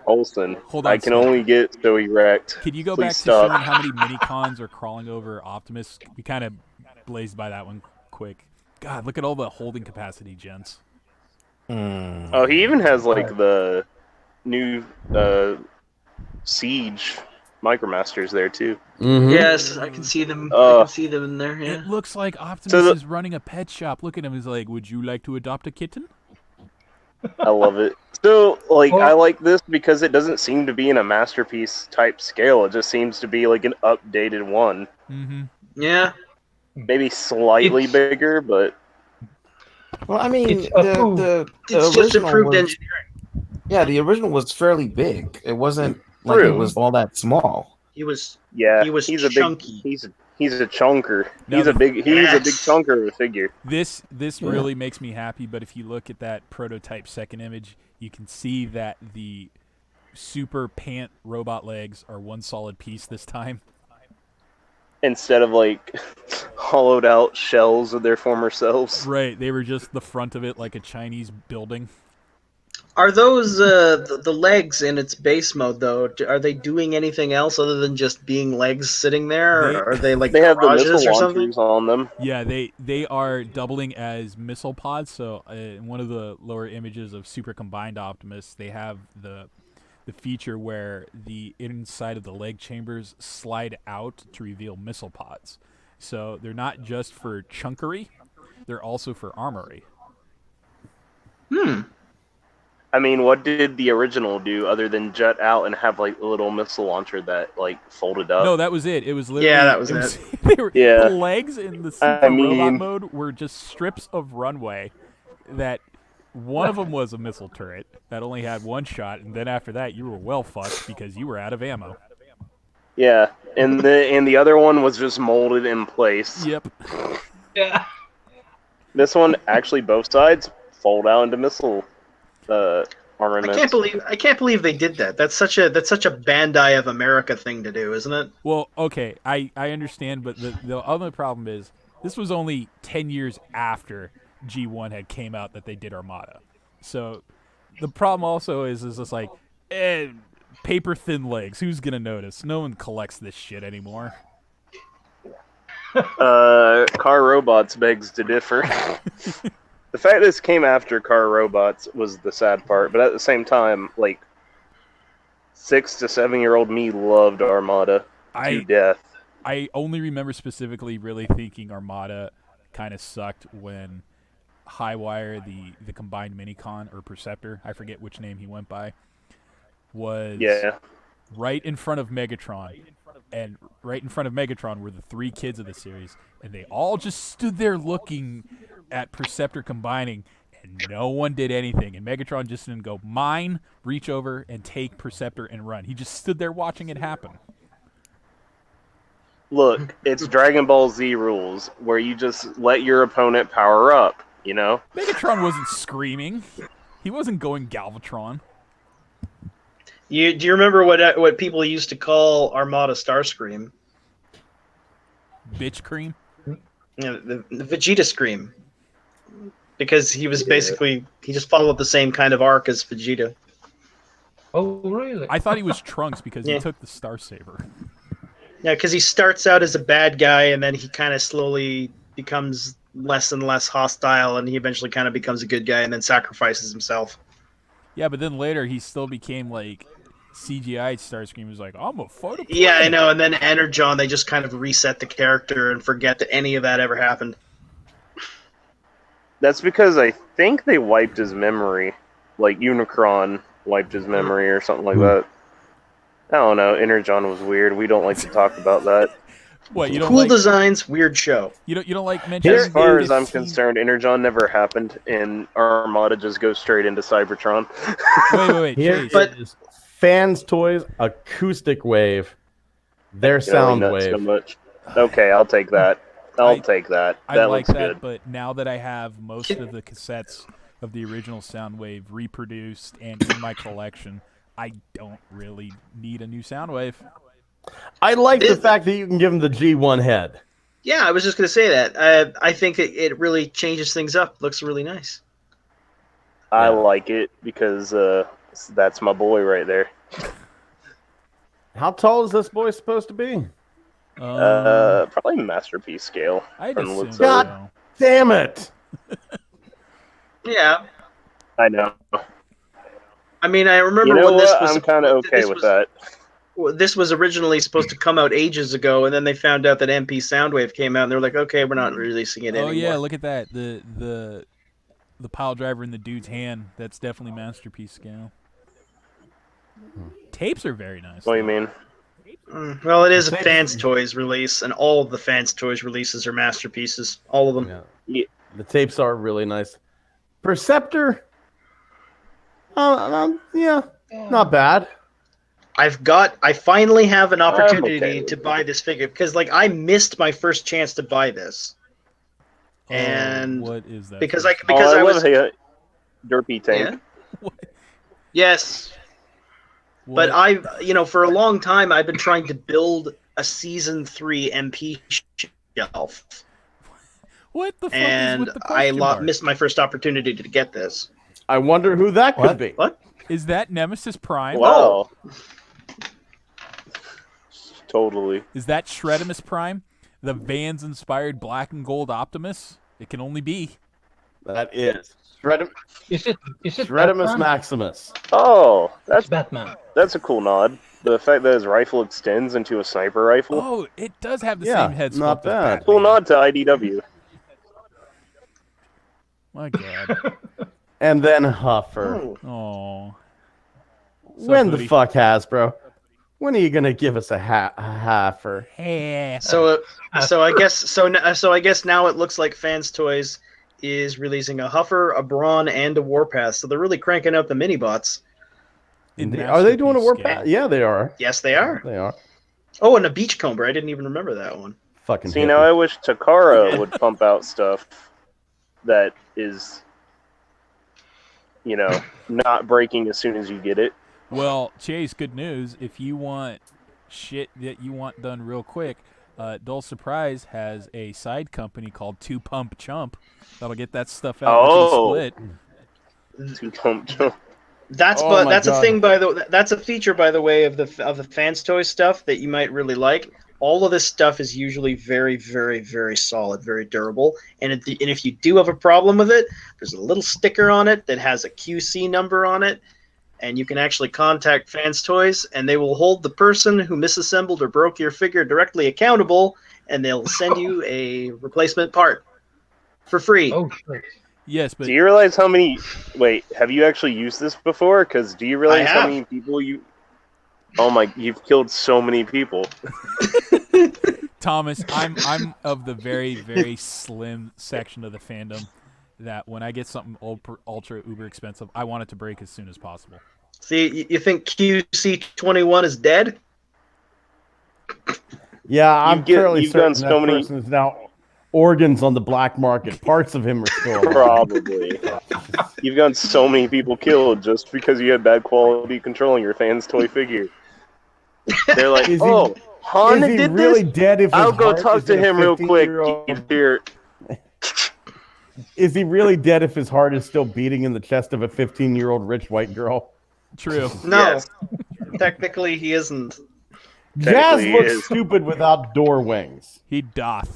[SPEAKER 4] Holston.
[SPEAKER 1] Hold
[SPEAKER 4] I
[SPEAKER 1] on,
[SPEAKER 4] can
[SPEAKER 1] Scott.
[SPEAKER 4] only get so erect.
[SPEAKER 1] Can you go
[SPEAKER 4] Please
[SPEAKER 1] back to
[SPEAKER 4] stop.
[SPEAKER 1] showing how many mini cons are crawling over Optimus? We kind of blazed by that one quick. God, look at all the holding capacity, gents.
[SPEAKER 4] Oh, he even has like the new Siege Micromasters there too.
[SPEAKER 3] Yes, I can see them. I
[SPEAKER 4] Uh,
[SPEAKER 3] can see them in there. Yeah.
[SPEAKER 1] It looks like Optimus
[SPEAKER 4] So the-
[SPEAKER 1] is running a pet shop. Look at him. He's like, "Would you like to adopt a kitten?"
[SPEAKER 4] I love it. So, like,
[SPEAKER 5] Well-
[SPEAKER 4] I like this because it doesn't seem to be in a masterpiece type scale. It just seems to be like an updated one.
[SPEAKER 1] Mm-hmm.
[SPEAKER 3] Yeah.
[SPEAKER 4] Maybe slightly
[SPEAKER 5] It's-
[SPEAKER 4] bigger, but
[SPEAKER 6] Well, I mean,
[SPEAKER 5] It's a food.
[SPEAKER 6] the
[SPEAKER 3] It's just
[SPEAKER 6] original
[SPEAKER 3] improved
[SPEAKER 6] was,
[SPEAKER 3] engineering.
[SPEAKER 6] yeah, the original was fairly big. It wasn't like it
[SPEAKER 4] True.
[SPEAKER 6] was all that small.
[SPEAKER 3] He was
[SPEAKER 4] yeah,
[SPEAKER 3] He was
[SPEAKER 4] he's a
[SPEAKER 3] chunky.
[SPEAKER 4] big he's a chunker.
[SPEAKER 1] Now
[SPEAKER 4] He's a
[SPEAKER 1] the-
[SPEAKER 4] big
[SPEAKER 3] Yes.
[SPEAKER 4] chunker of a figure.
[SPEAKER 1] This
[SPEAKER 6] Yeah.
[SPEAKER 1] really makes me happy. But if you look at that prototype second image, you can see that the super pant robot legs are one solid piece this time.
[SPEAKER 4] Instead of like hollowed out shells of their former selves.
[SPEAKER 1] Right, they were just the front of it like a Chinese building.
[SPEAKER 3] Are those the legs in its base mode though? Are they doing anything else other than just being legs sitting there,
[SPEAKER 1] They-
[SPEAKER 3] or are they like
[SPEAKER 4] They have the
[SPEAKER 3] garages
[SPEAKER 4] missile
[SPEAKER 3] or something?
[SPEAKER 4] launchers on them.
[SPEAKER 1] Yeah, they are doubling as missile pods. So in one of the lower images of Super Combined Optimus, they have the feature where the inside of the leg chambers slide out to reveal missile pods. So they're not just for chunkery, they're also for armory.
[SPEAKER 4] I mean, what did the original do other than jet out and have like a little missile launcher that like folded up?
[SPEAKER 1] No, that was it. It was literally
[SPEAKER 3] Yeah, that was
[SPEAKER 1] they were,
[SPEAKER 4] Yeah.
[SPEAKER 1] The legs in the Super
[SPEAKER 4] I
[SPEAKER 1] Robot
[SPEAKER 4] mean-
[SPEAKER 1] mode were just strips of runway that one of them was a missile turret that only had one shot, and then after that you were well fucked because you were out of ammo.
[SPEAKER 4] Yeah, and the other one was just molded in place.
[SPEAKER 1] Yep.
[SPEAKER 5] Yeah.
[SPEAKER 4] This one actually both sides fold out into missile armaments.
[SPEAKER 3] I can't believe they did that. That's such a Bandai of America thing to do, isn't it?
[SPEAKER 1] Well, okay, I understand, but the other problem is this was only 10 years after G1 had came out that they did Armada. So the problem also is just like, paper thin legs. Who's gonna notice? No one collects this shit anymore.
[SPEAKER 4] Car Robots begs to differ. The fact this came after Car Robots was the sad part, but at the same time, like 6 to 7-year-old me loved Armada to death.
[SPEAKER 1] I only remember specifically really thinking Armada kind of sucked when Highwire, the combined minicon or Perceptor, I forget which name he went by, was right in front of Megatron. And right in front of Megatron were the three kids of the series, and they all just stood there looking at Perceptor combining, and no one did anything. And Megatron just didn't go, mine, reach over and take Perceptor and run. He just stood there watching it happen.
[SPEAKER 4] Look, it's Dragon Ball Z rules, where you just let your opponent power up, you know?
[SPEAKER 1] Megatron wasn't screaming. He wasn't going Galvatron.
[SPEAKER 3] Do you remember what people used to call Armada Starscream?
[SPEAKER 1] Bitch cream.
[SPEAKER 3] You know, the Vegeta Scream, because he was basically he just followed the same kind of arc as Vegeta.
[SPEAKER 5] Oh, really?
[SPEAKER 1] I thought he was Trunks because he
[SPEAKER 3] Yeah.
[SPEAKER 1] took the Star Saber.
[SPEAKER 3] Yeah, because he starts out as a bad guy, and then he kind of slowly becomes less and less hostile, and he eventually kind of becomes a good guy, and then sacrifices himself.
[SPEAKER 1] Yeah, but then later he still became like CGI Starscream. He was like, I'm a photo.
[SPEAKER 3] Yeah, I know. And then Energon, they just kind of reset the character and forget that any of that ever happened.
[SPEAKER 4] That's because I think they wiped his memory. Like Unicron wiped his memory or something like that. I don't know. Energon was weird. We don't like to talk about that.
[SPEAKER 1] What, you don't
[SPEAKER 3] Cool
[SPEAKER 1] like?
[SPEAKER 3] designs, weird show.
[SPEAKER 1] You don't like mentioning?
[SPEAKER 4] As far as I'm
[SPEAKER 1] 15
[SPEAKER 4] concerned, Energon never happened, and Armada just goes straight into Cybertron.
[SPEAKER 1] Wait,
[SPEAKER 2] Here
[SPEAKER 1] Chase.
[SPEAKER 3] But-
[SPEAKER 2] is Fans Toys Acoustic Wave. Their
[SPEAKER 4] Get really
[SPEAKER 2] sound
[SPEAKER 4] nuts
[SPEAKER 2] wave.
[SPEAKER 4] So much. Okay, I'll take that. I'll take that.
[SPEAKER 1] I
[SPEAKER 4] That
[SPEAKER 1] like
[SPEAKER 4] looks
[SPEAKER 1] that,
[SPEAKER 4] good.
[SPEAKER 1] but now that I have most of the cassettes of the original Soundwave reproduced and in my collection, I don't really need a new Soundwave.
[SPEAKER 2] I like the
[SPEAKER 3] Is-
[SPEAKER 2] fact that you can give him the G1 head.
[SPEAKER 3] Yeah, I was just going to say that. I think it really changes things up. Looks really nice.
[SPEAKER 4] I
[SPEAKER 2] Yeah.
[SPEAKER 4] like it because that's my boy right there.
[SPEAKER 2] How tall is this boy supposed to be?
[SPEAKER 4] Probably masterpiece scale.
[SPEAKER 1] I'd
[SPEAKER 4] from the
[SPEAKER 1] assume
[SPEAKER 4] looks of it.
[SPEAKER 2] God. Damn it!
[SPEAKER 3] Yeah.
[SPEAKER 4] I know.
[SPEAKER 3] I mean, I remember
[SPEAKER 4] You know
[SPEAKER 3] when this
[SPEAKER 4] what?
[SPEAKER 3] was.
[SPEAKER 4] I'm kind of okay with that.
[SPEAKER 3] This was originally supposed to come out ages ago, and then they found out that MP Soundwave came out, and they're like, "Okay, we're not releasing it
[SPEAKER 1] Oh
[SPEAKER 3] anymore."
[SPEAKER 1] yeah, look at that. The pile driver in the dude's hand. That's definitely masterpiece scale. Tapes are very nice.
[SPEAKER 4] What do you
[SPEAKER 1] though.
[SPEAKER 4] mean?
[SPEAKER 3] Well, it is a
[SPEAKER 2] Thanks.
[SPEAKER 3] Fans Toys release, and all of the Fans Toys releases are masterpieces. All of them.
[SPEAKER 2] Yeah.
[SPEAKER 4] Yeah.
[SPEAKER 2] The tapes are really nice. Perceptor. Yeah, not bad.
[SPEAKER 3] I finally have an opportunity
[SPEAKER 4] okay with
[SPEAKER 3] to
[SPEAKER 4] it.
[SPEAKER 3] buy this figure because, like, I missed my first chance to buy this,
[SPEAKER 1] Oh,
[SPEAKER 3] and
[SPEAKER 1] what is that?
[SPEAKER 3] because
[SPEAKER 1] first
[SPEAKER 3] I
[SPEAKER 1] one?
[SPEAKER 3] because I
[SPEAKER 4] love
[SPEAKER 3] was
[SPEAKER 4] Derpy Tank.
[SPEAKER 1] What?
[SPEAKER 3] yes,
[SPEAKER 1] What?
[SPEAKER 3] but for a long time I've been trying to build a season 3 MP shelf,
[SPEAKER 1] What the fuck is
[SPEAKER 3] and
[SPEAKER 1] with the
[SPEAKER 3] I
[SPEAKER 1] question mark?
[SPEAKER 3] missed my first opportunity to get this.
[SPEAKER 2] I wonder who that could
[SPEAKER 6] What?
[SPEAKER 2] be.
[SPEAKER 3] What?
[SPEAKER 1] Is that Nemesis Prime?
[SPEAKER 4] Wow. Totally.
[SPEAKER 1] Is that Shredimus Prime? The Vans-inspired black and gold Optimus? It can only be.
[SPEAKER 2] That is Shreddimus
[SPEAKER 5] Is it Batman?
[SPEAKER 2] Maximus.
[SPEAKER 4] Oh,
[SPEAKER 5] It's Batman.
[SPEAKER 4] that's a cool nod. The fact that his rifle extends into a sniper rifle.
[SPEAKER 1] Oh, it does have the
[SPEAKER 2] Yeah,
[SPEAKER 1] same head sculpt
[SPEAKER 2] not
[SPEAKER 1] as
[SPEAKER 2] bad.
[SPEAKER 1] Batman.
[SPEAKER 4] Cool nod to IDW.
[SPEAKER 1] My God.
[SPEAKER 2] And then Huffer.
[SPEAKER 3] Oh.
[SPEAKER 1] Oh.
[SPEAKER 2] When the
[SPEAKER 1] buddy?
[SPEAKER 2] fuck, Hasbro? When are you gonna give us a Huffer?
[SPEAKER 1] Hey.
[SPEAKER 3] So I guess now it looks like Fans Toys is releasing a Huffer, a Brawn, and a Warpath. So they're really cranking out the mini bots.
[SPEAKER 2] Are they doing a
[SPEAKER 1] masterpiece
[SPEAKER 2] Warpath?
[SPEAKER 1] scale.
[SPEAKER 2] Yeah, they are.
[SPEAKER 3] Yes, they are.
[SPEAKER 2] They are.
[SPEAKER 3] Oh, and a Beachcomber. I didn't even remember that one.
[SPEAKER 2] Fucking
[SPEAKER 4] See, now I wish Takara would pump out stuff that is, not breaking as soon as you get it.
[SPEAKER 1] Well, Chase, good news. If you want shit that you want done real quick, Dull Surprise has a side company called Two Pump Chump that'll get that stuff out
[SPEAKER 4] Oh.
[SPEAKER 1] with a split.
[SPEAKER 4] To pump jump.
[SPEAKER 3] That's
[SPEAKER 2] Oh my
[SPEAKER 3] that's a
[SPEAKER 2] God.
[SPEAKER 3] thing that's a feature by the way of the Fans Toys stuff that you might really like. All of this stuff is usually very, very, very solid, very durable. And if you do have a problem with it, there's a little sticker on it that has a QC number on it, and you can actually contact Fans Toys, and they will hold the person who misassembled or broke your figure directly accountable, and they'll send you a replacement part for free.
[SPEAKER 5] Oh shit.
[SPEAKER 1] Yes, but
[SPEAKER 4] Do you realize how many... Wait, have you actually used this before? Because do you realize
[SPEAKER 3] I
[SPEAKER 4] how
[SPEAKER 3] have.
[SPEAKER 4] many people you... Oh my, you've killed so many people.
[SPEAKER 1] Thomas, I'm of the very, very slim section of the fandom that when I get something ultra uber expensive, I want it to break as soon as possible.
[SPEAKER 3] See, you think QC21 is dead?
[SPEAKER 2] Yeah, I'm fairly
[SPEAKER 4] you've done
[SPEAKER 2] certain
[SPEAKER 4] so
[SPEAKER 2] that
[SPEAKER 4] many-
[SPEAKER 2] person is now organs on the black market. Parts of him are still alive.
[SPEAKER 4] Probably. You've gotten so many people killed just because you had bad quality control on your fans' toy figure. They're like,
[SPEAKER 2] Is he-
[SPEAKER 4] oh, Han
[SPEAKER 2] Is he
[SPEAKER 4] did
[SPEAKER 2] really
[SPEAKER 4] this?
[SPEAKER 2] dead? If his
[SPEAKER 4] I'll go
[SPEAKER 2] heart
[SPEAKER 4] talk
[SPEAKER 2] is
[SPEAKER 4] to
[SPEAKER 2] in a
[SPEAKER 4] him real quick.
[SPEAKER 2] 15-year-old
[SPEAKER 4] Here.
[SPEAKER 2] Is he really dead if his heart is still beating in the chest of a 15-year-old rich white girl?
[SPEAKER 1] True.
[SPEAKER 3] No,
[SPEAKER 4] Yes.
[SPEAKER 3] technically he isn't.
[SPEAKER 2] Jazz
[SPEAKER 4] Technically, he
[SPEAKER 2] looks
[SPEAKER 4] is.
[SPEAKER 2] stupid without door wings.
[SPEAKER 1] He doth.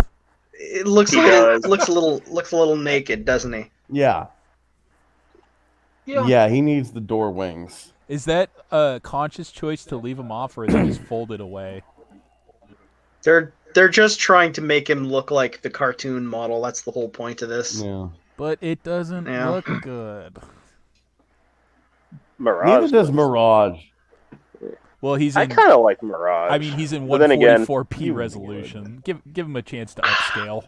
[SPEAKER 3] It looks
[SPEAKER 4] He
[SPEAKER 3] like
[SPEAKER 4] does.
[SPEAKER 3] looks a little naked, doesn't he?
[SPEAKER 2] Yeah.
[SPEAKER 5] Yeah.
[SPEAKER 2] Yeah, he needs the door wings.
[SPEAKER 1] Is that a conscious choice to leave him off, or is it just folded away?
[SPEAKER 3] They're just trying to make him look like the cartoon model. That's the whole point of this.
[SPEAKER 2] Yeah.
[SPEAKER 1] But it doesn't
[SPEAKER 3] Yeah.
[SPEAKER 1] look good.
[SPEAKER 4] Mirage.
[SPEAKER 2] Neither does Mirage.
[SPEAKER 1] Well, he's
[SPEAKER 4] I
[SPEAKER 1] in.
[SPEAKER 4] kind of like Mirage.
[SPEAKER 1] I mean, he's in
[SPEAKER 4] But then again,
[SPEAKER 1] 144p resolution. Give him a chance to upscale.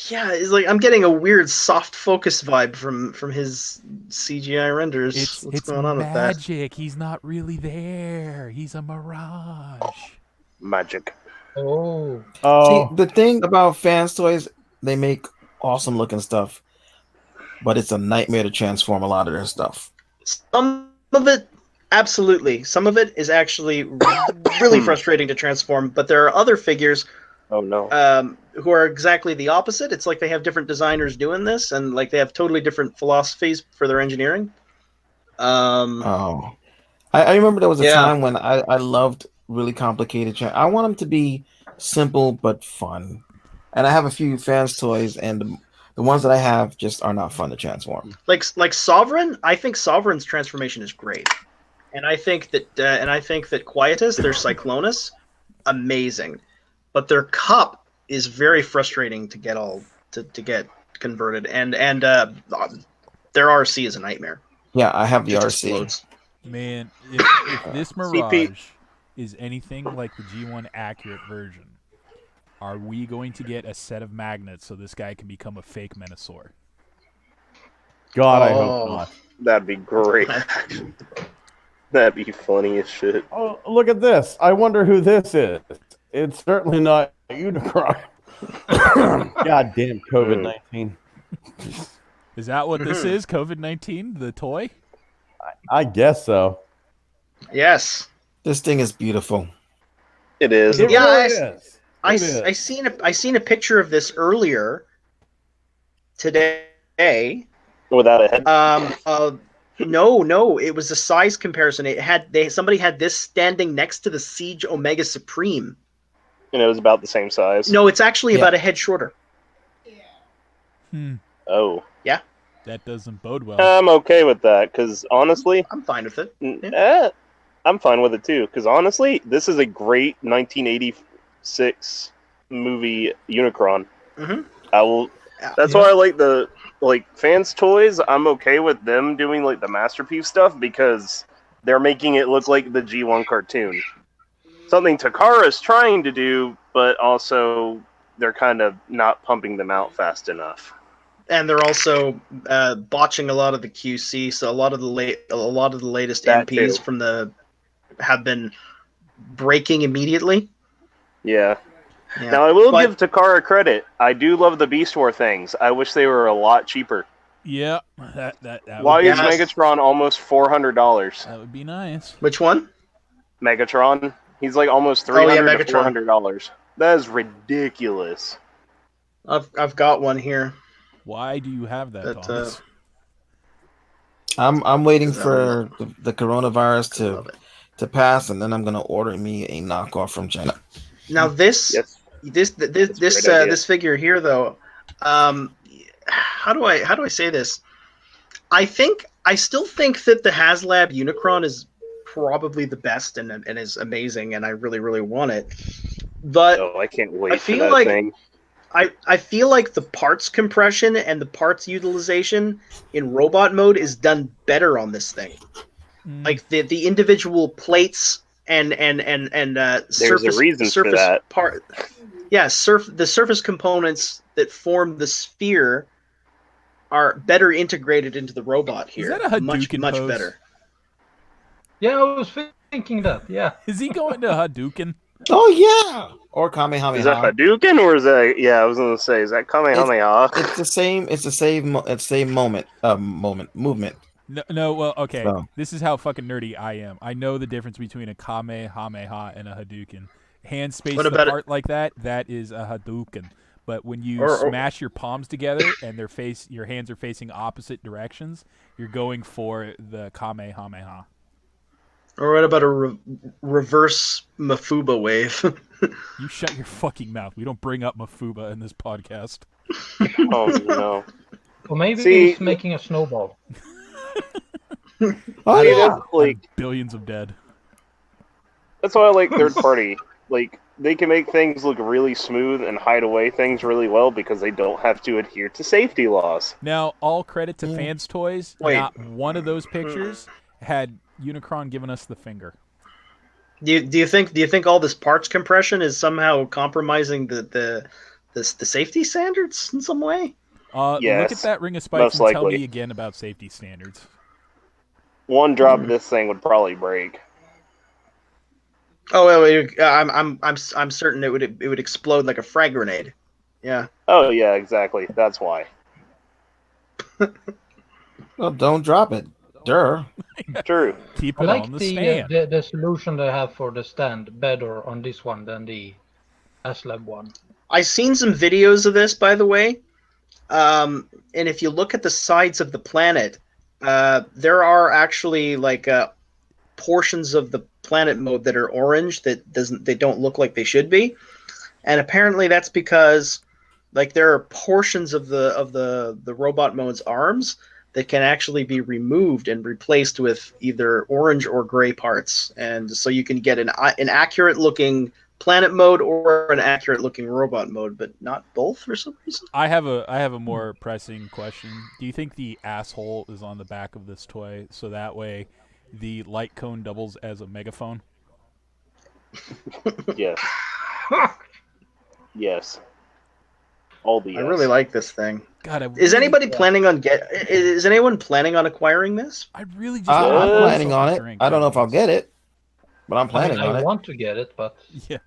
[SPEAKER 3] Yeah, it's like I'm getting a weird soft focus vibe from his CGI renders. What's
[SPEAKER 1] It's
[SPEAKER 3] going on with that?
[SPEAKER 1] magic. He's not really there. He's a mirage.
[SPEAKER 4] magic.
[SPEAKER 5] Oh.
[SPEAKER 2] Oh,
[SPEAKER 6] See, the thing about fans toys, they make awesome looking stuff, but it's a nightmare to transform a lot of their stuff.
[SPEAKER 3] Some of it, absolutely. Some of it is actually really frustrating to transform, but there are other figures
[SPEAKER 4] Oh no.
[SPEAKER 3] who are exactly the opposite. It's like they have different designers doing this, and like they have totally different philosophies for their engineering.
[SPEAKER 6] Oh, I remember there was a
[SPEAKER 3] Yeah.
[SPEAKER 6] time when I loved really complicated. I want them to be simple but fun, and I have a few fans toys, and the ones that I have just are not fun to transform.
[SPEAKER 3] Like Sovereign, I think Sovereign's transformation is great, and I think that Quietus, their Cyclonus, amazing, but their Cup is very frustrating to get to get converted, and their RC is a nightmare.
[SPEAKER 6] Yeah, I have the
[SPEAKER 3] Just
[SPEAKER 6] RC.
[SPEAKER 3] explodes.
[SPEAKER 1] Man, if this
[SPEAKER 4] CP
[SPEAKER 1] Mirage is anything like the G1 accurate version, are we going to get a set of magnets so this guy can become a fake Menasor?
[SPEAKER 2] God, I
[SPEAKER 3] Oh.
[SPEAKER 2] hope not.
[SPEAKER 4] That'd be great. That'd be funny as shit.
[SPEAKER 2] Oh, look at this. I wonder who this is. It's certainly not Unicron. God damn COVID-19.
[SPEAKER 1] Is that what this
[SPEAKER 3] Mhm.
[SPEAKER 1] is? COVID-19, the toy?
[SPEAKER 2] I guess so.
[SPEAKER 3] Yes,
[SPEAKER 6] This thing is beautiful.
[SPEAKER 4] It is.
[SPEAKER 2] It
[SPEAKER 3] Yeah,
[SPEAKER 2] really is.
[SPEAKER 3] I
[SPEAKER 2] It is.
[SPEAKER 3] seen a picture of this earlier today.
[SPEAKER 4] Without a head.
[SPEAKER 3] No, it was a size comparison. Somebody had this standing next to the Siege Omega Supreme.
[SPEAKER 4] And it was about the same size.
[SPEAKER 3] No, it's actually
[SPEAKER 6] Yeah.
[SPEAKER 3] about a head shorter.
[SPEAKER 4] Oh.
[SPEAKER 1] That doesn't bode well.
[SPEAKER 4] I'm okay with that, because honestly,
[SPEAKER 3] I'm fine with it.
[SPEAKER 4] I'm fine with it too. Because honestly, this is a great 1986 movie Unicron.
[SPEAKER 3] Mhm.
[SPEAKER 4] I will. That's why I like the fans' toys. I'm okay with them doing like the masterpiece stuff because they're making it look like the G1 cartoon. Something Takara's trying to do, but also they're kind of not pumping them out fast enough.
[SPEAKER 3] And they're also botching a lot of the QC, so a lot of the latest
[SPEAKER 4] That
[SPEAKER 3] MPs
[SPEAKER 4] too.
[SPEAKER 3] have been breaking immediately.
[SPEAKER 4] Yeah.
[SPEAKER 3] Yeah.
[SPEAKER 4] Now I will
[SPEAKER 3] But-
[SPEAKER 4] give Takara credit. I do love the Beast War things. I wish they were a lot cheaper.
[SPEAKER 1] Yeah, that
[SPEAKER 4] Why
[SPEAKER 1] would,
[SPEAKER 4] is
[SPEAKER 3] Yes.
[SPEAKER 4] Megatron almost $400?
[SPEAKER 1] that would be nice.
[SPEAKER 3] Which one?
[SPEAKER 4] Megatron, he's like almost
[SPEAKER 3] Oh, yeah,
[SPEAKER 4] $300 to
[SPEAKER 3] Megatron.
[SPEAKER 4] $400. That is ridiculous.
[SPEAKER 3] I've got one here.
[SPEAKER 1] Why do you have that,
[SPEAKER 3] That,
[SPEAKER 1] Thomas?
[SPEAKER 6] I'm waiting
[SPEAKER 3] Because I
[SPEAKER 6] for the coronavirus
[SPEAKER 3] I love it.
[SPEAKER 6] to pass, and then I'm gonna order me a knockoff from China.
[SPEAKER 3] Now this
[SPEAKER 4] Yes.
[SPEAKER 3] this
[SPEAKER 4] a great idea.
[SPEAKER 3] this figure here though, how do I say this? I still think that the HasLab Unicron is probably the best and is amazing, and I really want it. But
[SPEAKER 4] Oh, I can't wait
[SPEAKER 3] I
[SPEAKER 4] for
[SPEAKER 3] feel
[SPEAKER 4] that
[SPEAKER 3] like-
[SPEAKER 4] thing.
[SPEAKER 3] I feel like the parts compression and the parts utilization in robot mode is done better on this thing.
[SPEAKER 1] Mm.
[SPEAKER 3] Like the individual plates and surface
[SPEAKER 4] reason for
[SPEAKER 3] surface
[SPEAKER 4] that.
[SPEAKER 3] part. Yeah, the surface components that form the sphere are better integrated into the robot here.
[SPEAKER 1] that a Hadouken
[SPEAKER 3] much
[SPEAKER 1] pose?
[SPEAKER 3] better.
[SPEAKER 5] Yeah, I was thinking that. Yeah.
[SPEAKER 1] Is he going to Hadouken?
[SPEAKER 6] Oh yeah, or Kamehameha.
[SPEAKER 4] Is that Hadouken or is that? Yeah, I was gonna say, is that Kamehameha?
[SPEAKER 6] It's the same. It's the same moment. Movement.
[SPEAKER 1] No, well, okay.
[SPEAKER 6] So.
[SPEAKER 1] This is how fucking nerdy I am. I know the difference between a Kamehameha and a Hadouken. Hand space
[SPEAKER 3] What about
[SPEAKER 1] apart like that is a Hadouken. But when you
[SPEAKER 3] Or-
[SPEAKER 1] smash your palms together and your hands are facing opposite directions, you're going for the Kamehameha.
[SPEAKER 3] Or what about a reverse Mafuba wave?
[SPEAKER 1] You shut your fucking mouth. We don't bring up Mafuba in this podcast.
[SPEAKER 4] Oh no.
[SPEAKER 5] Or maybe
[SPEAKER 4] See-
[SPEAKER 5] he's making a snowball.
[SPEAKER 6] Oh
[SPEAKER 4] See,
[SPEAKER 6] yeah.
[SPEAKER 4] that's like
[SPEAKER 1] Billions of dead.
[SPEAKER 4] that's why I like third party. Like they can make things look really smooth and hide away things really well because they don't have to adhere to safety laws.
[SPEAKER 1] Now, all credit to Fans Toys.
[SPEAKER 3] Wait.
[SPEAKER 1] Not one of those pictures had Unicron giving us the finger.
[SPEAKER 3] Do you think all this parts compression is somehow compromising the safety standards in some way?
[SPEAKER 1] Look
[SPEAKER 4] Yes,
[SPEAKER 1] at that ring of spikes
[SPEAKER 4] most
[SPEAKER 1] and tell
[SPEAKER 4] likely.
[SPEAKER 1] me again about safety standards.
[SPEAKER 4] One drop of this thing would probably break.
[SPEAKER 3] Oh, well, I'm certain it would explode like a frag grenade. Yeah.
[SPEAKER 4] Oh yeah, exactly. That's why.
[SPEAKER 6] Well, don't drop it. Durr.
[SPEAKER 4] True.
[SPEAKER 1] Keep
[SPEAKER 5] I
[SPEAKER 1] it
[SPEAKER 5] like
[SPEAKER 1] on the
[SPEAKER 5] the
[SPEAKER 1] stand.
[SPEAKER 5] solution they have for the stand better on this one than the HasLab one.
[SPEAKER 3] I've seen some videos of this, by the way. And if you look at the sides of the planet, there are actually like portions of the planet mode that are orange they don't look like they should be, and apparently that's because like there are portions of the robot mode's arms that can actually be removed and replaced with either orange or gray parts, and so you can get an accurate looking planet mode or an accurate looking robot mode, but not both for some reason.
[SPEAKER 1] I have a more pressing question. Do you think the asshole is on the back of this toy so that way the light cone doubles as a megaphone?
[SPEAKER 4] Yes. Yes. All the yes.
[SPEAKER 3] I really like this thing.
[SPEAKER 1] God,
[SPEAKER 3] Is anybody planning on Is anyone planning on acquiring this?
[SPEAKER 1] I really just
[SPEAKER 6] I'm
[SPEAKER 1] want
[SPEAKER 6] planning
[SPEAKER 1] myself
[SPEAKER 6] on
[SPEAKER 1] a
[SPEAKER 6] it.
[SPEAKER 1] drink
[SPEAKER 6] I don't know if I'll
[SPEAKER 1] nowadays.
[SPEAKER 6] get it, but I'm planning on
[SPEAKER 5] I
[SPEAKER 6] it.
[SPEAKER 5] want to get it, but
[SPEAKER 1] Yeah.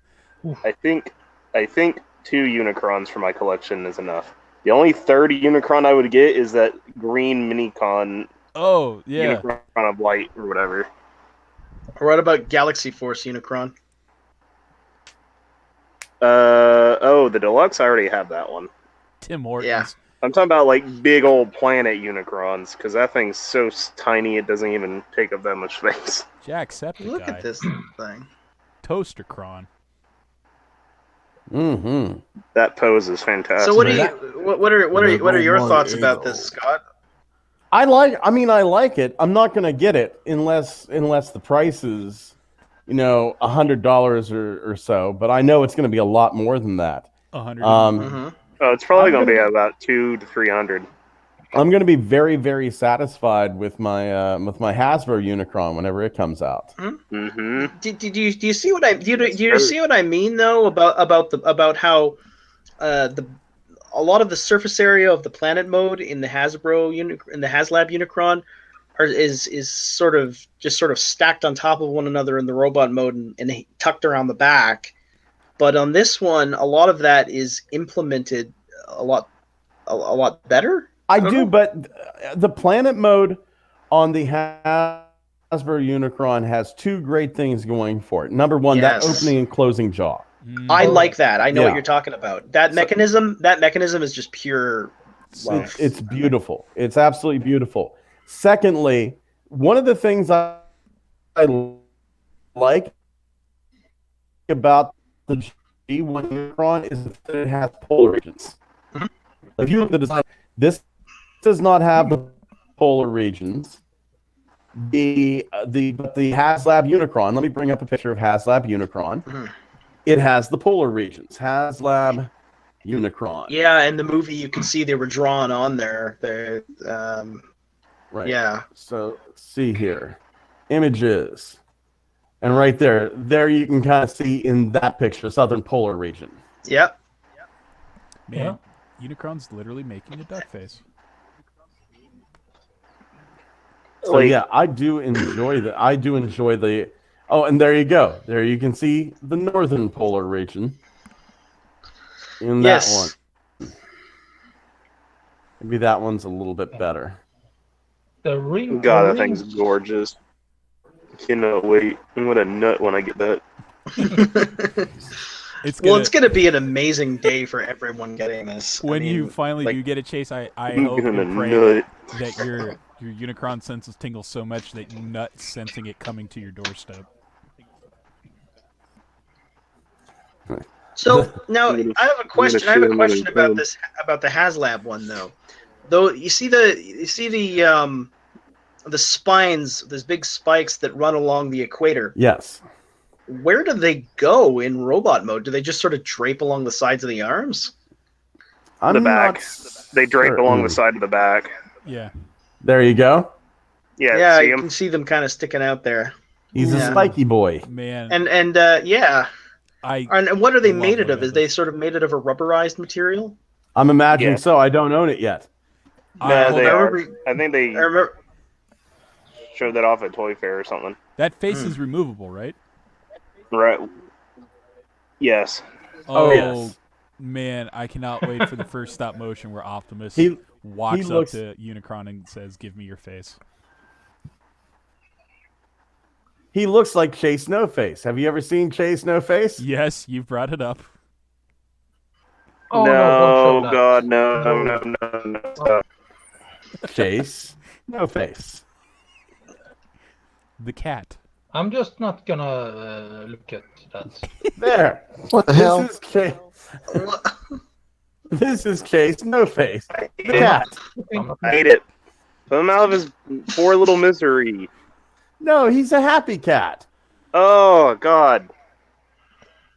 [SPEAKER 4] I think 2 Unicrons for my collection is enough. The only third Unicron I would get is that green Minicon
[SPEAKER 1] Oh, yeah.
[SPEAKER 4] Unicron of Light or whatever.
[SPEAKER 3] Or what about Galaxy Force Unicron?
[SPEAKER 4] The deluxe. I already have that one.
[SPEAKER 1] Tim Hortons.
[SPEAKER 3] Yeah.
[SPEAKER 4] I'm talking about like big old planet Unicrons because that thing's so tiny it doesn't even take up that much space.
[SPEAKER 1] Jacksepticeye.
[SPEAKER 3] Look at this thing.
[SPEAKER 1] Toastercron.
[SPEAKER 2] Mm-hmm.
[SPEAKER 4] That pose is fantastic.
[SPEAKER 3] So what are your thoughts about this, Scott?
[SPEAKER 2] I like it. I'm not gonna get it unless the price is, $100 or so. But I know it's gonna be a lot more than that.
[SPEAKER 1] 100.
[SPEAKER 3] Mm-hmm.
[SPEAKER 4] Oh, it's probably
[SPEAKER 2] I'm
[SPEAKER 4] going to be
[SPEAKER 2] gonna-
[SPEAKER 4] about 200 to 300.
[SPEAKER 2] I'm gonna be very, very satisfied with my Hasbro Unicron whenever it comes out.
[SPEAKER 4] Mm-hmm.
[SPEAKER 3] Do you see what do you see what I mean though about how a lot of the surface area of the planet mode in the in the HasLab Unicron is sort of stacked on top of one another in the robot mode and tucked around the back, but on this one a lot of that is implemented a lot better.
[SPEAKER 2] I
[SPEAKER 3] don't
[SPEAKER 2] do,
[SPEAKER 3] know.
[SPEAKER 2] but the planet mode on the Hasbro Unicron has 2 great things going for it. Number one, that
[SPEAKER 3] Yes.
[SPEAKER 2] opening and closing jaw.
[SPEAKER 3] I like that. I know
[SPEAKER 2] Yeah.
[SPEAKER 3] what you're talking about. That mechanism is just pure love.
[SPEAKER 2] It's beautiful. It's absolutely beautiful. Secondly, one of the things I like about the G1 Unicron is that it has polar regions.
[SPEAKER 3] Mhm.
[SPEAKER 2] If you look at the design, this does not have the polar regions. The HasLab Unicron. Let me bring up a picture of HasLab Unicron.
[SPEAKER 3] Mhm.
[SPEAKER 2] It has the polar regions. HasLab Unicron.
[SPEAKER 3] Yeah, in the movie you can see they were drawn on there.
[SPEAKER 2] Right.
[SPEAKER 3] Yeah.
[SPEAKER 2] So let's see here, images, and right there you can kind of see in that picture southern polar region.
[SPEAKER 3] Yep.
[SPEAKER 1] Man, Unicron's literally making a duck face.
[SPEAKER 2] So
[SPEAKER 4] Like-
[SPEAKER 2] yeah, I do enjoy the. Oh, and there you go. There you can see the northern polar region. In that
[SPEAKER 3] Yes.
[SPEAKER 2] one, maybe that one's a little bit better.
[SPEAKER 5] the ring.
[SPEAKER 4] God,
[SPEAKER 5] the
[SPEAKER 4] that thing's
[SPEAKER 5] rings-
[SPEAKER 4] gorgeous. Cannot wait. I'm gonna nut when I get that.
[SPEAKER 1] It's
[SPEAKER 3] Well,
[SPEAKER 1] gonna,
[SPEAKER 3] it's going to be an amazing day for everyone getting this.
[SPEAKER 1] when
[SPEAKER 3] I mean,
[SPEAKER 1] you finally
[SPEAKER 3] like-
[SPEAKER 1] do get a chase, I
[SPEAKER 4] I'm
[SPEAKER 1] hope
[SPEAKER 4] gonna
[SPEAKER 1] and pray
[SPEAKER 4] nut.
[SPEAKER 1] that your Unicron senses tingle so much that you nut sensing it coming to your doorstep.
[SPEAKER 3] So now
[SPEAKER 4] I'm gonna-
[SPEAKER 3] I have a question.
[SPEAKER 4] gonna
[SPEAKER 3] I have a
[SPEAKER 4] shoot him
[SPEAKER 3] question
[SPEAKER 4] in
[SPEAKER 3] about
[SPEAKER 4] the
[SPEAKER 3] this about the HasLab one though. Though you see the spines, those big spikes that run along the equator.
[SPEAKER 2] Yes.
[SPEAKER 3] Where do they go in robot mode? Do they just sort of drape along the sides of the arms?
[SPEAKER 2] I'm
[SPEAKER 4] The back.
[SPEAKER 2] not
[SPEAKER 4] They drape
[SPEAKER 2] certain.
[SPEAKER 4] along the side of the back.
[SPEAKER 1] Yeah.
[SPEAKER 2] There you go.
[SPEAKER 4] Yeah, see
[SPEAKER 3] you
[SPEAKER 4] him?
[SPEAKER 3] can see them kind of sticking out there.
[SPEAKER 2] He's a
[SPEAKER 3] Yeah.
[SPEAKER 2] spiky boy.
[SPEAKER 1] Man,
[SPEAKER 3] And yeah.
[SPEAKER 1] I
[SPEAKER 3] And what are they
[SPEAKER 1] love
[SPEAKER 3] made it
[SPEAKER 1] looking
[SPEAKER 3] of?
[SPEAKER 1] at
[SPEAKER 3] Is they
[SPEAKER 1] this.
[SPEAKER 3] sort of made it of a rubberized material?
[SPEAKER 2] I'm imagining
[SPEAKER 4] Yeah.
[SPEAKER 2] so. I don't own it yet.
[SPEAKER 4] No,
[SPEAKER 1] hold
[SPEAKER 4] they
[SPEAKER 1] on.
[SPEAKER 4] are. I think they
[SPEAKER 3] I remember.
[SPEAKER 4] showed that off at Toy Fair or something.
[SPEAKER 1] that face is removable, right?
[SPEAKER 4] Right. Yes.
[SPEAKER 2] Oh,
[SPEAKER 1] Oh,
[SPEAKER 2] yes.
[SPEAKER 1] man, I cannot wait for the first stop motion where Optimus
[SPEAKER 2] He
[SPEAKER 1] walks
[SPEAKER 2] looks-
[SPEAKER 1] up to Unicron and says, "Give me your face."
[SPEAKER 2] He looks like Chase No Face. Have you ever seen Chase No Face?
[SPEAKER 1] Yes, you brought it up.
[SPEAKER 5] Oh no! Don't show
[SPEAKER 4] No,
[SPEAKER 5] that.
[SPEAKER 4] God, no.
[SPEAKER 2] Chase, no face.
[SPEAKER 1] The cat.
[SPEAKER 5] I'm just not gonna look at that.
[SPEAKER 2] There.
[SPEAKER 6] What the
[SPEAKER 2] This
[SPEAKER 6] hell?
[SPEAKER 2] is Chase. This is Chase, no face. The
[SPEAKER 4] Yeah.
[SPEAKER 2] cat.
[SPEAKER 5] I'm not
[SPEAKER 4] I hate it. Put him out of his poor little misery.
[SPEAKER 2] No, he's a happy cat.
[SPEAKER 4] Oh, God.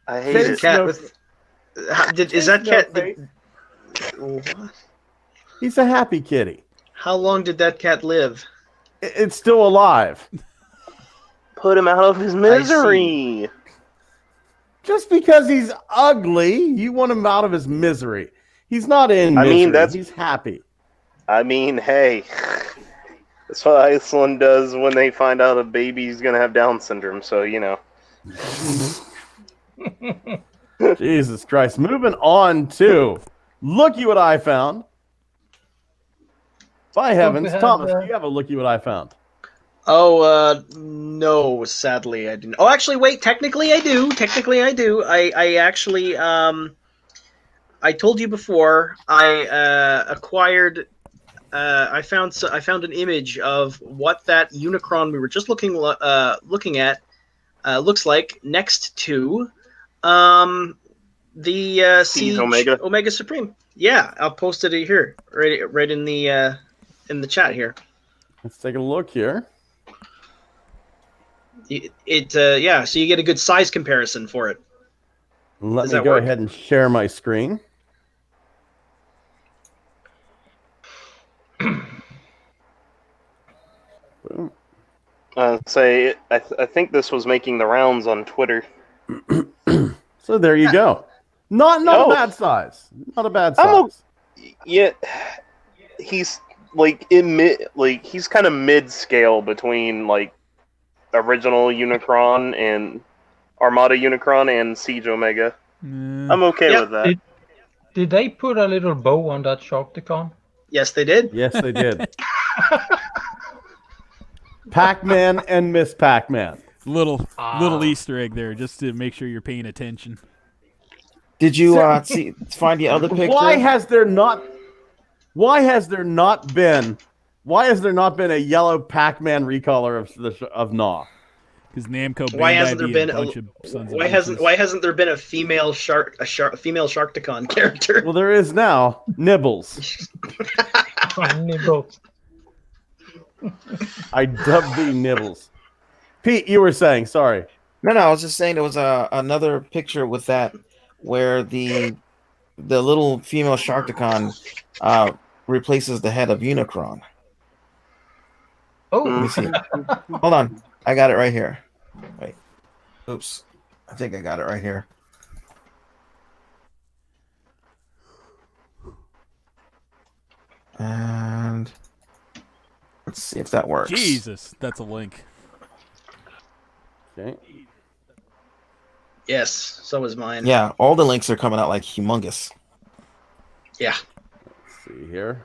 [SPEAKER 4] I hate
[SPEAKER 2] Chase,
[SPEAKER 3] Is
[SPEAKER 4] it.
[SPEAKER 3] cat
[SPEAKER 2] no-
[SPEAKER 3] with? Is that
[SPEAKER 2] no
[SPEAKER 3] cat?
[SPEAKER 2] face.
[SPEAKER 3] What?
[SPEAKER 2] He's a happy kitty.
[SPEAKER 3] How long did that cat live?
[SPEAKER 2] It's still alive.
[SPEAKER 4] Put him out of his misery.
[SPEAKER 2] Just because he's ugly, you want him out of his misery. He's not in
[SPEAKER 4] I
[SPEAKER 2] misery.
[SPEAKER 4] mean, that's-
[SPEAKER 2] He's happy.
[SPEAKER 4] I mean, hey. That's what Iceland does when they find out a baby's going to have Down syndrome, so, you know.
[SPEAKER 2] Jesus Christ. Moving on to looky what I found. By heavens,
[SPEAKER 5] we have,
[SPEAKER 2] Thomas, do you have a looky what I found?
[SPEAKER 3] Oh, no, sadly I didn't. Oh, actually, wait, technically I do. I actually, I told you before, I acquired, I found an image of what that Unicron we were just looking at looks like next to the Siege
[SPEAKER 4] Omega
[SPEAKER 3] Supreme. Yeah, I'll post it here, right in the chat here.
[SPEAKER 2] Let's take a look here.
[SPEAKER 3] Yeah, so you get a good size comparison for it.
[SPEAKER 2] Let
[SPEAKER 3] Does
[SPEAKER 2] me
[SPEAKER 3] that
[SPEAKER 2] go
[SPEAKER 3] work?
[SPEAKER 2] ahead and share my screen. Boom.
[SPEAKER 4] I think this was making the rounds on Twitter.
[SPEAKER 2] So there you go. Not
[SPEAKER 4] Oh.
[SPEAKER 2] a bad size. Not a bad
[SPEAKER 4] I'm
[SPEAKER 2] size.
[SPEAKER 4] Yeah, he's like he's kind of mid-scale between like original Unicron and Armada Unicron and Siege Omega. I'm okay
[SPEAKER 3] Yeah.
[SPEAKER 4] with that.
[SPEAKER 5] Did they put a little bow on that Sharkticon?
[SPEAKER 3] Yes, they did.
[SPEAKER 2] Yes, they did. Pac-Man and Miss Pac-Man.
[SPEAKER 1] Little Easter egg there, just to make sure you're paying attention.
[SPEAKER 6] Did you find the other picture?
[SPEAKER 2] Why has there not been a yellow Pac-Man recolor of Gnaw?
[SPEAKER 1] Because Namco
[SPEAKER 3] Why
[SPEAKER 1] Bandai
[SPEAKER 3] hasn't there
[SPEAKER 1] be
[SPEAKER 3] been
[SPEAKER 1] a bunch of sons of
[SPEAKER 3] why
[SPEAKER 1] bitches.
[SPEAKER 3] hasn't there been a female female Sharkticon character?
[SPEAKER 2] Well, there is now. Nibbles.
[SPEAKER 5] Nibbles.
[SPEAKER 2] I dubbed thee Nibbles. Pete, you were saying, sorry.
[SPEAKER 6] No, I was just saying there was another picture with that where the little female Sharkticon replaces the head of Unicron.
[SPEAKER 5] Oh,
[SPEAKER 6] Let me see. Hold on. I got it right here. Wait. Oops. I think I got it right here. And let's see if that works.
[SPEAKER 1] Jesus, that's a link.
[SPEAKER 2] Okay.
[SPEAKER 3] Yes, so is mine.
[SPEAKER 6] Yeah, all the links are coming out like humongous.
[SPEAKER 3] Yeah.
[SPEAKER 2] Let's see here.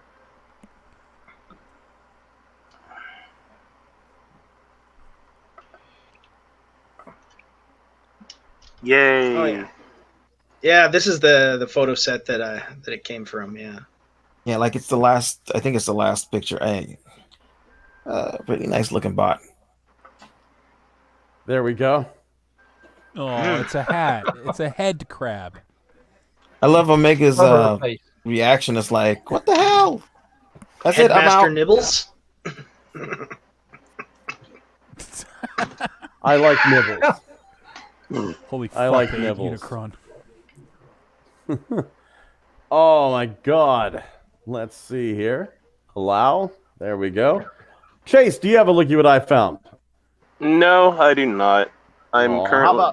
[SPEAKER 4] Yay!
[SPEAKER 3] Oh, yeah. Yeah, this is the photo set that it came from. Yeah.
[SPEAKER 6] Yeah, like it's the last. I think it's the last picture. Hey, pretty nice looking bot.
[SPEAKER 2] There we go.
[SPEAKER 1] Oh, it's a hat. It's a head crab.
[SPEAKER 6] I love Omega's
[SPEAKER 5] cover face.
[SPEAKER 6] reaction. It's like, what the hell? That's it. I'm
[SPEAKER 3] Headmaster
[SPEAKER 6] out.
[SPEAKER 3] Nibbles.
[SPEAKER 2] I like Nibbles.
[SPEAKER 1] Holy fuck,
[SPEAKER 2] I like
[SPEAKER 1] hey,
[SPEAKER 2] nibbles.
[SPEAKER 1] Unicron.
[SPEAKER 2] Oh my god. Let's see here. Allow. There we go. Chase, do you have a looky what I found?
[SPEAKER 4] No, I do not. I'm
[SPEAKER 2] Aw,
[SPEAKER 4] currently.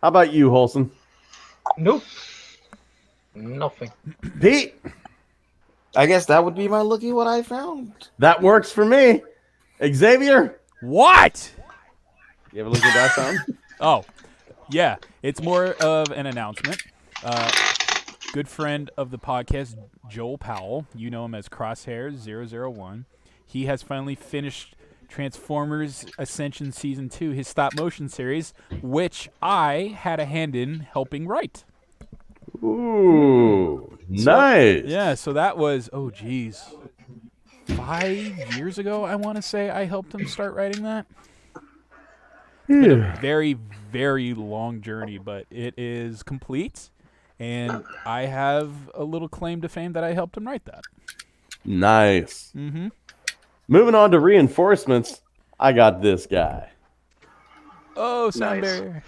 [SPEAKER 2] How about you, Holson?
[SPEAKER 5] Nope. Nothing.
[SPEAKER 2] Pete,
[SPEAKER 6] I guess that would be my looky what I found.
[SPEAKER 2] that works for me. Xavier,
[SPEAKER 1] What?
[SPEAKER 2] you have a looky what I found?
[SPEAKER 1] Oh, yeah. It's more of an announcement. Good friend of the podcast, Joel Powell. You know him as Crosshairs001. He has finally finished Transformers Ascension Season 2, his stop-motion series, which I had a hand in helping write.
[SPEAKER 2] Ooh,
[SPEAKER 1] So-
[SPEAKER 2] nice.
[SPEAKER 1] Yeah, so that was 5 years ago. I want to say I helped him start writing that. It's been a very, very long journey, but it is complete, and I have a little claim to fame that I helped him write that.
[SPEAKER 2] Nice.
[SPEAKER 1] Mm-hmm.
[SPEAKER 2] Moving on to reinforcements, I got this guy.
[SPEAKER 1] Oh, sound
[SPEAKER 3] Nice.
[SPEAKER 1] barrier.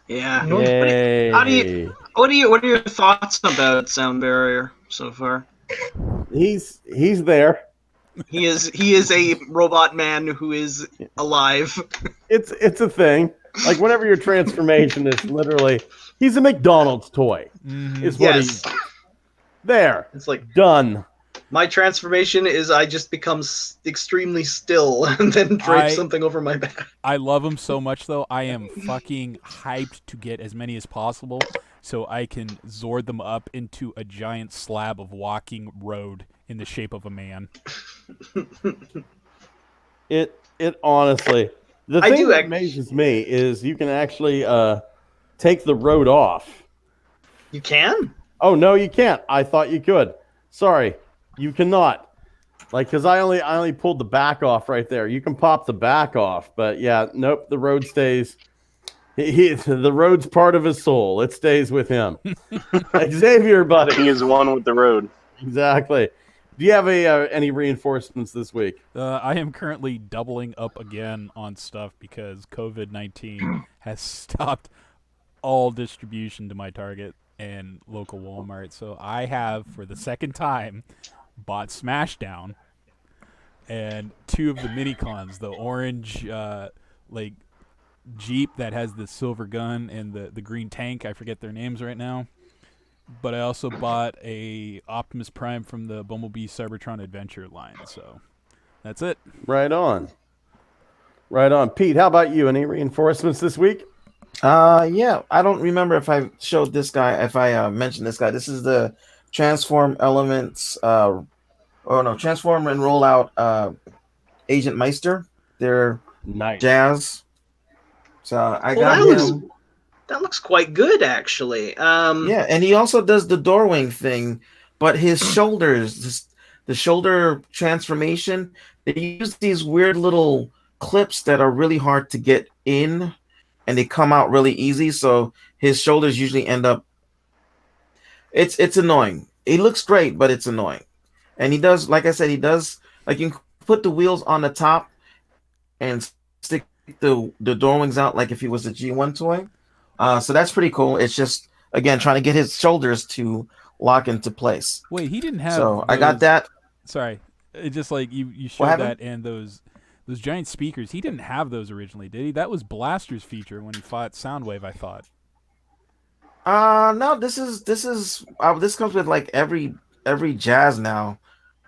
[SPEAKER 3] Yeah.
[SPEAKER 2] Yay.
[SPEAKER 3] What are your thoughts about Sound Barrier so far?
[SPEAKER 2] He's there.
[SPEAKER 3] He is a robot man who is alive.
[SPEAKER 2] It's a thing. Like whenever your transformation is literally, he's a McDonald's toy.
[SPEAKER 1] Mm-hmm.
[SPEAKER 2] Is what
[SPEAKER 3] Yes.
[SPEAKER 2] he there.
[SPEAKER 3] It's like
[SPEAKER 2] Done.
[SPEAKER 3] my transformation is I just become extremely still and then drape something over my back.
[SPEAKER 1] I love him so much, though. I am fucking hyped to get as many as possible so I can Zord them up into a giant slab of walking road in the shape of a man.
[SPEAKER 2] It honestly, the
[SPEAKER 3] I
[SPEAKER 2] thing
[SPEAKER 3] do
[SPEAKER 2] that amazes me is you can actually take the road off.
[SPEAKER 3] You can?
[SPEAKER 2] Oh no, you can't. I thought you could. Sorry, you cannot. Like, because I only pulled the back off right there. You can pop the back off, but yeah, nope. The road stays. The road's part of his soul. It stays with him. Xavier, buddy.
[SPEAKER 4] He is one with the road.
[SPEAKER 2] Exactly. Do you have any reinforcements this week?
[SPEAKER 1] I am currently doubling up again on stuff because COVID-19 has stopped all distribution to my Target and local Walmart. So I have, for the second time, bought Smashdown and 2 of the mini-cons, the orange like Jeep that has the silver gun and the green tank. I forget their names right now. But I also bought a Optimus Prime from the Bumblebee Cybertron Adventure line. So that's it.
[SPEAKER 2] Right on. Right on. Pete, how about you? Any reinforcements this week?
[SPEAKER 6] Yeah, I don't remember if I showed this guy, if I mentioned this guy. This is the Transform Elements, Transform and Rollout Agent Meister. They're
[SPEAKER 2] Nice.
[SPEAKER 6] Jazz. So I
[SPEAKER 3] Well,
[SPEAKER 6] got him.
[SPEAKER 3] That looks quite good, actually.
[SPEAKER 6] Yeah, and he also does the Doorwing thing, but his shoulders, the shoulder transformation, they use these weird little clips that are really hard to get in, and they come out really easy. So his shoulders usually end up. It's annoying. He looks great, but it's annoying. And he does, like I said, like you can put the wheels on the top and stick the door wings out like if he was a G1 toy. So that's pretty cool. It's just, again, trying to get his shoulders to lock into place.
[SPEAKER 1] Wait, he didn't have.
[SPEAKER 6] So I got that.
[SPEAKER 1] Sorry, it just like you showed that and those giant speakers. He didn't have those originally, did he? That was Blaster's feature when he fought Soundwave, I thought.
[SPEAKER 6] No, this comes with like every Jazz now.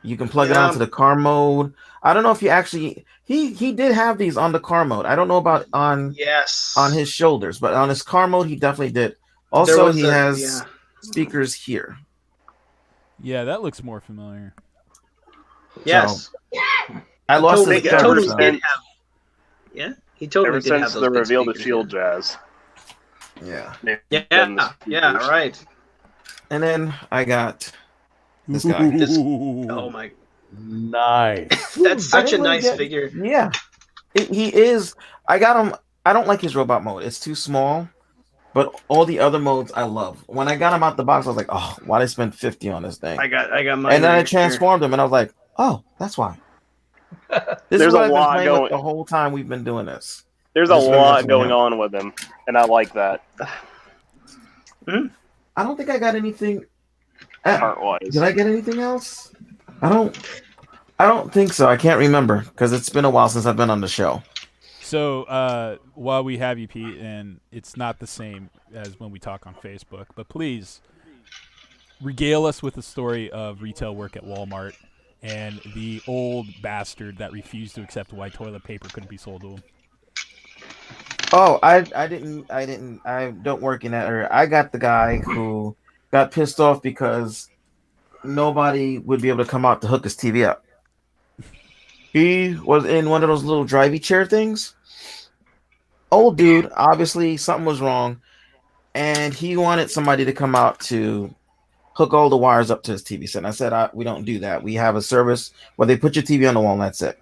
[SPEAKER 6] You can plug it onto the car mode. I don't know if you actually he did have these on the car mode. I don't know about on his shoulders, but on his car mode he definitely did. Also, he has speakers here.
[SPEAKER 1] Yeah, that looks more familiar.
[SPEAKER 3] Yes.
[SPEAKER 6] So, I lost
[SPEAKER 3] he
[SPEAKER 6] his
[SPEAKER 3] totally
[SPEAKER 6] so.
[SPEAKER 3] did have. Yeah, he totally
[SPEAKER 4] Ever
[SPEAKER 3] did have
[SPEAKER 4] since
[SPEAKER 3] those
[SPEAKER 4] the
[SPEAKER 3] big
[SPEAKER 4] reveal to
[SPEAKER 3] speakers,
[SPEAKER 4] Shield Jazz.
[SPEAKER 6] Yeah.
[SPEAKER 3] Yeah, right.
[SPEAKER 6] And then I got this guy.
[SPEAKER 3] Oh my!
[SPEAKER 2] Nice.
[SPEAKER 3] That's such a nice figure.
[SPEAKER 6] Yeah, he is. I got him. I don't like his robot mode. It's too small. But all the other modes I love. When I got him out the box, I was like, "Oh, why did I spend $50 on this thing?"
[SPEAKER 3] I got mine.
[SPEAKER 6] And then I transformed him, and I was like, "Oh, that's why." This is what I've been playing with the whole time we've been doing this.
[SPEAKER 4] There's a lot going on with him, and I like that.
[SPEAKER 6] I don't think I got anything.
[SPEAKER 4] Art-wise.
[SPEAKER 6] Did I get anything else? I don't think so. I can't remember because it's been a while since I've been on the show.
[SPEAKER 1] So while we have you, Pete, and it's not the same as when we talk on Facebook, but please regale us with the story of retail work at Walmart and the old bastard that refused to accept why toilet paper couldn't be sold to him.
[SPEAKER 6] Oh, I don't work in that area. I got the guy who got pissed off because nobody would be able to come out to hook his TV up. He was in one of those little drivey chair things. Old dude, obviously something was wrong. and he wanted somebody to come out to hook all the wires up to his TV set. And I said, we don't do that. We have a service where they put your TV on the wall and that's it.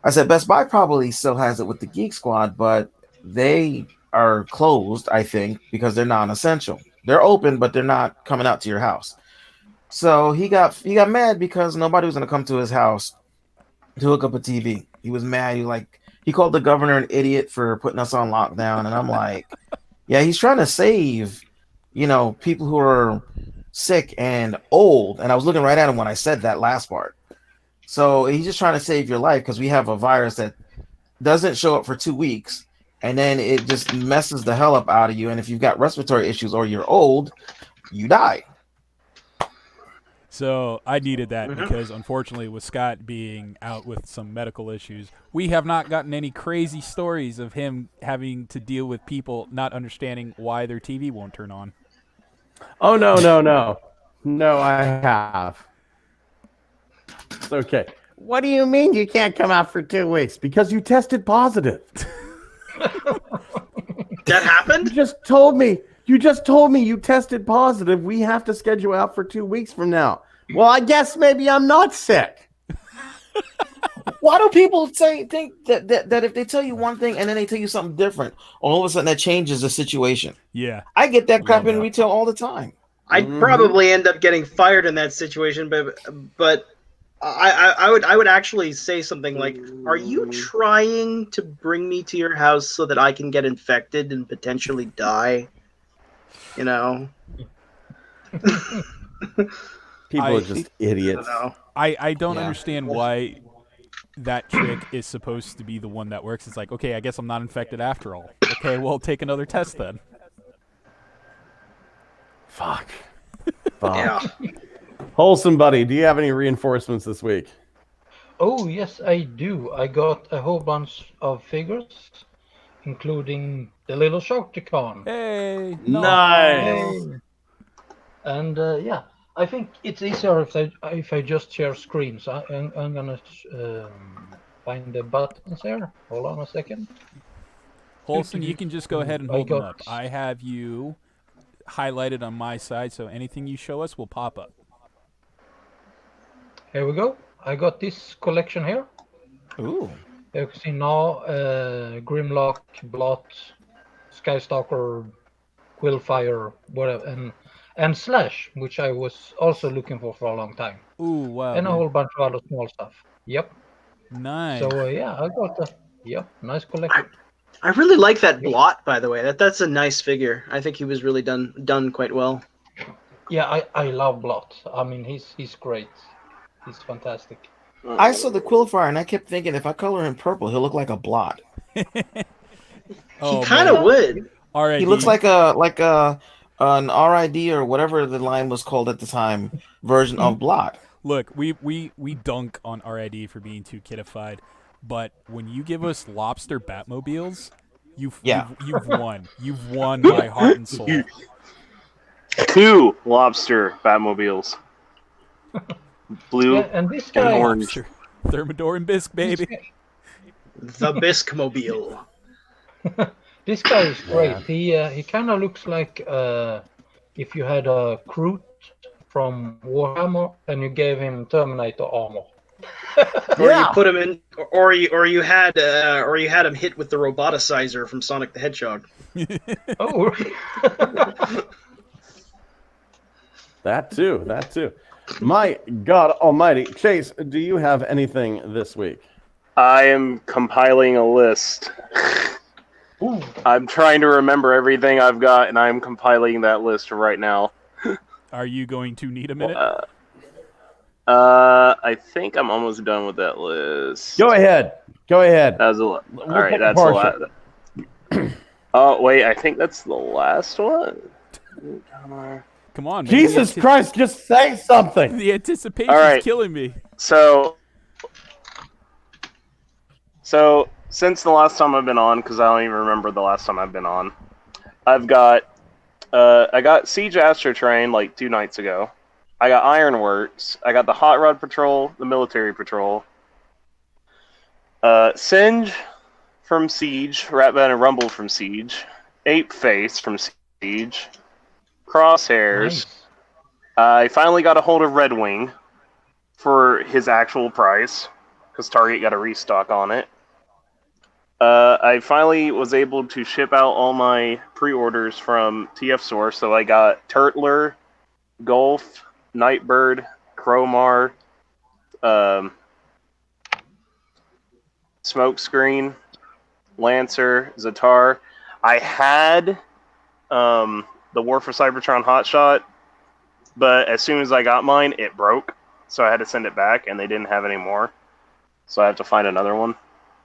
[SPEAKER 6] I said, Best Buy probably still has it with the Geek Squad, but they are closed, I think, because they're non-essential. They're open, but they're not coming out to your house. So he got mad because nobody was going to come to his house to hook up a TV. He was mad. He called the governor an idiot for putting us on lockdown. And I'm like, yeah, he's trying to save, people who are sick and old. And I was looking right at him when I said that last part. So he's just trying to save your life because we have a virus that doesn't show up for 2 weeks. And then it just messes the hell up out of you. And if you've got respiratory issues or you're old, you die.
[SPEAKER 1] So I needed that because, unfortunately, with Scott being out with some medical issues, we have not gotten any crazy stories of him having to deal with people not understanding why their TV won't turn on.
[SPEAKER 2] Oh, no. No, I have. It's okay. What do you mean you can't come out for 2 weeks? Because you tested positive.
[SPEAKER 3] That happened?
[SPEAKER 2] You just told me you tested positive. We have to schedule out for 2 weeks from now. Well, I guess maybe I'm not sick.
[SPEAKER 6] Why do people think that if they tell you one thing and then they tell you something different, all of a sudden that changes the situation?
[SPEAKER 1] Yeah.
[SPEAKER 6] I get that crap in retail all the time.
[SPEAKER 3] I'd probably end up getting fired in that situation, but I would actually say something like, "Are you trying to bring me to your house so that I can get infected and potentially die?"
[SPEAKER 2] People are just idiots.
[SPEAKER 1] I don't understand why that trick is supposed to be the one that works. It's like, okay, I guess I'm not infected after all. Okay, well, take another test then.
[SPEAKER 2] Fuck.
[SPEAKER 3] Yeah.
[SPEAKER 2] Wholesome buddy, do you have any reinforcements this week?
[SPEAKER 5] Oh, yes, I do. I got a whole bunch of figures, including the little Sharkticon.
[SPEAKER 1] Hey,
[SPEAKER 2] Nice.
[SPEAKER 5] And yeah, I think it's easier if I just share screens. I'm gonna find the buttons here. Hold on a second.
[SPEAKER 1] Holson, you can just go ahead and hold them up. I have you highlighted on my side, so anything you show us will pop up.
[SPEAKER 5] Here we go. I got this collection here.
[SPEAKER 6] Ooh.
[SPEAKER 5] You can see now Grimlock, Blot, Skystalker, Quillfire, whatever, and Slash, which I was also looking for a long time.
[SPEAKER 1] Ooh, wow.
[SPEAKER 5] And a whole bunch of other small stuff. Yep.
[SPEAKER 1] Nice.
[SPEAKER 5] So yeah, I got a nice collection.
[SPEAKER 3] I really like that Blot, by the way. That's a nice figure. I think he was really done quite well.
[SPEAKER 5] Yeah, I love Blot. I mean, he's great. He's fantastic.
[SPEAKER 6] I saw the Quillfire and I kept thinking if I color him purple, he'll look like a blot.
[SPEAKER 3] He kind of would.
[SPEAKER 1] RID.
[SPEAKER 6] He looks like an RID or whatever the line was called at the time version of blot.
[SPEAKER 1] Look, we dunk on RID for being too kidified, but when you give us lobster Batmobiles, you've won. You've won my heart and soul.
[SPEAKER 4] 2 lobster Batmobiles. Blue
[SPEAKER 5] and this guy,
[SPEAKER 4] and orange.
[SPEAKER 1] Thermidor and Bisque, baby.
[SPEAKER 3] The Bisque-mobile.
[SPEAKER 5] This guy is great. He kind of looks like if you had a Groot from Warhammer and you gave him Terminator armor.
[SPEAKER 3] Or you put him in, or you had him hit with the roboticizer from Sonic the Hedgehog.
[SPEAKER 5] Oh,
[SPEAKER 2] That too. My God Almighty, Chase, do you have anything this week?
[SPEAKER 4] I am compiling a list. I'm trying to remember everything I've got, and I'm compiling that list right now.
[SPEAKER 1] Are you going to need a minute?
[SPEAKER 4] I think I'm almost done with that list.
[SPEAKER 2] Go ahead.
[SPEAKER 4] That was a lot. All right, that's a lot. Oh wait, I think that's the last one.
[SPEAKER 1] Come on, man.
[SPEAKER 2] Jesus Christ, just say something.
[SPEAKER 1] The anticipation's killing me.
[SPEAKER 4] So since the last time I've been on, because I don't even remember the last time I've been on, I got Siege Astrotrain like 2 nights ago. I got Ironworks. I got the Hot Rod Patrol, the Military Patrol. Singe from Siege, Ratbat and Rumble from Siege, Ape Face from Siege, Crosshairs.
[SPEAKER 5] Nice.
[SPEAKER 4] I finally got a hold of Red Wing for his actual price because Target got a restock on it. I finally was able to ship out all my pre-orders from TF Source, so I got Turtler, Golf, Nightbird, Crowmar, Smokescreen, Lancer, Zatar. I had the War for Cybertron Hotshot, but as soon as I got mine, it broke, so I had to send it back, and they didn't have any more. So I have to find another one,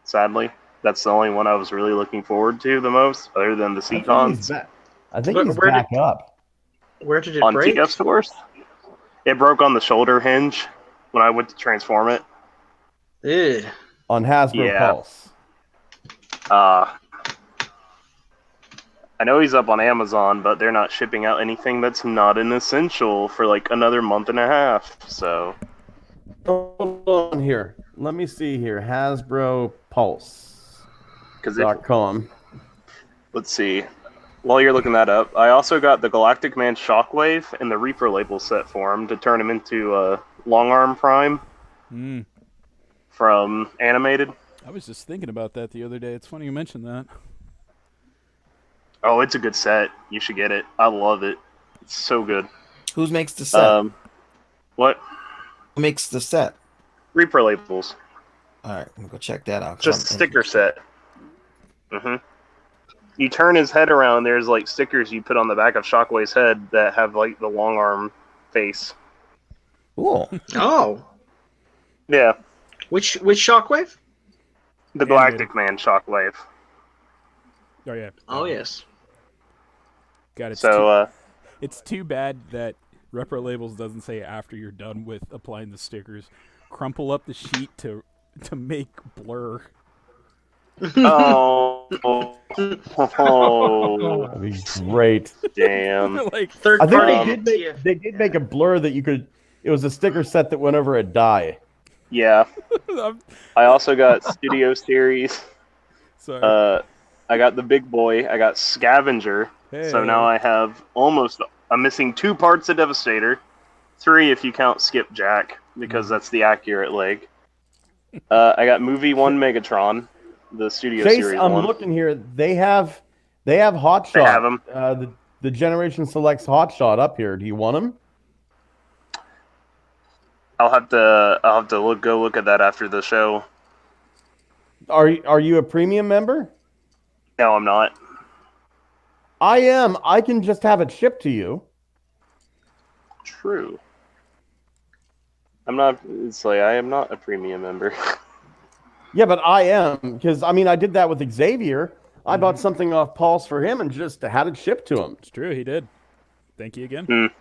[SPEAKER 4] sadly. That's the only one I was really looking forward to the most, other than the Seacons.
[SPEAKER 2] I think he's back up.
[SPEAKER 3] Where did it
[SPEAKER 4] On
[SPEAKER 3] break?
[SPEAKER 4] TF Source, it broke on the shoulder hinge when I went to transform it.
[SPEAKER 3] Ew.
[SPEAKER 2] On Hasbro
[SPEAKER 4] Yeah.
[SPEAKER 2] Pulse.
[SPEAKER 4] I know he's up on Amazon, but they're not shipping out anything that's not an essential for like another month and a half. So
[SPEAKER 2] Hold on here. Let me see here. Hasbro Pulse.
[SPEAKER 4] because
[SPEAKER 2] .com.
[SPEAKER 4] let's see. While you're looking that up, I also got the Galactic Man Shockwave and the Reaper label set for him to turn him into Long Arm Prime from Animated.
[SPEAKER 1] I was just thinking about that the other day. It's funny you mentioned that.
[SPEAKER 4] Oh, it's a good set. You should get it. I love it. It's so good.
[SPEAKER 6] Who makes the set?
[SPEAKER 4] What?
[SPEAKER 6] Who makes the set?
[SPEAKER 4] Reaper labels.
[SPEAKER 6] All right, I'm gonna go check that out.
[SPEAKER 4] Just a sticker set. You turn his head around, there's like stickers you put on the back of Shockwave's head that have like the long arm face.
[SPEAKER 6] Cool.
[SPEAKER 3] Oh,
[SPEAKER 4] Yeah.
[SPEAKER 3] which Shockwave?
[SPEAKER 4] The Galactic Man Shockwave.
[SPEAKER 1] Oh yeah.
[SPEAKER 3] Oh yes.
[SPEAKER 1] Got it.
[SPEAKER 4] So,
[SPEAKER 1] It's too bad that Repro Labels doesn't say after you're done with applying the stickers, crumple up the sheet to make blur.
[SPEAKER 4] oh,
[SPEAKER 2] That'd be great.
[SPEAKER 4] damn.
[SPEAKER 1] Like
[SPEAKER 3] Third
[SPEAKER 2] I think
[SPEAKER 3] party.
[SPEAKER 2] they did make a blur that you could. It was a sticker set that went over a die.
[SPEAKER 4] Yeah. I also got Studio Series.
[SPEAKER 1] sorry.
[SPEAKER 4] I got the Big Boy. I got Scavenger. So
[SPEAKER 1] Hey.
[SPEAKER 4] now I have I'm missing 2 parts of Devastator. 3 if you count Skipjack, because that's the accurate leg. I got Movie 1 Megatron, the Studio
[SPEAKER 2] Chase,
[SPEAKER 4] Series
[SPEAKER 2] I'm
[SPEAKER 4] one.
[SPEAKER 2] looking here. They have Hotshot.
[SPEAKER 4] They have 'em.
[SPEAKER 2] The Generation Selects Hotshot up here. Do you want them?
[SPEAKER 4] I'll have to go look at that after the show.
[SPEAKER 2] Are you a premium member?
[SPEAKER 4] No, I'm not.
[SPEAKER 2] I am. I can just have it shipped to you.
[SPEAKER 4] True. I'm not. It's like I am not a premium member.
[SPEAKER 2] Yeah, but I am, because I mean I did that with Xavier. I bought something off Paul's for him and just had it shipped to him.
[SPEAKER 1] It's true, he did. Thank you again.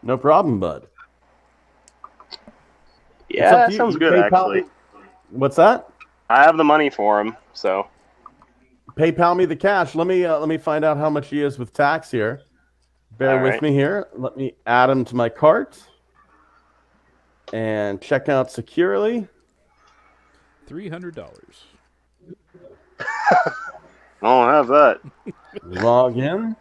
[SPEAKER 2] No problem, bud.
[SPEAKER 4] Yeah,
[SPEAKER 2] It's up
[SPEAKER 4] that
[SPEAKER 2] to you.
[SPEAKER 4] sounds
[SPEAKER 2] You
[SPEAKER 4] good
[SPEAKER 2] PayPal
[SPEAKER 4] actually.
[SPEAKER 2] me- What's that?
[SPEAKER 4] I have the money for him, so
[SPEAKER 2] PayPal me the cash. Let me find out how much he is with tax here. Bear
[SPEAKER 4] All
[SPEAKER 2] with
[SPEAKER 4] right.
[SPEAKER 2] me here. Let me add him to my cart and check out securely.
[SPEAKER 1] $300.
[SPEAKER 4] I don't have that.
[SPEAKER 2] Log in.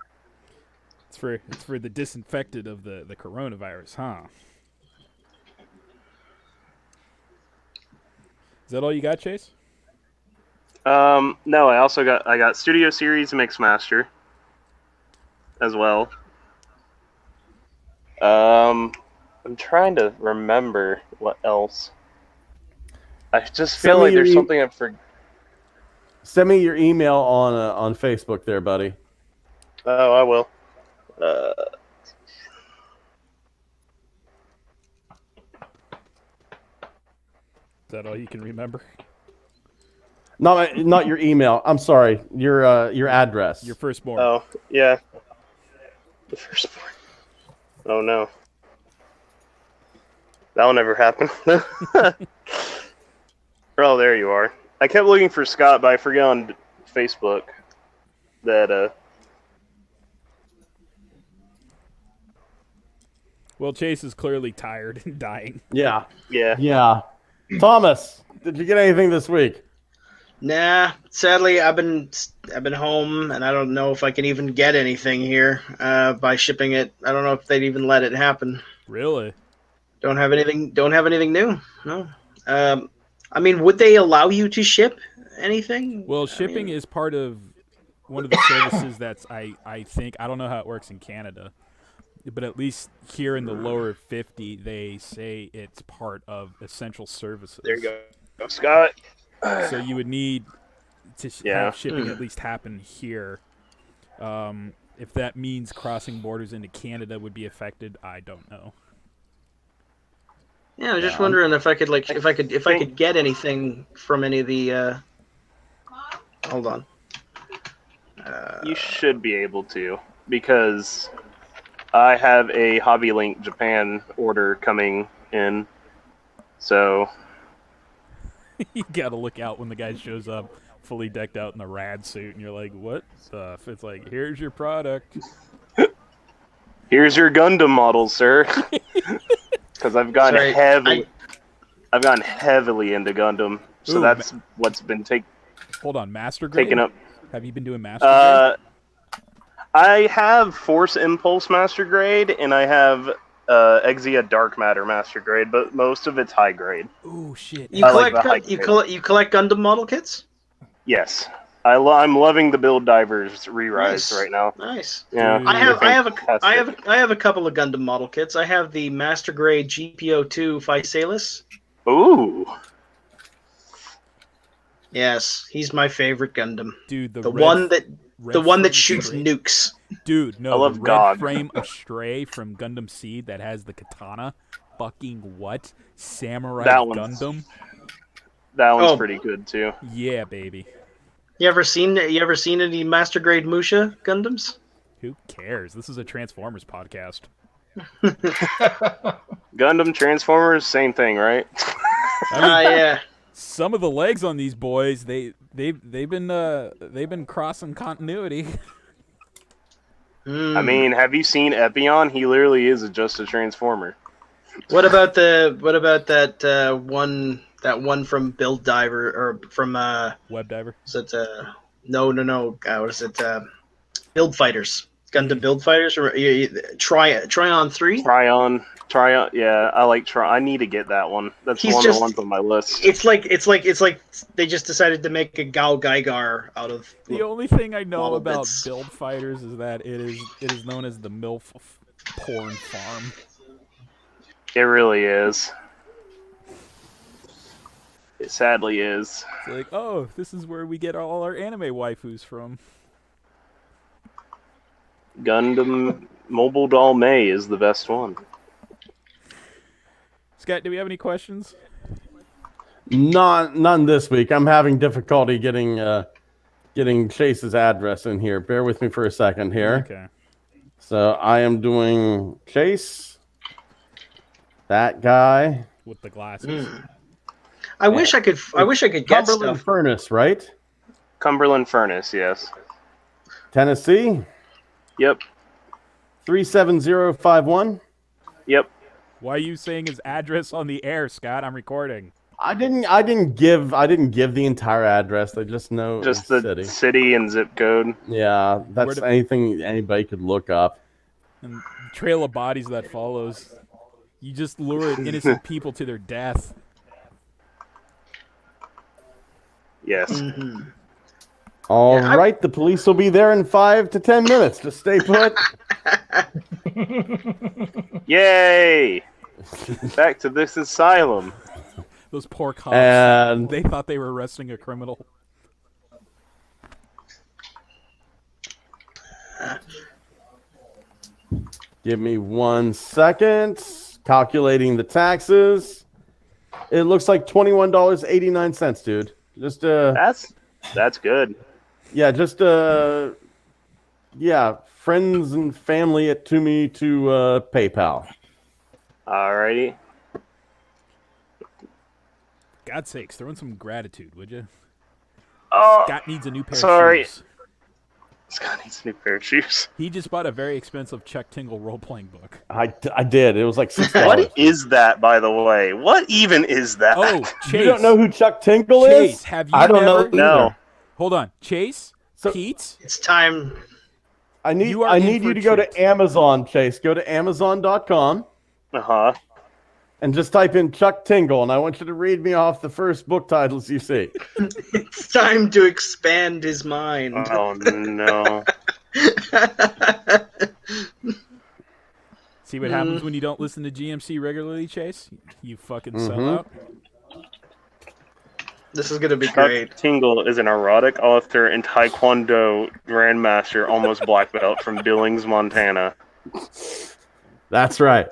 [SPEAKER 1] It's for the disinfected of the coronavirus, huh? Is that all you got, Chase?
[SPEAKER 4] No, I got Studio Series Mixmaster as well. I'm trying to remember what else. I just feel
[SPEAKER 2] Send me
[SPEAKER 4] like there's
[SPEAKER 2] your
[SPEAKER 4] something I forgot.
[SPEAKER 2] Send me your email on Facebook there, buddy.
[SPEAKER 4] Oh, I will.
[SPEAKER 1] Is that all you can remember?
[SPEAKER 2] Not your email. I'm sorry. Your address.
[SPEAKER 1] Your firstborn.
[SPEAKER 4] Oh, yeah. The first one. Oh, no. That'll never happen. Oh, there you are. I kept looking for Scott, but I forgot on Facebook that,
[SPEAKER 1] Well, Chase is clearly tired and dying.
[SPEAKER 2] Yeah.
[SPEAKER 4] yeah.
[SPEAKER 2] Yeah. Thomas, did you get anything this week?
[SPEAKER 3] Nah, sadly, I've been home, and I don't know if I can even get anything here by shipping it. I don't know if they'd even let it happen.
[SPEAKER 1] Really?
[SPEAKER 3] Don't have anything. Don't have anything new. No. Um, I mean, would they allow you to ship anything?
[SPEAKER 1] Well,
[SPEAKER 3] I
[SPEAKER 1] shipping
[SPEAKER 3] mean,
[SPEAKER 1] is part of one of the services that's I think I don't know how it works in Canada, but at least here in the lower 50, they say it's part of essential
[SPEAKER 3] there you
[SPEAKER 1] services.
[SPEAKER 3] go.
[SPEAKER 4] Scott.
[SPEAKER 1] So you would need to
[SPEAKER 4] Yeah.
[SPEAKER 1] have shipping at least happen here. If that means crossing borders into Canada would be affected, I don't know.
[SPEAKER 3] Yeah, I was just
[SPEAKER 2] Yeah.
[SPEAKER 3] wondering if I could if I
[SPEAKER 4] think-
[SPEAKER 3] could get anything from any of the. Hold on.
[SPEAKER 4] You should be able to, because I have a Hobby Link Japan order coming in. So,
[SPEAKER 1] You gotta look out when the guy shows up fully decked out in a rad suit, and you're like, "What stuff?" It's like, "Here's your product."
[SPEAKER 4] here's your Gundam model, sir. Because I've gotten
[SPEAKER 3] Sorry,
[SPEAKER 4] I've gotten heavily into Gundam, so
[SPEAKER 1] Ooh,
[SPEAKER 4] that's what's been
[SPEAKER 1] Hold on, master grade.
[SPEAKER 4] taken up.
[SPEAKER 1] Have you been doing master grade?
[SPEAKER 4] I have Force Impulse Master Grade, and I have Exia Dark Matter Master Grade, but most of it's high grade.
[SPEAKER 1] Oh shit!
[SPEAKER 3] You
[SPEAKER 4] I like
[SPEAKER 3] collect
[SPEAKER 4] the high
[SPEAKER 3] you collect Gundam model kits.
[SPEAKER 4] Yes, I'm loving the Build Divers re-rise
[SPEAKER 3] Nice.
[SPEAKER 4] right now.
[SPEAKER 3] Nice.
[SPEAKER 4] Yeah,
[SPEAKER 1] Dude.
[SPEAKER 3] I have
[SPEAKER 4] they're
[SPEAKER 3] I have a
[SPEAKER 4] fantastic.
[SPEAKER 3] I have a couple of Gundam model kits. I have the Master Grade GPO2 Physalis.
[SPEAKER 4] Ooh,
[SPEAKER 3] Yes, he's my favorite Gundam.
[SPEAKER 1] Dude,
[SPEAKER 3] The one that
[SPEAKER 1] frame
[SPEAKER 3] shoots
[SPEAKER 1] Astray-
[SPEAKER 3] nukes.
[SPEAKER 1] Dude, no,
[SPEAKER 4] I love
[SPEAKER 1] the red
[SPEAKER 4] God.
[SPEAKER 1] frame Astray from Gundam Seed that has the katana. Fucking what? Samurai
[SPEAKER 4] That one's-
[SPEAKER 1] Gundam?
[SPEAKER 4] that one's
[SPEAKER 3] Oh.
[SPEAKER 4] pretty good too.
[SPEAKER 1] Yeah, baby.
[SPEAKER 3] You ever seen any Master Grade Musha Gundams?
[SPEAKER 1] Who cares? This is a Transformers podcast.
[SPEAKER 4] Gundam Transformers, same thing, right?
[SPEAKER 1] I mean,
[SPEAKER 3] Yeah.
[SPEAKER 1] some of the legs on these boys, they've been crossing continuity.
[SPEAKER 3] Hmm.
[SPEAKER 4] I mean, have you seen Epion? He literally is just a Transformer.
[SPEAKER 3] What about that one from Build Diver or from
[SPEAKER 1] Web diver.
[SPEAKER 3] is it no what is it Build Fighters, Gundam Build Fighters, or Tryon 3?
[SPEAKER 4] Tryon, yeah, I like Tryon. I need to get that one. That's
[SPEAKER 3] He's
[SPEAKER 4] one of
[SPEAKER 3] just-
[SPEAKER 4] the ones on my list.
[SPEAKER 3] It's like they just decided to make a Gao Gaigar out of
[SPEAKER 1] The only thing I know
[SPEAKER 3] model
[SPEAKER 1] about
[SPEAKER 3] bits.
[SPEAKER 1] build fighters is that it is known as the MILF porn farm.
[SPEAKER 4] It really is. It sadly is.
[SPEAKER 1] It's like, oh, this is where we get all our anime waifus from.
[SPEAKER 4] Gundam Mobile Doll May is the best one.
[SPEAKER 1] Scott, do we have any questions?
[SPEAKER 2] None this week. I'm having difficulty getting Chase's address in here. Bear with me for a second here.
[SPEAKER 1] Okay.
[SPEAKER 2] So I am doing Chase. That guy.
[SPEAKER 1] With the glasses.
[SPEAKER 3] I wish I could get
[SPEAKER 2] Cumberland
[SPEAKER 3] stuff.
[SPEAKER 2] Furnace, right?
[SPEAKER 4] Cumberland Furnace, yes.
[SPEAKER 2] Tennessee.
[SPEAKER 4] Yep.
[SPEAKER 2] 37051.
[SPEAKER 4] Yep.
[SPEAKER 1] Why are you saying his address on the air, Scott? I'm recording.
[SPEAKER 2] I didn't give the entire address. They just know
[SPEAKER 4] Just
[SPEAKER 2] the
[SPEAKER 4] the
[SPEAKER 2] city.
[SPEAKER 4] city and zip code.
[SPEAKER 2] Yeah,
[SPEAKER 1] Where
[SPEAKER 2] that's
[SPEAKER 1] do-
[SPEAKER 2] anything anybody could look up.
[SPEAKER 1] And trail of bodies that follows. You just lure innocent people to their death.
[SPEAKER 4] Yes.
[SPEAKER 3] Mhm.
[SPEAKER 2] All
[SPEAKER 3] Yeah,
[SPEAKER 2] right, the police will be there in 5 to 10 minutes. Just stay put.
[SPEAKER 4] Yay! Back to this asylum.
[SPEAKER 1] Those poor cops.
[SPEAKER 2] And
[SPEAKER 1] They thought they were arresting a criminal.
[SPEAKER 2] give me 1 second. Calculating the taxes. It looks like $21.89, dude. Just
[SPEAKER 4] That's good.
[SPEAKER 2] yeah, just yeah, friends and family it to me to PayPal.
[SPEAKER 4] Alrighty.
[SPEAKER 1] God's sakes, throw in some gratitude, would you?
[SPEAKER 4] Oh,
[SPEAKER 1] Scott needs a new pair
[SPEAKER 4] sorry.
[SPEAKER 1] of shoes.
[SPEAKER 4] Scott needs a new pair of shoes.
[SPEAKER 1] He just bought a very expensive Chuck Tingle role-playing book.
[SPEAKER 2] I did. It was like $6.
[SPEAKER 4] What is that, by the way? What even is that?
[SPEAKER 1] Oh, Chase.
[SPEAKER 2] You don't know who Chuck Tingle
[SPEAKER 1] Chase,
[SPEAKER 2] is?
[SPEAKER 1] have you
[SPEAKER 6] I don't know
[SPEAKER 1] never...
[SPEAKER 6] either.
[SPEAKER 4] No.
[SPEAKER 1] Hold on. Chase?
[SPEAKER 2] So-
[SPEAKER 1] Pete?
[SPEAKER 3] It's time.
[SPEAKER 2] I need
[SPEAKER 1] You are in
[SPEAKER 2] you
[SPEAKER 1] for
[SPEAKER 2] to
[SPEAKER 1] a
[SPEAKER 2] go
[SPEAKER 1] treat.
[SPEAKER 2] to Amazon, Chase. Go to Amazon.com
[SPEAKER 4] Uh-huh.
[SPEAKER 2] and just type in Chuck Tingle, and I want you to read me off the first book titles you see.
[SPEAKER 3] It's time to expand his mind.
[SPEAKER 4] Oh, no.
[SPEAKER 1] See what happens when you don't listen to GMC regularly, Chase? You fucking
[SPEAKER 2] Mm-hmm.
[SPEAKER 1] sellout.
[SPEAKER 3] This is gonna be
[SPEAKER 4] Chuck
[SPEAKER 3] great.
[SPEAKER 4] Tingle is an erotic author and Taekwondo grandmaster, almost black belt, from Billings, Montana.
[SPEAKER 2] That's right.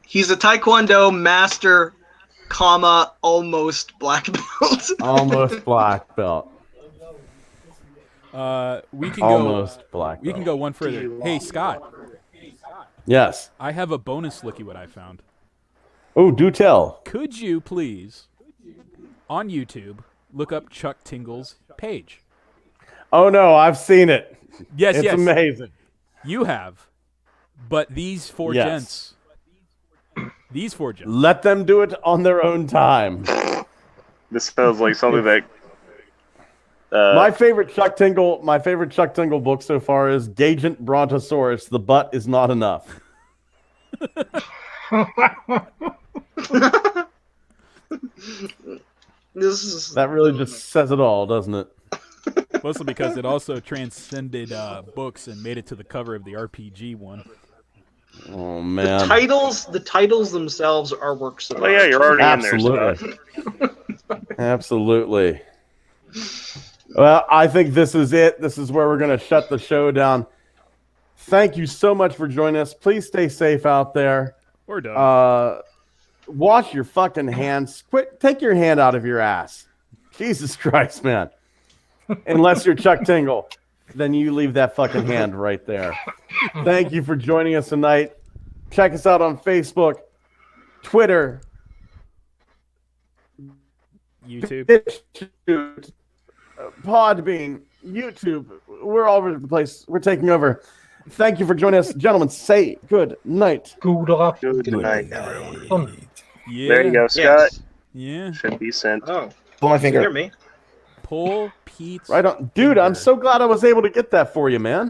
[SPEAKER 3] He's a Taekwondo master, comma, almost black belt.
[SPEAKER 2] Almost black belt.
[SPEAKER 1] We can
[SPEAKER 2] Almost black
[SPEAKER 1] go. We can
[SPEAKER 2] belt.
[SPEAKER 1] go one further. Hey, Scott.
[SPEAKER 2] Yes.
[SPEAKER 1] I have a bonus looky what I found.
[SPEAKER 2] Oh, do tell.
[SPEAKER 1] Could you please, on YouTube, look up Chuck Tingle's page?
[SPEAKER 2] Oh no, I've seen it.
[SPEAKER 1] Yes,
[SPEAKER 2] It's
[SPEAKER 1] yes.
[SPEAKER 2] amazing.
[SPEAKER 1] You have. But these four
[SPEAKER 2] Yes.
[SPEAKER 1] gents. These four gents.
[SPEAKER 2] Let them do it on their own time.
[SPEAKER 4] This sounds like something that...
[SPEAKER 2] My favorite Chuck Tingle book so far is Gagent Brontosaurus. The butt is not enough.
[SPEAKER 3] This is
[SPEAKER 2] That really just says it all, doesn't it?
[SPEAKER 1] Mostly because it also transcended books and made it to the cover of the RPG one.
[SPEAKER 2] Oh man.
[SPEAKER 3] the titles themselves are works of
[SPEAKER 4] Oh, yeah,
[SPEAKER 3] art.
[SPEAKER 4] you're already in there,
[SPEAKER 2] Absolutely.
[SPEAKER 4] Scott.
[SPEAKER 2] Absolutely. Well, I think this is it. This is where we're going to shut the show down. Thank you so much for joining us. Please stay safe out there.
[SPEAKER 1] We're done.
[SPEAKER 2] Wash your fucking hands. Quit. Take your hand out of your ass. Jesus Christ, man. Unless you're Chuck Tingle, then you leave that fucking hand right there. Thank you for joining us tonight. Check us out on Facebook, Twitter,
[SPEAKER 1] YouTube.
[SPEAKER 2] BitChute, Podbean, YouTube. We're all over the place. We're taking over. Thank you for joining us. Gentlemen, say good night.
[SPEAKER 5] Good luck.
[SPEAKER 4] Good night, everyone.
[SPEAKER 1] Yeah.
[SPEAKER 4] There you go, Scott.
[SPEAKER 3] Yes.
[SPEAKER 1] Yeah.
[SPEAKER 4] Should be sent.
[SPEAKER 3] Oh,
[SPEAKER 6] Pull my
[SPEAKER 3] you hear
[SPEAKER 6] finger.
[SPEAKER 3] me?
[SPEAKER 1] Pull Pete's.
[SPEAKER 2] Right on. Dude, I'm so glad I was able to get that for you, man.